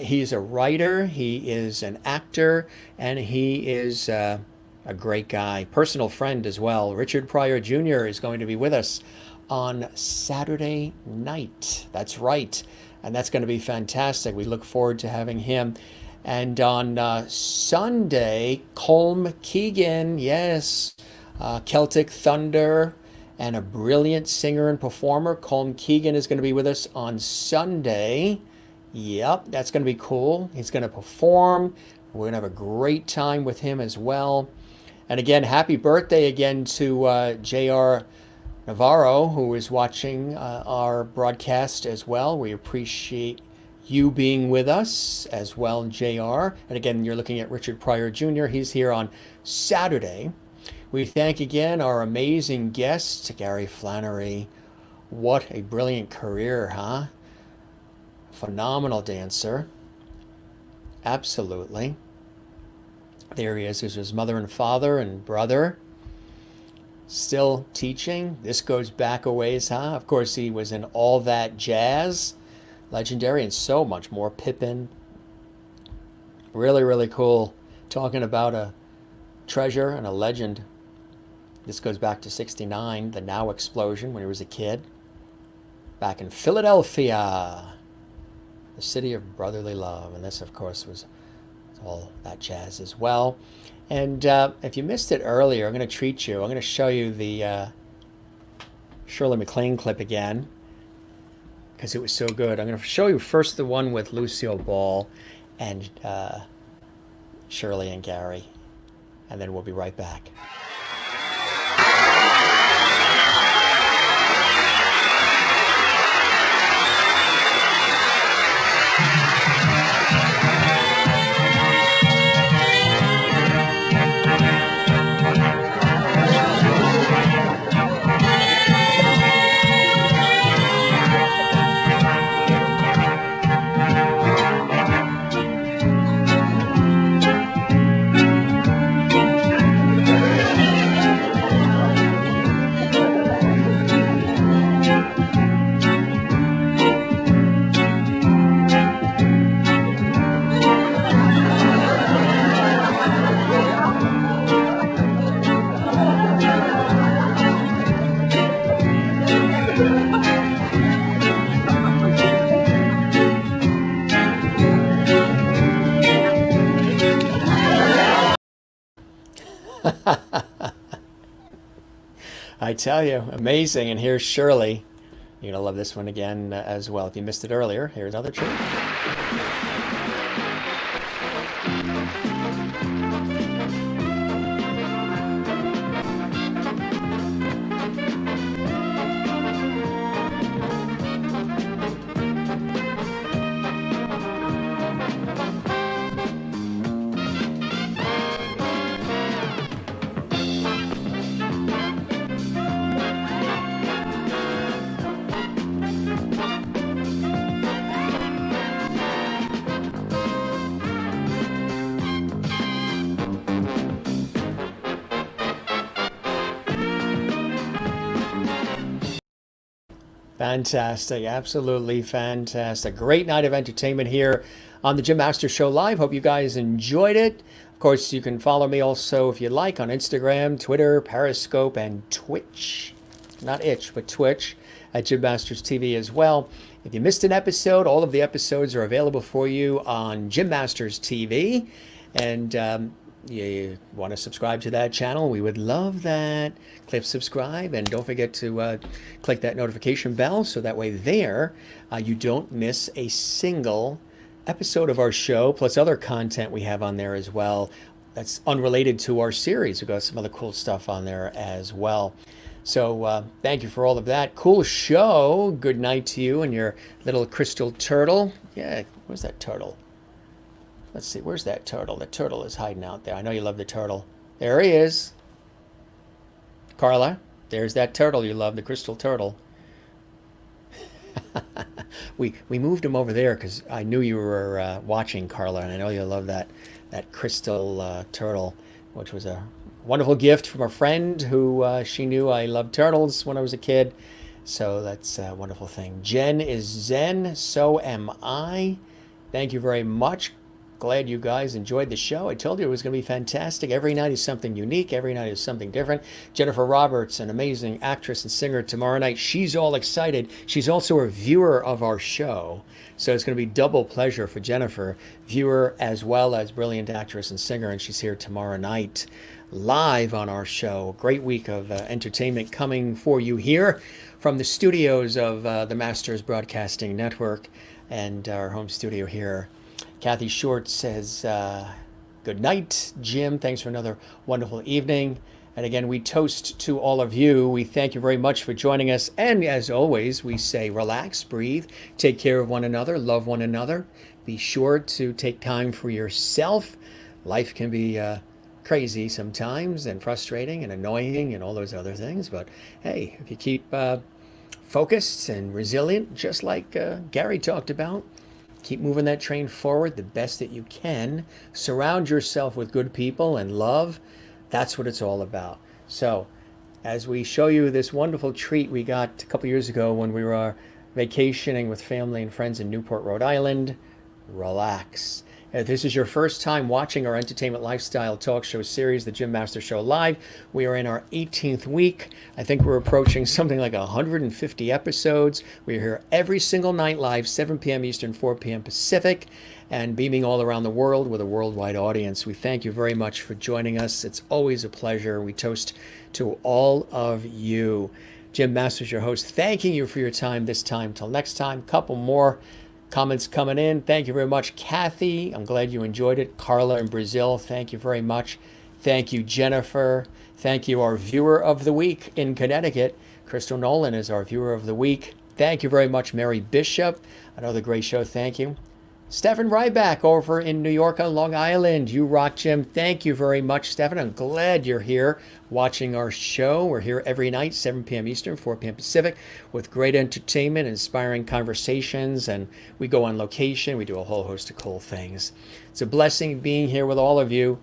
He's a writer, he is an actor, and he is a great guy, personal friend as well. Richard Pryor Jr. is going to be with us on Saturday night. That's right. And that's going to be fantastic. We look forward to having him. And on Sunday, Colm Keegan, yes, Celtic Thunder, and a brilliant singer and performer. Colm Keegan is going to be with us on Sunday. Yep, that's going to be cool. He's going to perform. We're going to have a great time with him as well. And again, happy birthday again to J.R. Navarro, who is watching our broadcast as well. We appreciate you being with us as well, JR. And again, you're looking at Richard Pryor Jr. He's here on Saturday. We thank again our amazing guest, Gary Flannery. What a brilliant career, huh? Phenomenal dancer. Absolutely. There he is. There's his mother and father and brother. Still teaching. This goes back a ways, huh? Of course, he was in All That Jazz, legendary, and so much more. Pippin. Really, really cool. Talking about a treasure and a legend. This goes back to '69, the Now explosion when he was a kid. Back in Philadelphia, the city of brotherly love. And this, of course, was All That Jazz as well. And if you missed it earlier, I'm going to treat you. I'm going to show you the Shirley MacLaine clip again because it was so good. I'm going to show you first the one with Lucille Ball and Shirley and Gary, and then we'll be right back. I tell you, amazing. And here's Shirley. You're going to love this one again as well. If you missed it earlier, here's another treat. Fantastic. Absolutely fantastic. Great night of entertainment here on the Jim Masters Show Live. Hope you guys enjoyed it. Of course, you can follow me also, if you like, on Instagram, Twitter, Periscope, and Twitch. Not itch, but Twitch at Jim Masters TV as well. If you missed an episode, all of the episodes are available for you on Jim Masters TV. And you want to subscribe to that channel, we would love that. Click subscribe, and don't forget to click that notification bell so that way there you don't miss a single episode of our show, plus other content we have on there as well that's unrelated to our series. We've got some other cool stuff on there as well. So thank you for all of that. Cool show. Good night to you and your little crystal turtle. Yeah, where's that turtle? Let's see, where's that turtle? The turtle is hiding out there. I know you love the turtle. There he is. Carla, there's that turtle you love, the crystal turtle. we moved him over there because I knew you were watching, Carla, and I know you love that crystal turtle, which was a wonderful gift from a friend who she knew I loved turtles when I was a kid. So that's a wonderful thing. Jen is Zen, so am I. Thank you very much. Glad you guys enjoyed the show. I told you it was going to be fantastic. Every night is something unique. Every night is something different. Jennifer Roberts, an amazing actress and singer, tomorrow night. She's all excited. She's also a viewer of our show. So it's going to be double pleasure for Jennifer, viewer as well as brilliant actress and singer. And she's here tomorrow night live on our show. Great week of entertainment coming for you here from the studios of the Masters Broadcasting Network and our home studio here. Kathy Short says, good night, Jim. Thanks for another wonderful evening. And again, we toast to all of you. We thank you very much for joining us. And as always, we say relax, breathe, take care of one another, love one another. Be sure to take time for yourself. Life can be crazy sometimes and frustrating and annoying and all those other things. But hey, if you keep focused and resilient, just like Gary talked about, keep moving that train forward the best that you can. Surround yourself with good people and love. That's what it's all about. So as we show you this wonderful treat we got a couple years ago when we were vacationing with family and friends in Newport, Rhode Island, relax. If this is your first time watching our entertainment lifestyle talk show series, The Jim Masters Show Live, we are in our 18th week. I think we're approaching something like 150 episodes. We're here every single night live, 7 p.m. Eastern, 4 p.m. Pacific, and beaming all around the world with a worldwide audience. We thank you very much for joining us. It's always a pleasure. We toast to all of you. Jim Masters, your host, thanking you for your time this time. Till next time, couple more comments coming in. Thank you very much, Kathy. I'm glad you enjoyed it. Carla in Brazil, thank you very much. Thank you, Jennifer. Thank you, our viewer of the week in Connecticut. Crystal Nolan is our viewer of the week. Thank you very much, Mary Bishop. Another great show. Thank you. Stefan Ryback over in New York on Long Island. You rock, Jim. Thank you very much, Stefan. I'm glad you're here watching our show. We're here every night, 7 p.m. Eastern, 4 p.m. Pacific, with great entertainment, inspiring conversations, and we go on location. We do a whole host of cool things. It's a blessing being here with all of you.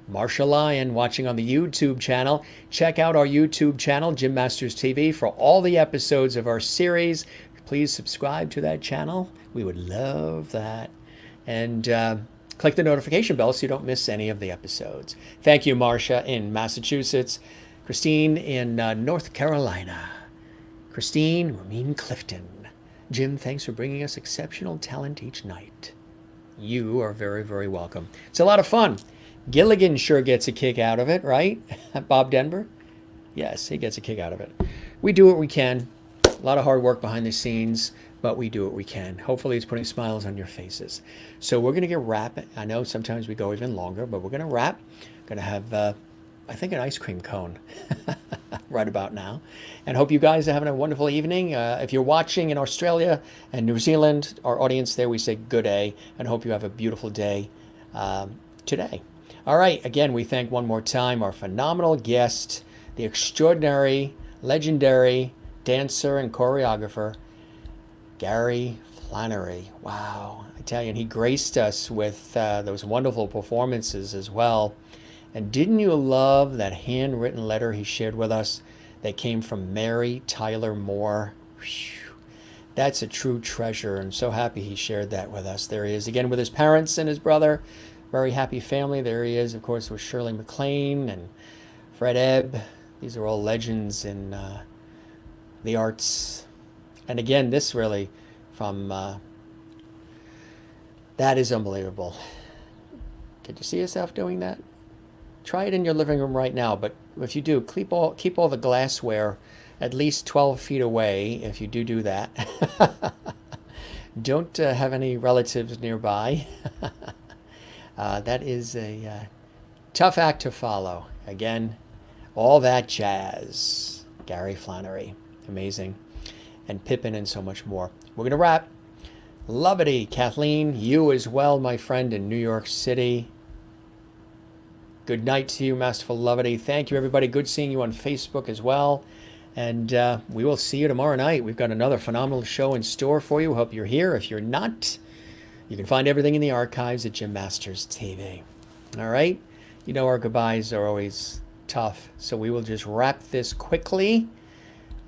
Marsha Lyon watching on the YouTube channel. Check out our YouTube channel, Jim Masters TV, for all the episodes of our series. Please subscribe to that channel. We would love that. And click the notification bell so you don't miss any of the episodes. Thank you, Marsha in Massachusetts. Christine in North Carolina. Christine, Ramin Clifton. Jim, thanks for bringing us exceptional talent each night. You are very, very welcome. It's a lot of fun. Gilligan sure gets a kick out of it, right? Bob Denver? Yes, he gets a kick out of it. We do what we can. A lot of hard work behind the scenes, but we do what we can. Hopefully it's putting smiles on your faces. So we're going to get wrapped. I know sometimes we go even longer, but we're going to wrap. Going to have, I think, an ice cream cone right about now. And hope you guys are having a wonderful evening. If you're watching in Australia and New Zealand, our audience there, we say good day and hope you have a beautiful day today. All right, again, we thank one more time our phenomenal guest, the extraordinary, legendary dancer and choreographer, Gary Flannery. Wow, I tell you, and he graced us with those wonderful performances as well. And didn't you love that handwritten letter he shared with us that came from Mary Tyler Moore? Whew. That's a true treasure. I'm so happy he shared that with us. There he is again with his parents and his brother. Very happy family. There he is, of course, with Shirley MacLaine and Fred Ebb. These are all legends in the arts. And again, this really from, that is unbelievable. Could you see yourself doing that? Try it in your living room right now. But if you do, keep all the glassware at least 12 feet away if you do that. Don't have any relatives nearby. That is a tough act to follow. Again, all that jazz. Gary Flannery. Amazing. And Pippin and so much more. We're going to wrap. Lovity, Kathleen, you as well, my friend in New York City. Good night to you, Masterful Lovity. Thank you, everybody. Good seeing you on Facebook as well. And we will see you tomorrow night. We've got another phenomenal show in store for you. Hope you're here. If you're not, you can find everything in the archives at Jim Masters TV. All right? You know our goodbyes are always tough, so we will just wrap this quickly,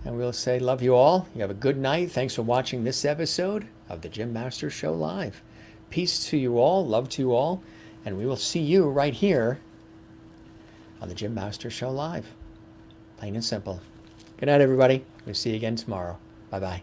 and we'll say love you all. You have a good night. Thanks for watching this episode of the Jim Masters Show Live. Peace to you all, love to you all, and we will see you right here on the Jim Masters Show Live. Plain and simple. Good night, everybody. We'll see you again tomorrow. Bye-bye.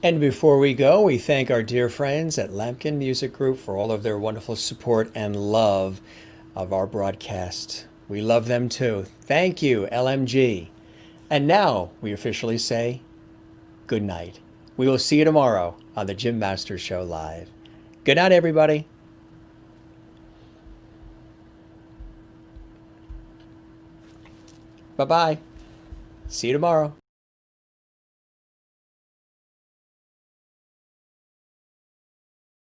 And before we go, we thank our dear friends at Lampkin Music Group for all of their wonderful support and love of our broadcast. We love them too. Thank you, LMG. And now we officially say good night. We will see you tomorrow on the Jim Masters Show Live. Good night, everybody. Bye-bye. See you tomorrow.